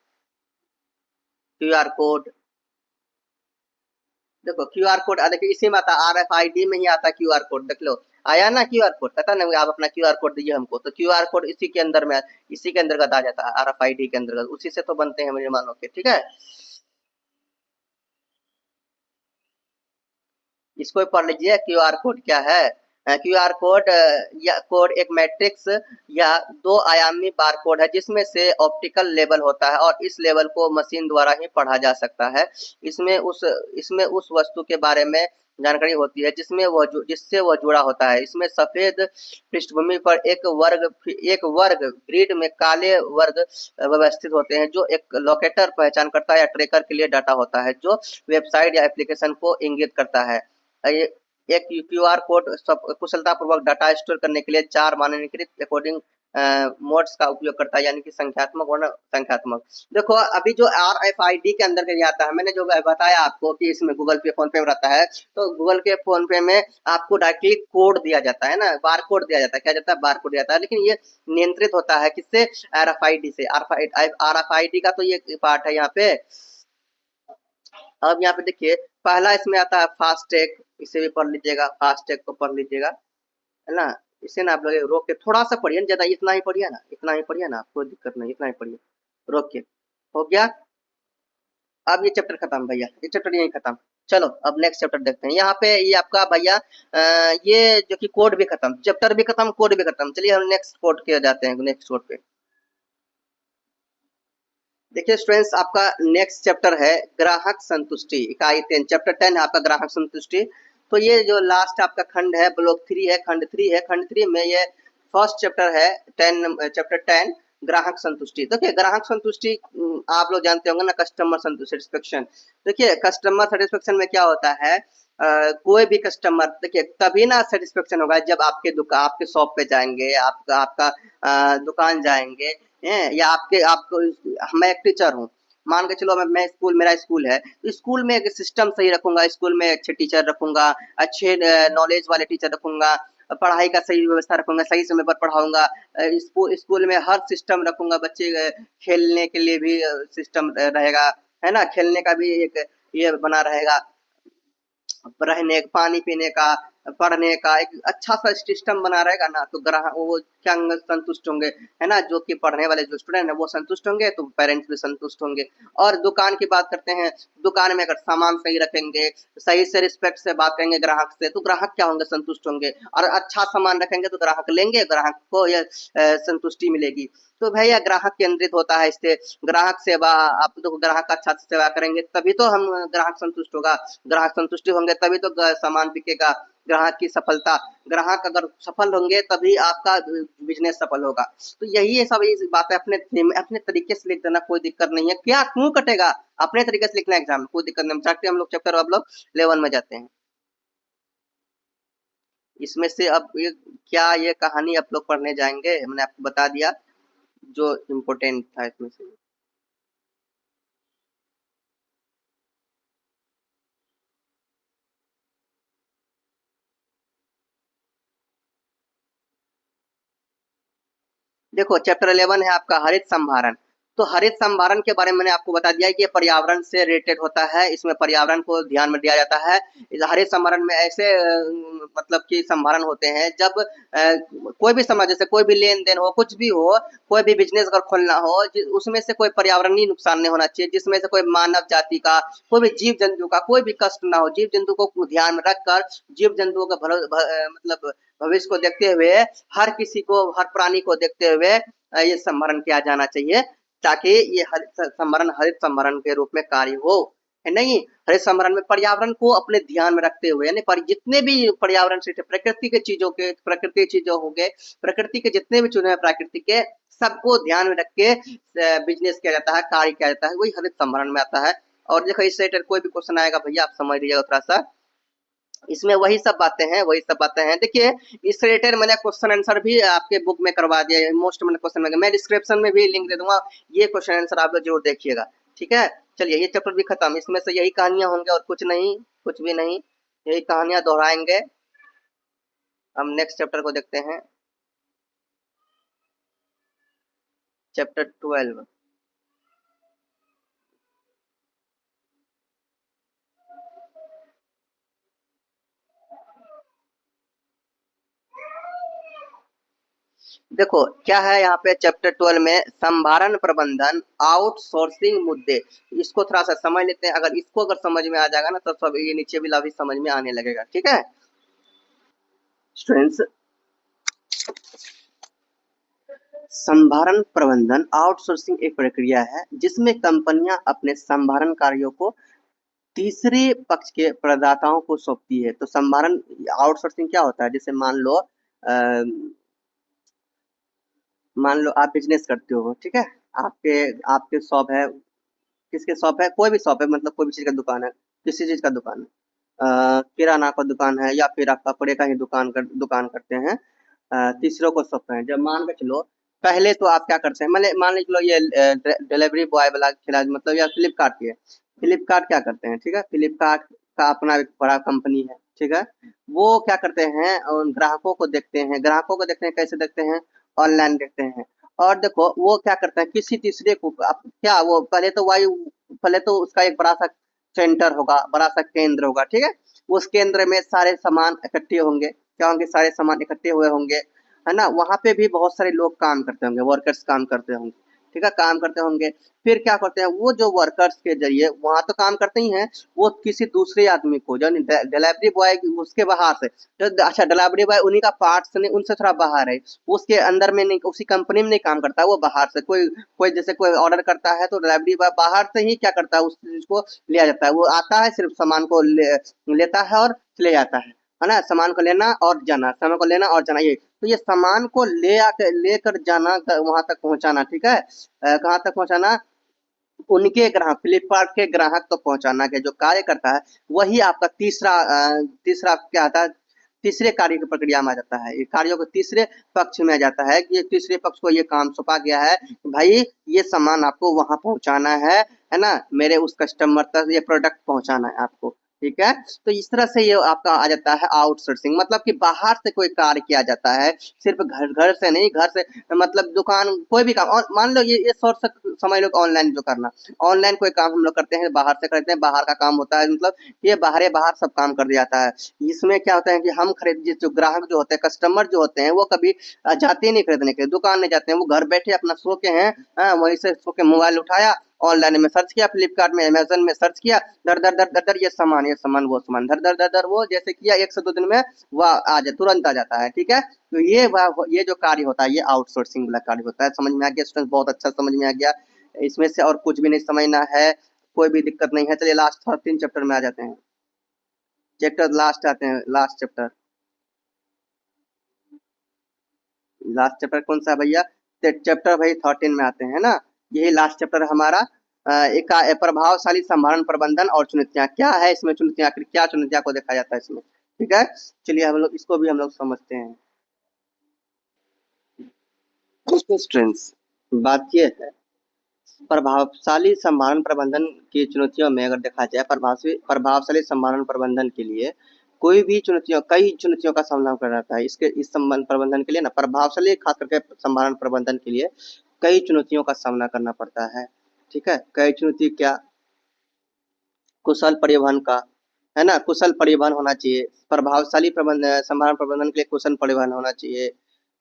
क्यूआर कोड, देखो क्यूआर कोड देखिए इसी में आता, आरएफआईडी में ही आता क्यूआर कोड, देख लो आया ना क्यूआर कोड, पता ना आप अपना क्यूआर कोड दीजिए हमको, तो क्यूआर कोड इसी के अंदर में, इसी के अंतर्गत आ जाता है, आरएफआईडी के अंतर्गत, उसी से तो बनते हैं मेरे मानो के, ठीक है। इसको भी पढ़ लीजिए क्यूआर कोड क्या है। क्यूआर कोड या कोड एक मैट्रिक्स या दो आयामी बारकोड है जिसमें से ऑप्टिकल लेबल होता है और इस लेबल को मशीन द्वारा ही पढ़ा जा सकता है। इसमें उस इसमें उस वस्तु के बारे में जानकारी होती है जिससे वह जुड़ा होता है। इसमें सफेद पृष्ठभूमि पर एक वर्ग ग्रिड में काले वर्ग व्यवस्थित होते हैं जो एक लोकेटर पहचानकर्ता या ट्रैकर के लिए डाटा होता है जो वेबसाइट या एप्लीकेशन को इंगित करता है। एक क्यूआर कोड कुशलतापूर्वक डाटा स्टोर करने के लिए 4 मानकीकृत कोडिंग मोड्स का उपयोग करता है, यानी कि संख्यात्मक और संख्यात्मक। देखो अभी जो आरएफआईडी के अंदर आता है, मैंने जो बताया आपको कि इसमें गूगल पे फोन पे में रहता है, तो गूगल पे फोन पे में आपको डायरेक्टली कोड दिया जाता है ना, बार कोड दिया जाता है, क्या जाता है बार कोड दिया जाता है, लेकिन ये नियंत्रित होता है किससे, आरएफआईडी से। आरएफआईडी का तो ये पार्ट है यहाँ पे। अब यहाँ पे देखिए पहला इसमें आता है फास्टैग, इसे भी पढ़ लीजिएगा, फास्टैग को पढ़ लीजिएगा, है ना। इसे ना आप लोग रोक के थोड़ा सा पढ़िए, ज्यादा इतना ही पढ़िए ना, इतना ही पढ़िए ना, कोई दिक्कत नहीं, इतना ही पढ़िए, रोक के। हो गया, अब ये चैप्टर खत्म भैया, ये चैप्टर यही खत्म। चलो अब नेक्स्ट चैप्टर देखते हैं। यहाँ पे ये आपका भैया ये जो कि कोड भी खत्म, चैप्टर भी खत्म, कोड भी खत्म। चलिए हम नेक्स्ट कोड के जाते हैं, नेक्स्ट कोड पे। देखिए स्टूडेंट्स आपका नेक्स्ट चैप्टर है ग्राहक संतुष्टि, इकाई 10, चैप्टर 10 है आपका ग्राहक संतुष्टि। तो ये जो लास्ट आपका खंड है, ब्लॉक 3 है, खंड 3 है, खंड 3 में ये फर्स्ट चैप्टर है, चैप्टर 10 ग्राहक संतुष्टि। देखिए ग्राहक संतुष्टि आप लोग जानते होंगे ना, कस्टमर सेटिस्फेक्शन। देखिए कस्टमर सेटिस्फेक्शन में क्या होता है, कोई भी कस्टमर देखिए तभी ना सेटिस्फेक्शन होगा जब आपके शॉप पे जाएंगे, आपका आपका दुकान जाएंगे, या आपको, मैं एक टीचर हूँ, मान के चलो मैं स्कूल, मेरा स्कूल है, तो स्कूल में एक सिस्टम सही रखूंगा, स्कूल में अच्छे टीचर रखूंगा, अच्छे नॉलेज वाले टीचर रखूंगा, पढ़ाई का सही व्यवस्था रखूंगा, सही समय पर पढ़ाऊंगा, स्कूल में हर सिस्टम रखूंगा, बच्चे खेलने के लिए भी सिस्टम रहेगा, है ना, खेलने का भी एक ये बना रहेगा, रहने, पानी पीने का, पढ़ने का एक अच्छा सा सिस्टम बना रहेगा ना, तो ग्राहक वो क्या संतुष्ट होंगे, है ना, जो कि पढ़ने वाले जो स्टूडेंट है वो संतुष्ट होंगे, तो पेरेंट्स भी संतुष्ट होंगे। और दुकान की बात करते हैं, दुकान में अगर सामान सही रखेंगे, सही से रिस्पेक्ट से बात करेंगे ग्राहक से, तो ग्राहक क्या होंगे, संतुष्ट होंगे, और अच्छा सामान रखेंगे तो ग्राहक लेंगे, ग्राहक को यह संतुष्टि मिलेगी। तो भैया ग्राहक केंद्रित होता है इससे, ग्राहक सेवा, आप तो ग्राहक का अच्छा से सेवा करेंगे तभी तो हम ग्राहक संतुष्ट होगा, ग्राहक संतुष्टि होंगे तभी तो सामान बिकेगा, ग्राहक की सफलता, ग्राहक अगर सफल होंगे तभी आपका बिजनेस सफल होगा। तो यही सब ये बातें अपने तरीके से लिख देना, कोई दिक्कत नहीं है, क्या क्यों कटेगा, अपने तरीके से लिखना एग्जाम में, कोई दिक्कत नहीं। जाते हम लोग चैप्टर अब लोग 11 में जाते हैं। इसमें से अब ये क्या, ये कहानी आप लोग पढ़ने जाएंगे, मैंने आपको बता दिया जो इम्पोर्टेंट था इसमें से। देखो चैप्टर 11 है आपका हरित संभारण। तो हरित संभारण के बारे में मैंने आपको बता दिया कि ये पर्यावरण से रिलेटेड होता है, इसमें पर्यावरण को ध्यान में दिया जाता है। हरित संभारण में ऐसे मतलब कि संभारण होते हैं जब कोई भी समाज, जैसे कोई भी लेन देन हो, कुछ भी हो, कोई भी बिजनेस अगर खोलना हो, उसमें से कोई पर्यावरणीय नुकसान नहीं होना चाहिए, जिसमें से कोई मानव जाति का, कोई भी जीव जंतु का कोई भी कष्ट ना हो, जीव जंतु को ध्यान में रखकर, जीव जंतुओं का मतलब भविष्य को देखते हुए, हर किसी को, हर प्राणी को देखते हुए ये संवरण किया जाना चाहिए, ताकि ये हरित संवरण, हरित संवरण के रूप में कार्य हो, है नहीं। हरित संवरण में पर्यावरण को अपने ध्यान में रखते हुए, यानी पर जितने भी पर्यावरण से प्रकृति के चीजों के, प्रकृति चीजों हो गए, प्रकृति के जितने भी चीजें हैं प्राकृतिक के, सबको ध्यान में रख के बिजनेस किया जाता है, कार्य किया जाता है, वही हरित संवरण में आता है। और देखो इससे कोई भी क्वेश्चन आएगा भैया आप समझ लीजिएगा थोड़ा सा, इसमें वही सब बातें हैं, वही सब बातें हैं। देखिए इस रिलेटेड मैंने क्वेश्चन आंसर भी आपके बुक में करवा दिया है, मोस्ट मैंने क्वेश्चन में, मैं डिस्क्रिप्शन में भी लिंक दे दूंगा, ये क्वेश्चन आंसर आप लोग जरूर देखिएगा, ठीक है। चलिए ये चैप्टर भी खत्म, इसमें से यही कहानियां होंगे और कुछ नहीं, कुछ भी नहीं, यही कहानियां दोहराएंगे। हम नेक्स्ट चैप्टर को देखते हैं, चैप्टर 12। देखो क्या है यहाँ पे चैप्टर 12 में संभारण प्रबंधन आउटसोर्सिंग मुद्दे। इसको थोड़ा सा समझ लेते हैं, अगर इसको अगर समझ में आ जाएगा ना तो सब ये नीचे वाला भी समझ में आने लगेगा। ठीक है स्टूडेंट्स, संभारण प्रबंधन आउटसोर्सिंग एक प्रक्रिया है जिसमें कंपनियां अपने संभारण कार्यों को तीसरे पक्ष के प्रदाताओं को सौंपती है। तो संभारण आउटसोर्सिंग क्या होता है, जैसे मान लो आप बिजनेस करते हो, ठीक है, आपके आपके शॉप है, किसके शॉप है, कोई भी शॉप है, मतलब कोई भी चीज का दुकान है, किसी चीज का दुकान है, किराना का दुकान है या फिर आप कपड़े का ही दुकान करते हैं, तीसरों को सौंपते हैं। जब मान के चलो, पहले तो आप क्या करते हैं, मान लीजिए चलो ये डिलीवरी बॉय वाला खिला, मतलब या फ्लिपकार्ट की है, फ्लिपकार्ट क्या करते हैं, ठीक है, फ्लिपकार्ट का अपना एक बड़ा कंपनी है, ठीक है, वो क्या करते हैं, उन ग्राहकों को देखते हैं, कैसे देखते हैं, ऑनलाइन देखते हैं। और देखो वो क्या करते हैं, किसी तीसरे को क्या वो पहले तो उसका एक बड़ा सा सेंटर होगा, बड़ा सा केंद्र होगा, ठीक है, उस केंद्र में सारे सामान इकट्ठे होंगे, क्या होंगे, सारे सामान इकट्ठे हुए होंगे, है ना, वहां पे भी बहुत सारे लोग काम करते होंगे, वर्कर्स काम करते होंगे, ठीक है, काम करते होंगे। फिर क्या करते हैं, वो जो वर्कर्स के जरिए वहां तो काम करते ही हैं, वो किसी दूसरे आदमी को, जो डिलीवरी बॉय उसके बाहर से, जो अच्छा डिलीवरी बॉय उन्हीं का पार्ट से नहीं, उनसे थोड़ा बाहर है, उसके अंदर में नहीं, उसी कंपनी में नहीं काम करता, वो बाहर से कोई कोई जैसे कोई ऑर्डर करता है तो डिलीवरी बॉय बाहर से ही क्या करता है, उस चीज को लिया जाता है, वो आता है सिर्फ सामान को लेता है और ले जाता है ना, सामान को लेना और जाना, सामान को लेना और जाना, ये तो ये सामान को लेकर जाना, वहां तक पहुंचाना, ठीक है, कहाँ तक पहुंचाना, उनके ग्राहक, फ्लिपकार्ट के ग्राहक तक पहुंचाना के जो कार्य करता है, वही आपका तीसरा क्या आता है, तीसरे कार्य की प्रक्रिया में आ जाता है, ये कार्यों को तीसरे पक्ष में आ जाता है, कि ये तीसरे पक्ष को ये काम सौंपा गया है, भाई ये सामान आपको वहां पहुंचाना है ना, मेरे उस कस्टमर तक ये प्रोडक्ट पहुंचाना है आपको, ठीक है। तो इस तरह से ये आपका आ जाता है आउटसोर्सिंग, मतलब कि बाहर से कोई कार्य किया जाता है, सिर्फ घर घर से नहीं, घर से मतलब दुकान, कोई भी काम, और मान लो ये सोर्स समझ लो ऑनलाइन जो करना, ऑनलाइन कोई काम हम लोग करते हैं, बाहर से करते हैं, बाहर का काम होता है, मतलब ये बाहर सब काम कर दिया जाता है। इसमें क्या होता है कि हम खरीद जो ग्राहक जो होते हैं, कस्टमर जो होते हैं, वो कभी जाते ही नहीं खरीदने के लिए, दुकान नहीं जाते हैं, वो घर बैठे अपना सो के हैं, वहीं से सो के मोबाइल उठाया, ऑनलाइन में सर्च किया, फ्लिपकार्ट में, अमेजन में सर्च किया, दर दर दर दर दर ये सामान वो सामान, धर धर धर धर वो जैसे किया, 1 से 2 दिन में वह तुरंत आ जाता है, ठीक है। तो ये जो कार्य होता है, ये आउटसोर्सिंग वाला कार्य होता है। समझ में आ गया स्टूडेंट, बहुत अच्छा समझ में आ गया, इसमें से और कुछ भी नहीं समझना है, कोई भी दिक्कत नहीं है। चलिए लास्ट 3 चैप्टर में आ जाते हैं, चैप्टर लास्ट आते हैं, लास्ट चैप्टर कौन सा है भैया, चैप्टर भाई 13 में आते हैं ना, यही लास्ट चैप्टर हमारा। एक प्रभावशाली संभारण प्रबंधन और चुनौतियां, क्या है इसमें चुनौतियां, आखिर क्या चुनौतियां को देखा जाता है इसमें, ठीक है। चलिए हम लोग इसको भी हम लोग समझते हैं। स्टूडेंट्स, बात ये है, प्रभावशाली संभारण प्रबंधन की चुनौतियों में अगर देखा जाए, प्रभावशाली संभारण प्रबंधन के लिए कई चुनौतियों का सामना करना रहता है। इस संबंध प्रबंधन के लिए ना, प्रभावशाली खास करके संभारण प्रबंधन के लिए कई चुनौतियों का सामना करना पड़ता है, ठीक है। कई चुनौती क्या, कुशल परिवहन का, है ना, कुशल परिवहन होना चाहिए, प्रभावशाली संभारण प्रबंधन के लिए कुशल परिवहन होना चाहिए,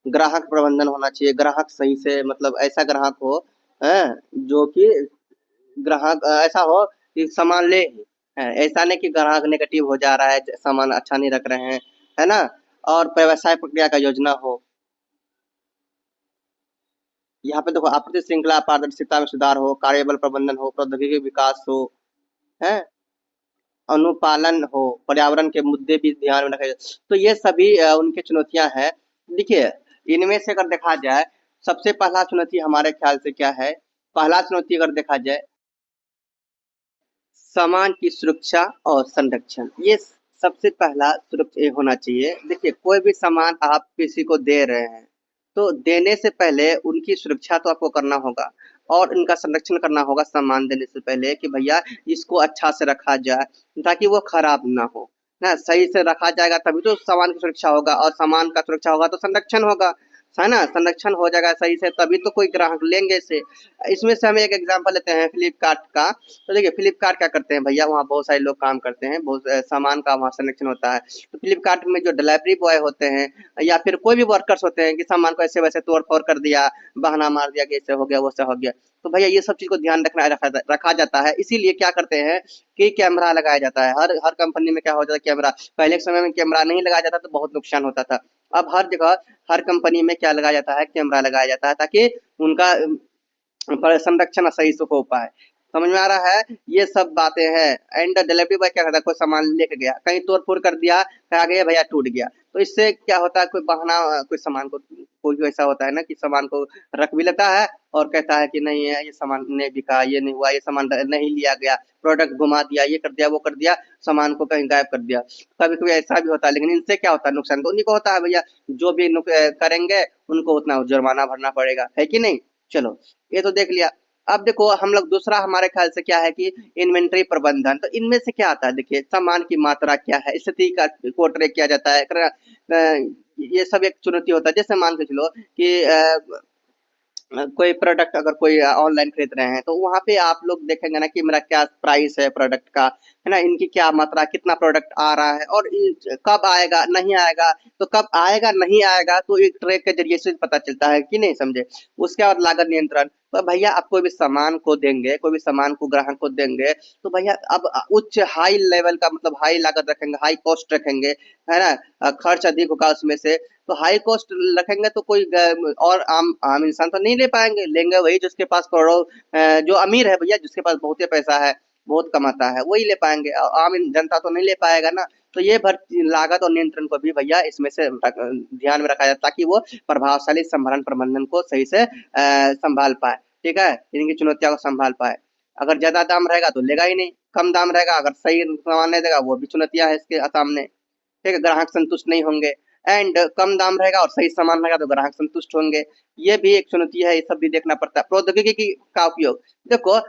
ग्राहक प्रबंधन होना चाहिए, ग्राहक सही से, मतलब ऐसा ग्राहक हो, हैं, जो कि ग्राहक ऐसा हो कि सामान ले, ऐसा नहीं कि ग्राहक नेगेटिव हो जा रहा है, सामान अच्छा नहीं रख रहे हैं, है ना, और व्यवसाय प्रक्रिया का योजना हो, यहाँ पे देखो आपूर्ति श्रृंखला पारदर्शिता में सुधार हो, कार्यबल प्रबंधन हो, प्रौद्योगिकी विकास हो, है, अनुपालन हो, पर्यावरण के मुद्दे भी ध्यान में रखे जाए। तो ये सभी उनकी चुनौतियां हैं। देखिए, इनमें से अगर देखा जाए, सबसे पहला चुनौती हमारे ख्याल से क्या है, पहला चुनौती अगर देखा जाए, सामान की सुरक्षा और संरक्षण, ये सबसे पहला सुरक्षा होना चाहिए। देखिए, कोई भी सामान आप किसी को दे रहे हैं, तो देने से पहले उनकी सुरक्षा तो आपको करना होगा, और इनका संरक्षण करना होगा सामान देने से पहले, कि भैया इसको अच्छा से रखा जाए, ताकि वो खराब ना हो, ना, सही से रखा जाएगा तभी तो सामान की सुरक्षा होगा, और सामान का सुरक्षा होगा तो संरक्षण होगा। है ना, संरक्षण हो जाएगा सही से तभी तो कोई ग्राहक लेंगे इसे। इसमें से हम एक एग्जांपल लेते हैं फ्लिपकार्ट का। तो देखिए फ्लिपकार्ट क्या करते हैं भैया, वहाँ बहुत सारे लोग काम करते हैं, बहुत सामान का वहाँ संरक्षण होता है। तो फ्लिपकार्ट में जो डिलीवरी बॉय होते हैं या फिर कोई भी वर्कर्स होते हैं कि सामान को ऐसे वैसे तोड़ फोड़ कर दिया, बहाना मार दिया कि ऐसे हो गया वैसे हो गया, तो भैया ये सब चीज को ध्यान रखा जाता है। इसीलिए क्या करते हैं कि कैमरा लगाया जाता है। हर हर कंपनी में क्या होता है, कैमरा। पहले के समय में कैमरा नहीं लगाया जाता तो बहुत नुकसान होता था। अब हर जगह हर कंपनी में क्या लगाया जाता है, कैमरा लगाया जाता है, ताकि उनका पर संरक्षण सही से हो पाए। समझ में आ रहा है, ये सब बातें हैं। एंड डिलीवरी बॉय क्या करता है, कोई सामान लेके गया, कहीं तोड़ फोड़ कर दिया, कहा गया भैया टूट गया, तो इससे क्या होता है, कोई बहाना, कोई सामान को, कोई ऐसा होता है ना कि सामान को रख भी लेता है और कहता है कि नहीं है ये सामान नहीं बिका, ये नहीं हुआ, ये सामान नहीं लिया गया, प्रोडक्ट घुमा दिया, ये कर दिया वो कर दिया, सामान को कहीं गायब कर दिया। कभी कभी ऐसा भी होता है, लेकिन इनसे क्या होता है, नुकसान तो उन्हीं को होता है भैया। जो भी करेंगे उनको उतना जुर्माना भरना पड़ेगा, है कि नहीं। चलो ये तो देख लिया। अब देखो हम लोग दूसरा हमारे ख्याल से क्या है कि इन्वेंट्री प्रबंधन। तो इनमें से क्या आता है, देखिए सामान की मात्रा क्या है, स्थिति का को ट्रैक किया जाता है। ये सब एक चुनौती होता है। जैसे मान के चलो कि कोई प्रोडक्ट अगर कोई ऑनलाइन खरीद रहे हैं तो वहाँ पे आप लोग देखेंगे ना कि मेरा क्या प्राइस है प्रोडक्ट का, है ना, इनकी क्या मात्रा, कितना प्रोडक्ट आ रहा है और कब आएगा नहीं आएगा। तो कब आएगा नहीं आएगा तो एक ट्रैक के जरिए से पता चलता है कि नहीं, समझे। उसके बाद लागत नियंत्रण। तो भैया आप कोई भी सामान को देंगे, कोई भी सामान को ग्राहक को देंगे, तो भैया अब उच्च हाई लेवल का मतलब हाई लागत रखेंगे, हाई कॉस्ट रखेंगे, है ना, खर्च अधिक होगा उसमें से। तो हाई कॉस्ट रखेंगे तो कोई और आम आम इंसान तो नहीं ले पाएंगे, लेंगे वही जिसके पास करोड़ों, जो अमीर है भैया, जिसके पास बहुत ही पैसा है, बहुत कमाता है, वही ले पाएंगे, आम जनता तो नहीं ले पाएगा ना। तो ये लागत और नियंत्रण को भी भैया इसमें से ध्यान में रखा जाए, ताकि वो प्रभावशाली संभरण प्रबंधन को सही से संभाल पाए। ठीक है, इनकी चुनौतियों को संभाल पाए। अगर ज्यादा दाम रहेगा तो लेगा ही नहीं, कम दाम रहेगा अगर सही सामान नहीं देगा, वो भी चुनौतियां है इसके सामने। ठीक है, ग्राहक संतुष्ट नहीं होंगे। एंड कम दाम रहेगा और सही सामान रहेगा तो ग्राहक संतुष्ट होंगे। ये भी एक चुनौती है, ये सब भी देखना पड़ता है। प्रौद्योगिकी का उपयोग। देखो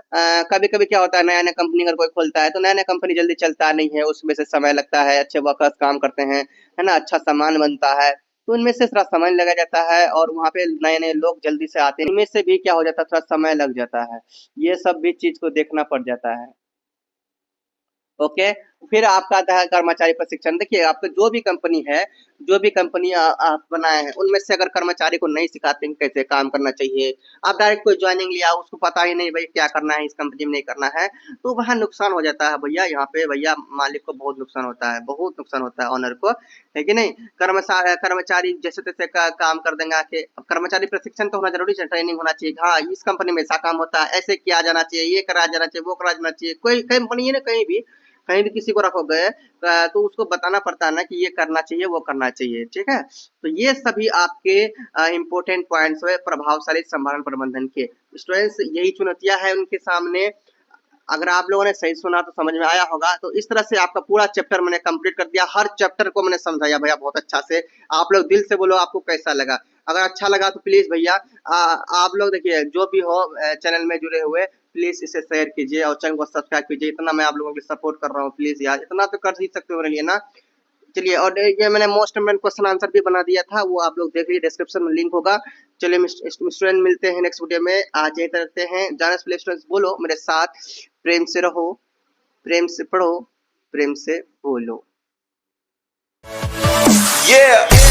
कभी कभी क्या होता है, नया नया कंपनी अगर कोई खोलता है तो नया नया कंपनी जल्दी चलता नहीं है, उसमें से समय लगता है, अच्छे वर्कर्स काम करते हैं, है ना, अच्छा सामान बनता है, तो इनमें से थोड़ा समय लगा जाता है और वहाँ पे नए नए लोग जल्दी से आते हैं, इनमें से भी क्या हो जाता है, थोड़ा समय लग जाता है। ये सब भी चीज को देखना पड़ जाता है। ओके। फिर आपका आता है कर्मचारी प्रशिक्षण। देखिए आपका जो भी कंपनी है, जो भी कंपनी आप बनाए हैं, उनमें से अगर कर्मचारी को नहीं सिखाते हैं कैसे काम करना चाहिए, आप डायरेक्ट कोई ज्वाइनिंग लिया, उसको पता ही नहीं भाई क्या करना है, इस कंपनी में नहीं करना है, तो वहाँ नुकसान हो जाता है भैया। यहाँ पे भैया मालिक को बहुत नुकसान होता है, बहुत नुकसान होता है ऑनर को, है कि नहीं। कर्मचारी जैसे तैसे काम कर देंगे आके। अब कर्मचारी प्रशिक्षण तो होना जरूरी है, ट्रेनिंग होना चाहिए, हाँ इस कंपनी में ऐसा काम होता है, ऐसे किया जाना चाहिए, ये कराया जाना चाहिए, वो कराया जाना चाहिए। कोई कंपनी है ना, कहीं भी किसी को रखोगे तो उसको बताना पड़ता है ना कि ये करना चाहिए वो करना चाहिए। ठीक है, तो ये सभी आपके इम्पोर्टेंट पॉइंट्स है प्रभावशाली संभारण प्रबंधन के। स्टूडेंट्स यही चुनौतियां हैं उनके सामने। अगर आप लोगों ने सही सुना तो समझ में आया होगा। तो इस तरह से आपका पूरा चैप्टर मैंने कंप्लीट कर दिया, हर चैप्टर को मैंने समझाया भैया बहुत अच्छा से। आप लोग दिल से बोलो आपको कैसा लगा। अगर अच्छा लगा तो प्लीज भैया आप लोग देखिए जो भी हो चैनल में जुड़े हुए, प्लीज इसे शेयर कीजिए और चैनल को सब्सक्राइब कीजिए। इतना मैं आप लोगों की सपोर्ट कर रहा हूँ, प्लीज यार इतना तो कर ही सकते हो मेरे लिए ना। चलिए, और ये मैंने मोस्ट इम्पोर्टेंट क्वेश्चन आंसर भी बना दिया था, वो आप लोग देख लीजिए, डिस्क्रिप्शन में लिंक होगा। चलिए स्टूडेंट मिलते हैं नेक्स्ट वीडियो में, आज यही करते हैं। जाने से पहले स्टूडेंट्स बोलो मेरे साथ, प्रेम से रहो, प्रेम से पढ़ो, प्रेम से बोलो। Yeah!